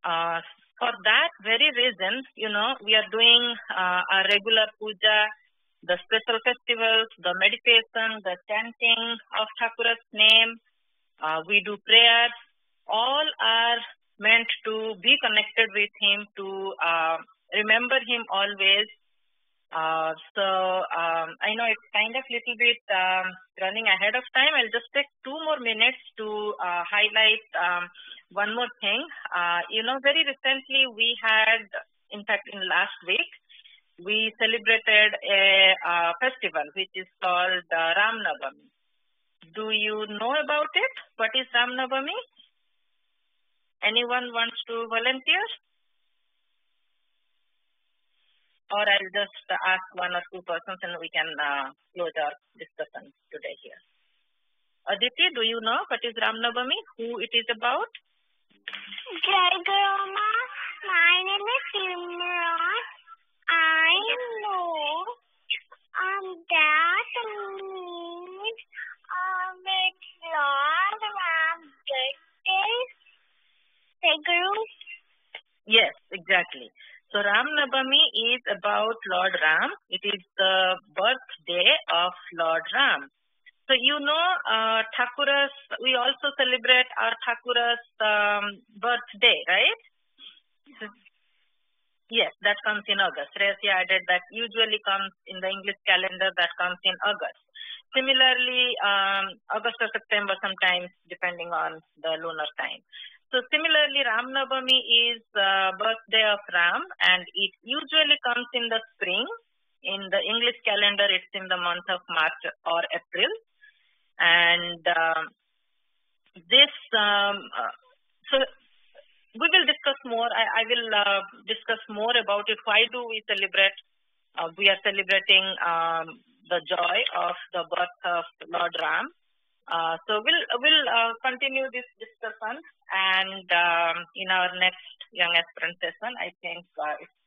For that very reason, we are doing our regular puja, the special festivals, the meditation, the chanting of Thakura's name. We do prayers. All are meant to be connected with him, to remember him always. So I know it's kind of little bit running ahead of time. I'll just take 2 more minutes to highlight one more thing. Very recently we had, in fact in last week, we celebrated a festival which is called Ram Navami. Do you know about it? What is Ram Navami? Anyone wants to volunteer? Or I'll just ask 1 or 2 persons and we can close our discussion today here. Aditi, do you know what is Ram Navami? Who it is about?
Jai Guru Ma. My name is Simran. I know that means with Lord Ram birthday. Jai Guru.
Yes, exactly. So Ram Navami is about Lord Ram. It is the birthday of Lord Ram. So Thakura's, we also celebrate our Thakura's birthday, right? Yes, that comes in August. Resi added that usually comes in the English calendar, that comes in August. Similarly, August or September sometimes, depending on the lunar time. So similarly, Ram Navami is the birthday of Ram, and it usually comes in the spring. In the English calendar, it's in the month of March or April. And this so we will discuss more. I will discuss more about it. Why do we celebrate? We are celebrating the joy of the birth of Lord Ram. So we'll continue this discussion, and in our next young aspirant session, I think it's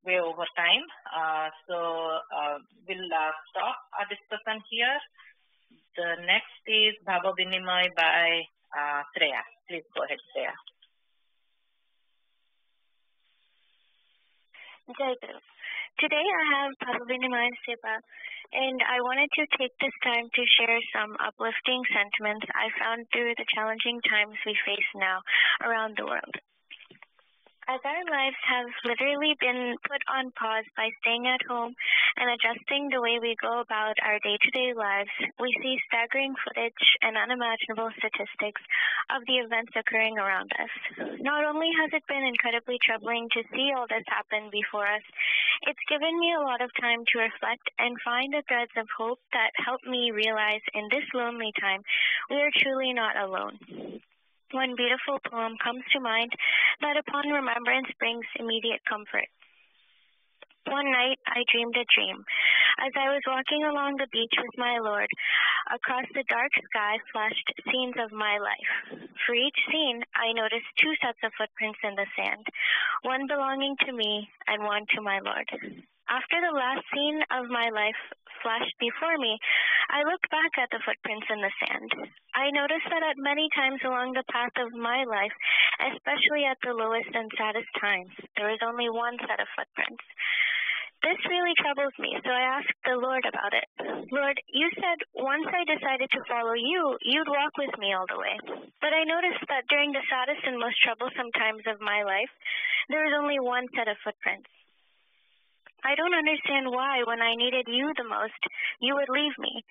way over time. So we'll stop our discussion here. The next is Bhava Vinimay by Shreya. Please go ahead, Shreya.
Jai Guru. Today I have Bhava Vinimay Seva, and I wanted to take this time to share some uplifting sentiments I found through the challenging times we face now around the world. As our lives have literally been put on pause by staying at home and adjusting the way we go about our day-to-day lives, we see staggering footage and unimaginable statistics of the events occurring around us. Not only has it been incredibly troubling to see all this happen before us, it's given me a lot of time to reflect and find the threads of hope that help me realize in this lonely time we are truly not alone. One beautiful poem comes to mind that upon remembrance brings immediate comfort. One night I dreamed a dream. As I was walking along the beach with my Lord, across the dark sky flashed scenes of my life. For each scene, I noticed two sets of footprints in the sand, one belonging to me and one to my Lord. After the last scene of my life flashed before me, I looked back at the footprints in the sand. I noticed that at many times along the path of my life, especially at the lowest and saddest times, there was only one set of footprints. This really troubles me, so I asked the Lord about it. Lord, you said once I decided to follow you, you'd walk with me all the way. But I noticed that during the saddest and most troublesome times of my life, there was only one set of footprints. I don't understand why, when I needed you the most, you would leave me.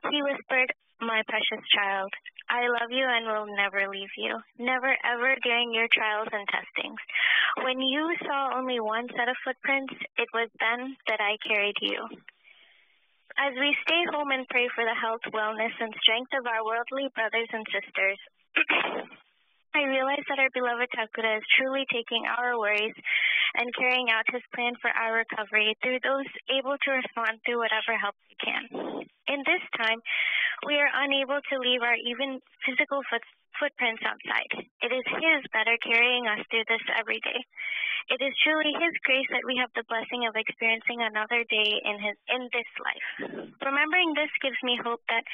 He whispered, my precious child, I love you and will never leave you, never ever during your trials and testings. When you saw only one set of footprints, it was then that I carried you. As we stay home and pray for the health, wellness, and strength of our worldly brothers and sisters, I realize that our beloved Thakura is truly taking our worries and carrying out his plan for our recovery through those able to respond through whatever help we can. In this time, we are unable to leave our even physical footprints outside. It is his that are carrying us through this every day. It is truly his grace that we have the blessing of experiencing another day in this life. Remembering this gives me hope that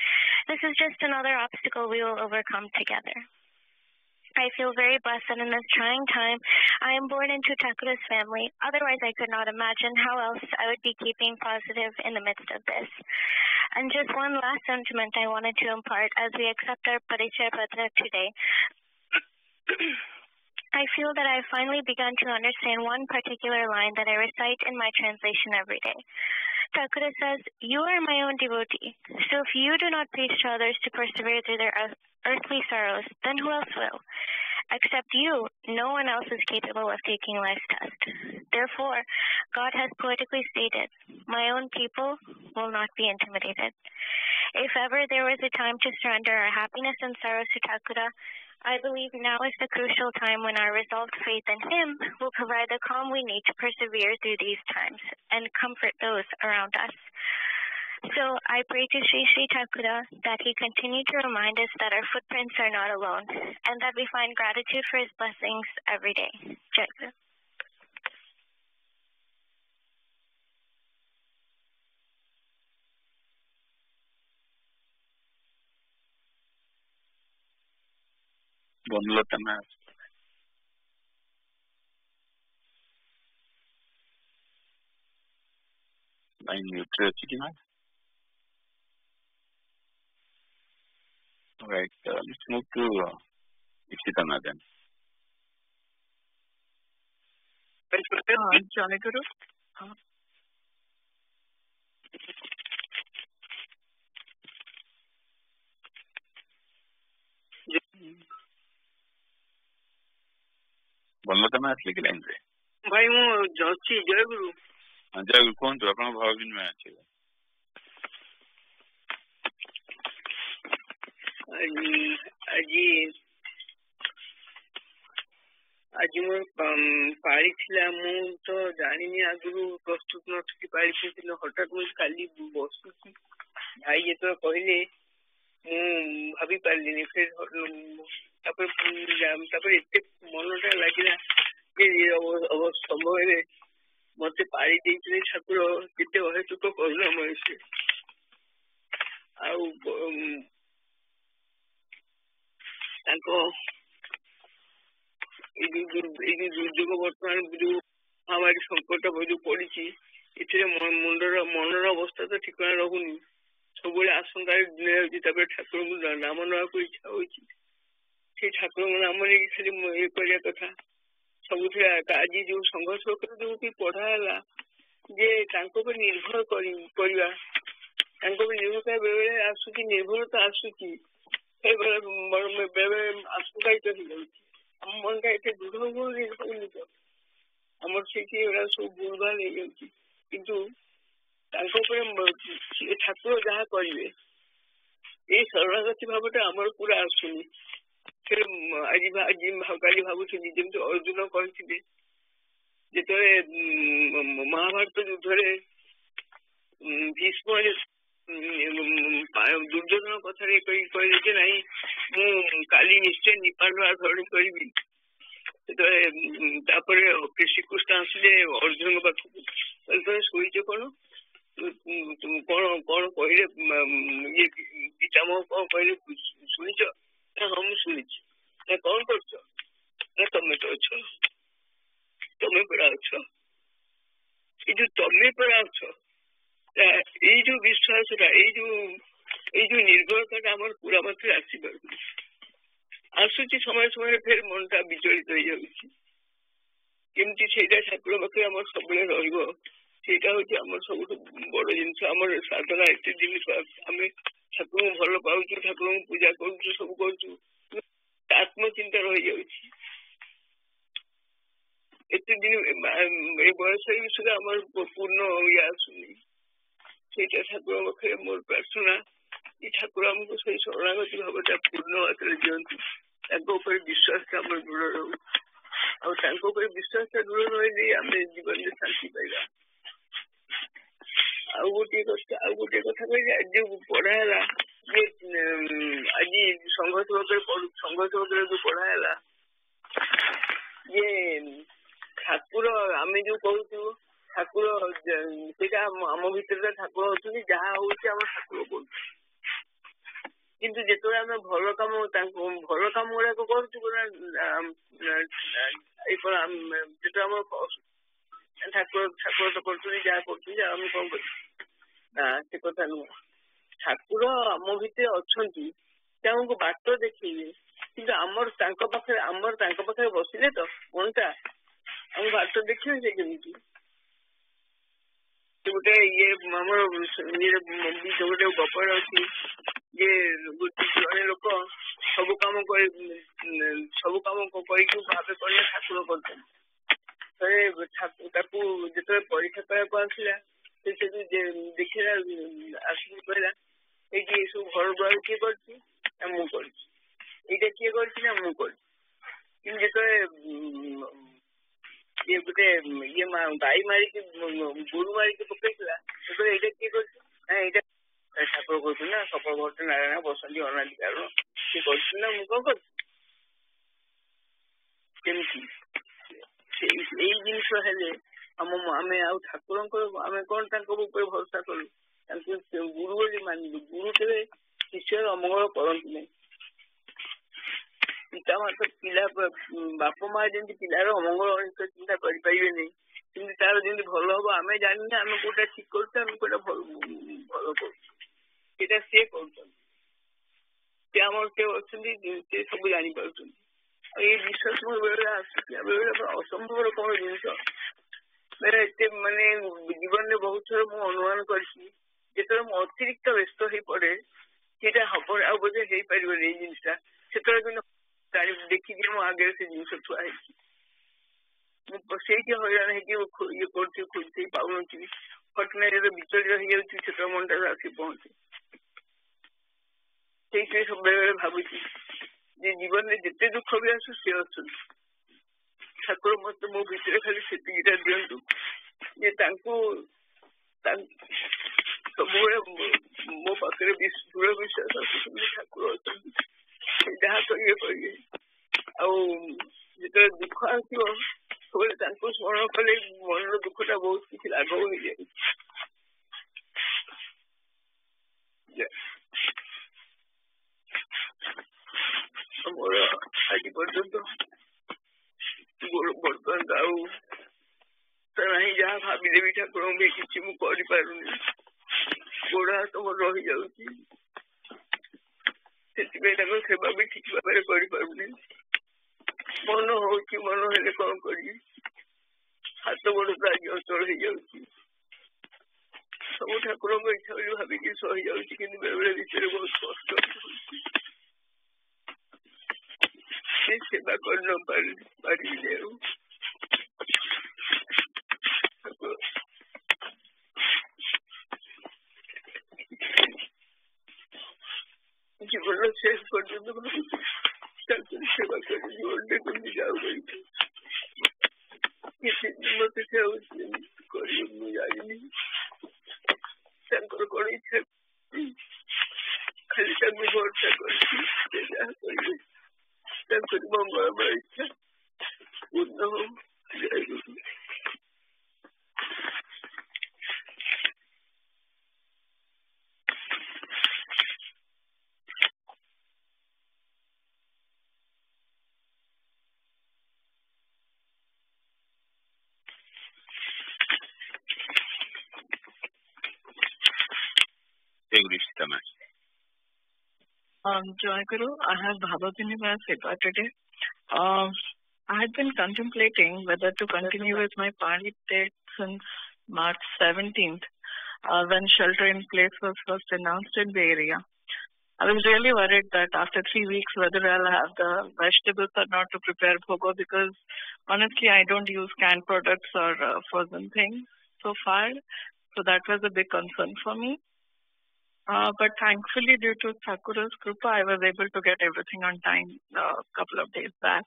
this is just another obstacle we will overcome together. I feel very blessed that in this trying time, I am born into Thakura's family. Otherwise, I could not imagine how else I would be keeping positive in the midst of this. And just one last sentiment I wanted to impart as we accept our Paribrajakacharya today. I feel that I have finally begun to understand one particular line that I recite in my translation every day. Thakura says, you are my own devotee, so if you do not preach to others to persevere through their earthly sorrows, then who else will? Except you, no one else is capable of taking life's test. Therefore, God has poetically stated, my own people will not be intimidated. If ever there was a time to surrender our happiness and sorrows to Thakura, I believe now is the crucial time when our resolved faith in him will provide the calm we need to persevere through these times and comfort those around us. So I pray to Sri Sri Thakura that he continue to remind us that our footprints are not alone and that we find gratitude for his blessings every day. Jai Guru.
ବନଲତା ମା ଭାଇ ମ୍ୟୁଟ୍ରେ ଅଛି କି ମା? Right, let's move to Ikshita Madam.
Jai Guru.
ବନଲତା ମା ଆସିଲେ କି ଲାଇନରେ?
ଭାଇ ମୁଁ ଅଛି। ଜୟଗୁରୁ।
ଜୟଗୁରୁ କୁହନ୍ତୁ, ଆପଣଙ୍କ ଭାବ ବିନିମୟ ଅଛି।
ଆଜି ମୋ ପାଳି ଥିଲା। ମୁଁ ତ ଜାଣିନି ଆଗରୁ ପ୍ରସ୍ତୁତ ନଥିଲି ପାଳି ଦିନ। ହଠାତ୍ ମୁଁ କାଲି ବସୁଛି ଭାଇ ଯେତେବେଳେ କହିଲେ ମୁଁ ଭାବି ପାରିଲିନି। ତାପରେ ଏତେ ମନଟା ଲାଗିଲା ଯେ ସମୟରେ ମତେ ପାଳି ଦେଇଥିଲେ ଠାକୁର, କେତେ ଅହେତୁକ କରୁଣାମୟ ସେ। ଆଉ ତାଙ୍କ ଏଇ ଯୋଉ ଦୁର୍ଯୋଗ ବର୍ତ୍ତମାନ ଯୋଉ ମହାମାରୀ ସଂକଟ ଯୋଉ ପଡିଛି, ଏଥିରେ ମନର ଅବସ୍ଥା ତ ଠିକଣା ରହୁନି। ସବୁବେଳେ ଆଶଙ୍କାରେ ଦିନ ଯାଉଛି। ତାପରେ ଠାକୁରଙ୍କୁ ନାମ ନେବାକୁ ଇଚ୍ଛା ହଉଛି। ସେଇ ଠାକୁରଙ୍କ ନାମ ନେଇକି ଖାଲି ଇଏ କରିବା କଥା। ସବୁଥିରେ ଆଜି ଯୋଉ ସଂଘର୍ଷ ଯୋଉ ବି ପଢା ହେଲା ଯେ ତାଙ୍କ ଉପରେ ନିର୍ଭର କରିବା, ତାଙ୍କ ଉପରେ ନିର୍ଭରତା ବେଳେବେଳେ ଆସୁଛି, ନିର୍ଭରତା ଆସୁଛି, ବେଳେବେଳେ ଆଶଙ୍କାୟିତ ହେଇଯାଉଛି। ଆମ ମନଟା ଏତେ ଦୃଢ ହଉନି ତ, ଆମର ସେଇଠି ଏଗୁଡା ସବୁ ଭୁଲ ଭାଲ ହେଇଯାଉଛି। କିନ୍ତୁ ତାଙ୍କ ଉପରେ ଠାକୁର ଯାହା କରିବେ, ଏଇ ଶରଣାଗତି ଭାବଟା ଆମର ପୁରା ଆସୁନି। ଆଜି କାଲି ଭାବୁଥିଲି ଯେମିତି ଅର୍ଜୁନ କହିଥିଲେ ଯେତେବେଳେ ମହାଭାରତ ଯୁଦ୍ଧରେ ଭୀଷ୍ମ ଦୁର୍ଯୋଧନ କଥାରେ କହିଲେ ଯେ ନାଇଁ ମୁଁ କାଲି ନିଶ୍ଚୟ ନିପାଳ ଧରଣୀ କରିବି। ସେତେବେଳେ ତାପରେ ଶ୍ରୀକୃଷ୍ଣ ଆସିଲେ ଅର୍ଜୁନଙ୍କ ପାଖକୁ, ତମେ ଶୋଇଛ କଣ? କଣ କହିଲେ ଇଏ ପିତାମହ କଣ କହିଲେ ଶୁଣିଛ? ହଁ ମୁଁ ଶୁଣିଛି। କଣ କରୁଛ? ତମେ ତ ଅଛ, ତମେ ପରା ଅଛ। ଏଇ ଯୋଉ ତମେ ପରା ଅଛ, ଏଇ ଯୋଉ ବିଶ୍ୱାସଟା, ଏଇ ଯୋଉ ନିର୍ଭରତାଟା ଆମର ପୁରା ମାତ୍ରାରେ ଆସିପାରୁନି। ଆସୁଛି ସମୟ ସମୟରେ ଫେର ମନଟା ବିଚଳିତ ହେଇଯାଉଛି। କେମିତି ସେଇଟା ଠାକୁର ପାଖରେ ଆମର ସବୁବେଳେ ରହିବ, ସେଇଟା ହଉଛି ଆମର ସବୁଠୁ ବଡ ଜିନିଷ। ଆମର ସାଧନା ଏତେ ଜିନିଷ, ଆମେ ଠାକୁରଙ୍କୁ ଭଲ ପାଉଛୁ, ଠାକୁରଙ୍କୁ ପୂଜା କରୁଛୁ, ସବୁ କରୁଛୁ, ଆତ୍ମଚିନ୍ତା ରହିଯାଉଛି। ଏତେ ଦିନ ଏ ବୟସରେ ବି ସୁଦ୍ଧା ଆମର ପୂର୍ଣ୍ଣ ଇଏ ଆସୁନି। ସେଇଟା ଠାକୁରଙ୍କ ପାଖରେ ମୋର ପ୍ରାର୍ଥନା, ଏ ଠାକୁର ଆମକୁ ସେଇ ଶରଣାଗତି ଭାବଟା ପୂର୍ଣ୍ଣ ମାତ୍ରାରେ ଦିଅନ୍ତୁ। ତାଙ୍କ ଉପରେ ବିଶ୍ୱାସଟା ଆମର ଦୃଢ ରହୁ। ଆଉ ତାଙ୍କ ଉପରେ ବିଶ୍ୱାସଟା ଦୃଢ ରହିଲେ ଆମେ ଜୀବନରେ ଶାନ୍ତି ପାଇବା। ଆଉ ଗୋଟିଏ କଥା କହିଲେ, ଆଜି ଯୋଉ ପଢା ହେଲା ଯେ ଆଜି ସଂଘର୍ଷ ବଦଳରେ ଯୋଉ ପଢା ହେଲା ଯେ ଠାକୁର, ଆମେ ଯୋଉ କହୁଛୁ ଠାକୁର, ସେଇଟା ଆମ ଭିତରେ ଠାକୁର ଅଛନ୍ତି, ଯାହା ହଉଛି ଆମ ଠାକୁର କରୁଛୁ। କିନ୍ତୁ ଯେତେବେଳେ ଆମେ ଭଲ କାମ ଗୁଡାକ କରୁଛୁ, ଯେତେବେଳେ ଆମ ଠାକୁର ତ କରୁଛନ୍ତି, ଯାହା କରୁଛନ୍ତି, ଆମେ କଣ କରୁଛୁ? ନା, ସେ କଥା ନୁହଁ। ଠାକୁର ଆମ ଭିତରେ ଅଛନ୍ତି, ସେ ଆମକୁ ବାଟ ଦେଖେଇବେ। କିନ୍ତୁ ଆମର ତାଙ୍କ ପାଖରେ ବସିଲେ ତ ମନଟା ଆମକୁ ବାଟ ଦେଖିବେ ସେ କେମିତି? ଗୋଟେ ଇଏ ଆମର ଗୋଟେ ଗପରେ ଅଛି ଯେ ଜଣେ ଲୋକ ସବୁ କାମ କରିକି ଭାବେ କଲେ ଠାକୁର କରୁଛନ୍ତି। ତାକୁ ଯେତେବେଳେ ପରୀକ୍ଷା କରିବାକୁ ଆସିଲା, ସେ ଦେଖିଲା, ଆସିକି କହିଲା ଏଇଠି ଏସବୁ ଘର ଦ୍ୱାର କିଏ କରିଛି? ନା ମୁଁ କରିଛି। ଏଇଟା କିଏ କରିଛି? ନା ମୁଁ କରିଛି। କିନ୍ତୁ ଯେତେବେଳେ ଗୋଟେ ଗାଈ ମାରିକି ଗୋରୁ ମାରିକି ପକେଇଥିଲା, ସେତେବେଳେ ଏଇଟା କିଏ କରିଛି? ନା ଏଇଟା ଠାକୁର କରୁଛନ୍ତି ନା, ସଫଳ ଭଟ୍ଟ ନାରାୟଣ ବସନ୍ତି ଅନାଦି କାରଣ, ସିଏ କରୁଛନ୍ତି ନା ମୁଁ କଣ କରୁଛି? କେମିତି ଏଇ ଜିନିଷ ହେଲେ ଆମେ ଆଉ ଠାକୁରଙ୍କର ଆମେ କଣ ତାଙ୍କ ଉପରେ ଭରସା କରୁ? ତାଙ୍କୁ ଗୁରୁ ବୋଲି ମାନିଲୁ। ଗୁରୁ କେବେ ଶିଷ୍ୟର ଅମଙ୍ଗଳ କରନ୍ତି ନାହିଁ। ବାପ ମା ଯେମିତି ପିଲାର ଅମଙ୍ଗଳ ଚିନ୍ତା କରିପାରିବେନି, କିନ୍ତୁ ତାର ଯେମିତି ଭଲ ହବ ଆମେ ଜାଣିନେ। ଆମେ କୋଉଟା ଠିକ କରୁଛୁ, ଆମେ କୋଉଟା ଭଲ କରୁଛୁ, ସେଇଟା ସିଏ କରୁଛନ୍ତି। ସେ ଅଛନ୍ତି, ସେ ସବୁ ଜାଣିପାରୁଛନ୍ତି। ଆଉ ଏଇ ବିଶ୍ୱାସ ମୋର ବେଳେବେଳେ ଆସୁଛି, ବେଳେବେଳେ ଅସମ୍ଭବର କଣ ଜିନିଷ। ଏତେ ଜୀବନରେ ବହୁତ ଥର ମୁଁ ଅନୁମାନ କରିଛି, ଯେତେବେଳେ ମୁଁ ଅତିରିକ୍ତ ବ୍ୟସ୍ତ ହେଇ ପଡେ, ସେଇଟା ହବ ଆଉ ବୋଧେ ହେଇପାରିବନି ଏଇ ଜିନିଷଟା। ସେତେବେଳେ କିନ୍ତୁ ଦେଖିକି ମୋ ଆଗରେ ସେ ଜିନିଷ ଥୁଆ ହେଇଛି। ମୁଁ ସେଇଠି ହଇରାଣ ହେଇକି ଇଏ କରୁଛି, ଖୋଜି ପାଉନଥିବି। ଘଟଣା ଯେତେବେଳେ ବିଚଳିତ ହେଇଯାଉଛି, ସେତେବେଳେ ମନଟା ଆସି ପହଞ୍ଚେ। ସେଇଥିପାଇଁ ସବୁବେଳେ ଭାବୁଛି ଯେ ଜୀବନରେ ଯେତେ ଦୁଃଖ ବି ଆସୁ ସେ ଆସୁଛି, ଠାକୁର ମତେ ମୋ ଭିତରେ ଖାଲି ସେତିକିଟା ଦିଅନ୍ତୁ ଯେ ତାଙ୍କୁ ସବୁବେଳେ ମୋ ପାଖରେ ଦୃଢ ବିଶ୍ୱାସ ଆସୁଛନ୍ତି ଠାକୁର ଅଛନ୍ତି, ଯାହା କରିବେ କରିବେ। ଆଉ ଯେତେବେଳେ ଦୁଃଖ ଆସିବ ସବୁବେଳେ ତାଙ୍କୁ ସ୍ମରଣ କଲେ ମନର ଦୁଃଖଟା ବହୁତ କିଛି ଲାଘବ ହେଇଯାଉଛି। ମୋର ଆଜି ପର୍ଯ୍ୟନ୍ତ ବର୍ତ୍ତମାନ ଆଉ ନାହିଁ, ଯାହା ଭାବିଲେ ବି ଠାକୁରଙ୍କୁ ବି କିଛି ମୁଁ କରିପାରୁନି, ଗୋଡ ହାତ ମୋର ରହିଯାଉଛି, ସେଥିପାଇଁ ତାଙ୍କ ସେବା ବି ଠିକ ଭାବରେ କରିପାରୁନି। ମନ ହଉଛି, ମନ ହେଲେ କଣ କରିବି, ହାତ ଗୋଡ ତ ଆଜି ଅଚଳ ହେଇଯାଉଛି। ସବୁ ଠାକୁରଙ୍କ ଇଚ୍ଛା ବୋଲି ଭାବିକି ସହିଯାଉଛି, କିନ୍ତୁ ବେଳେବେଳେ ଭିତରେ ବହୁତ କଷ୍ଟ ହଉଛି, ସେ ସେବା କରି ନ ପାରିବି। ଆଉ ଜୀବନର ଶେଷ ପର୍ଯ୍ୟନ୍ତ ଭାବୁଛି ତାଙ୍କର ସେବା କରି ଜୀବନଟେ କେମିତି ଯାଉ କରିଛି, ମତେ ସେ କରିବ ମୁଁ ଜାଣିନି। ତାଙ୍କର କଣ ଇଚ୍ଛା, ଖାଲି ତାଙ୍କୁ ଭରସା କରିଛି, ସେ ଯାହା କରିବେ ତାଙ୍କର ମଙ୍ଗଳମୟ ଇଚ୍ଛା ପୂର୍ଣ୍ଣ ହଉ। ଜୟ ଗୁରୁ।
Joy Guru, I have Bhava Seva today. I had been contemplating whether to continue with my Pali date since March 17th, when shelter in place was first announced in the area. I was really worried that after 3 weeks whether I'll have the vegetables or not to prepare bhogo, because honestly I don't use canned products or frozen things so far. So that was a big concern for me. But thankfully, due to Thakura's Krupa, I was able to get everything on time a couple of days back.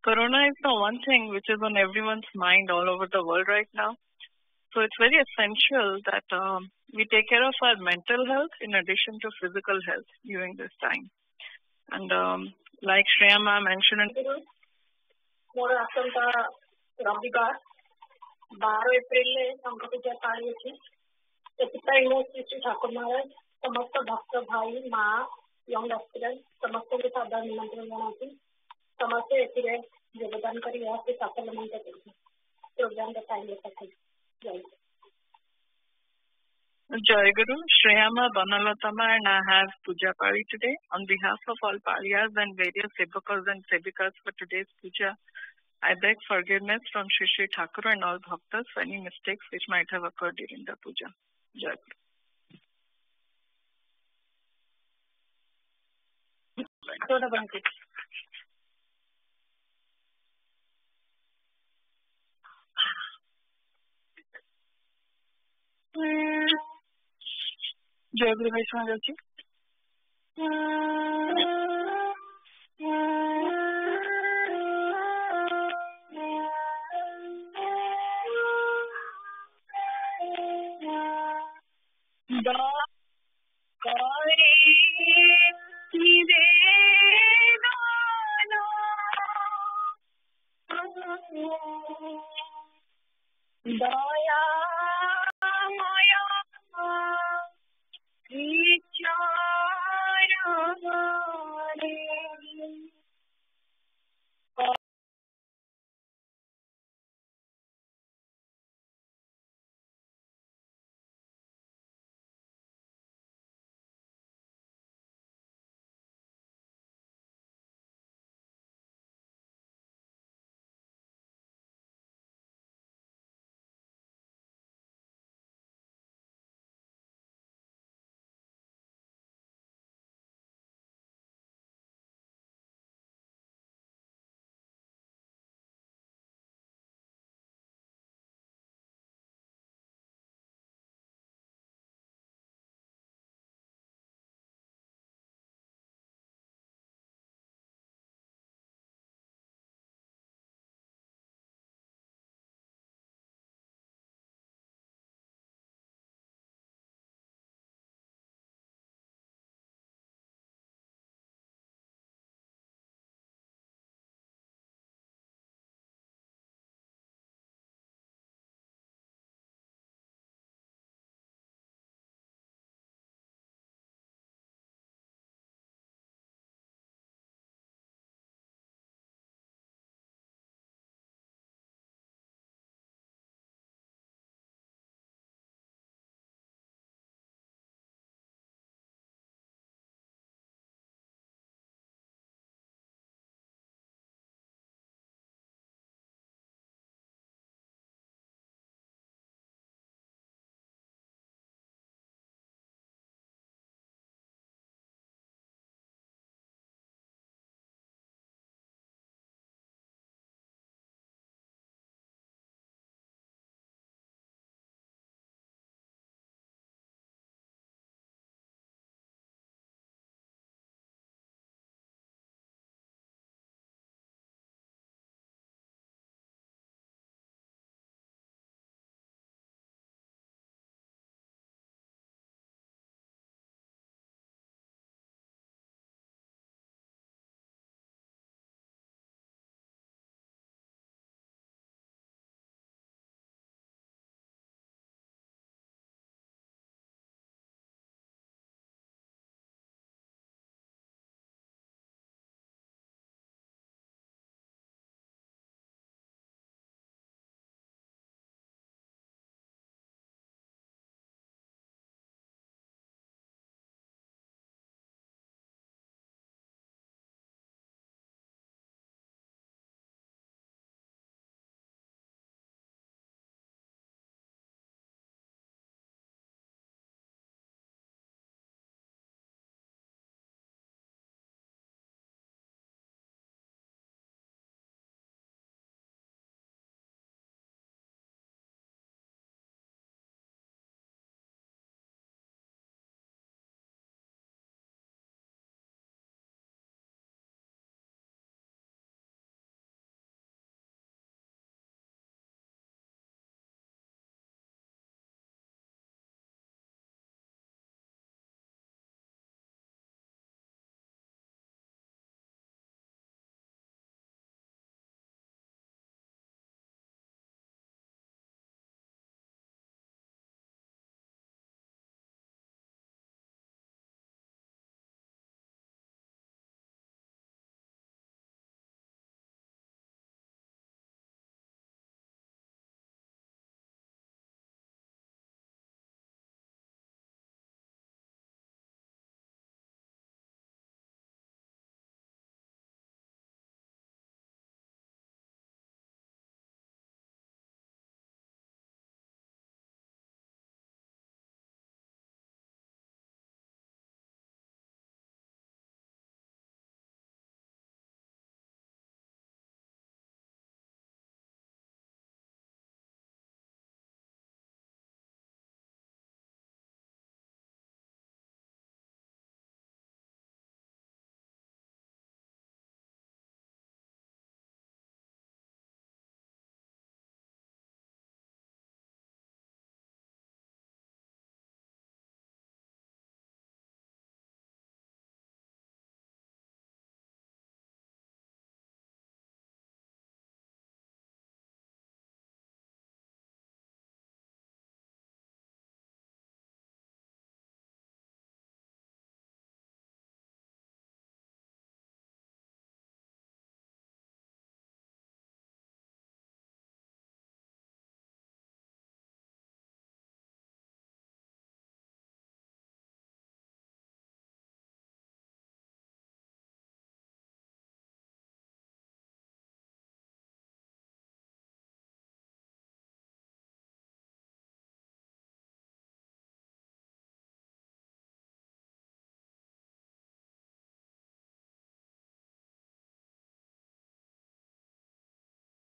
Corona is the one thing which is on everyone's mind all over the world right now. So it's very essential that we take care of our mental health in addition to physical health during this time. And like Shreya Ma mentioned,
ସେଥିପାଇଁ ମୁଁ ଶ୍ରୀ ଶ୍ରୀ ଠାକୁର ମହାରାଜ ସମସ୍ତ ଭକ୍ତ ଭାଇ ମା young aspirant ସମସ୍ତଙ୍କୁ ସାଦର ନିମନ୍ତ୍ରଣ ଜଣାଉଛି। ସମସ୍ତେ ଏଥିରେ ଯୋଗଦାନ କରି ଏହାକୁ ସଫଳମନ୍ତ କରିବେ। ପ୍ରୋଗ୍ରାମର ଟାଇମ୍ ଦେଖାଇ
Jai Guru, Shreyama, Banalatama, and I have Puja Pali today. On behalf of all Paliyas and various Sevakas and Sevikas for today's Puja, I beg forgiveness from Shri Shri Thakur and all Bhaktas for any mistakes which might have occurred during the Puja. Jai Guru. Jai Guru Vaishnava Ji.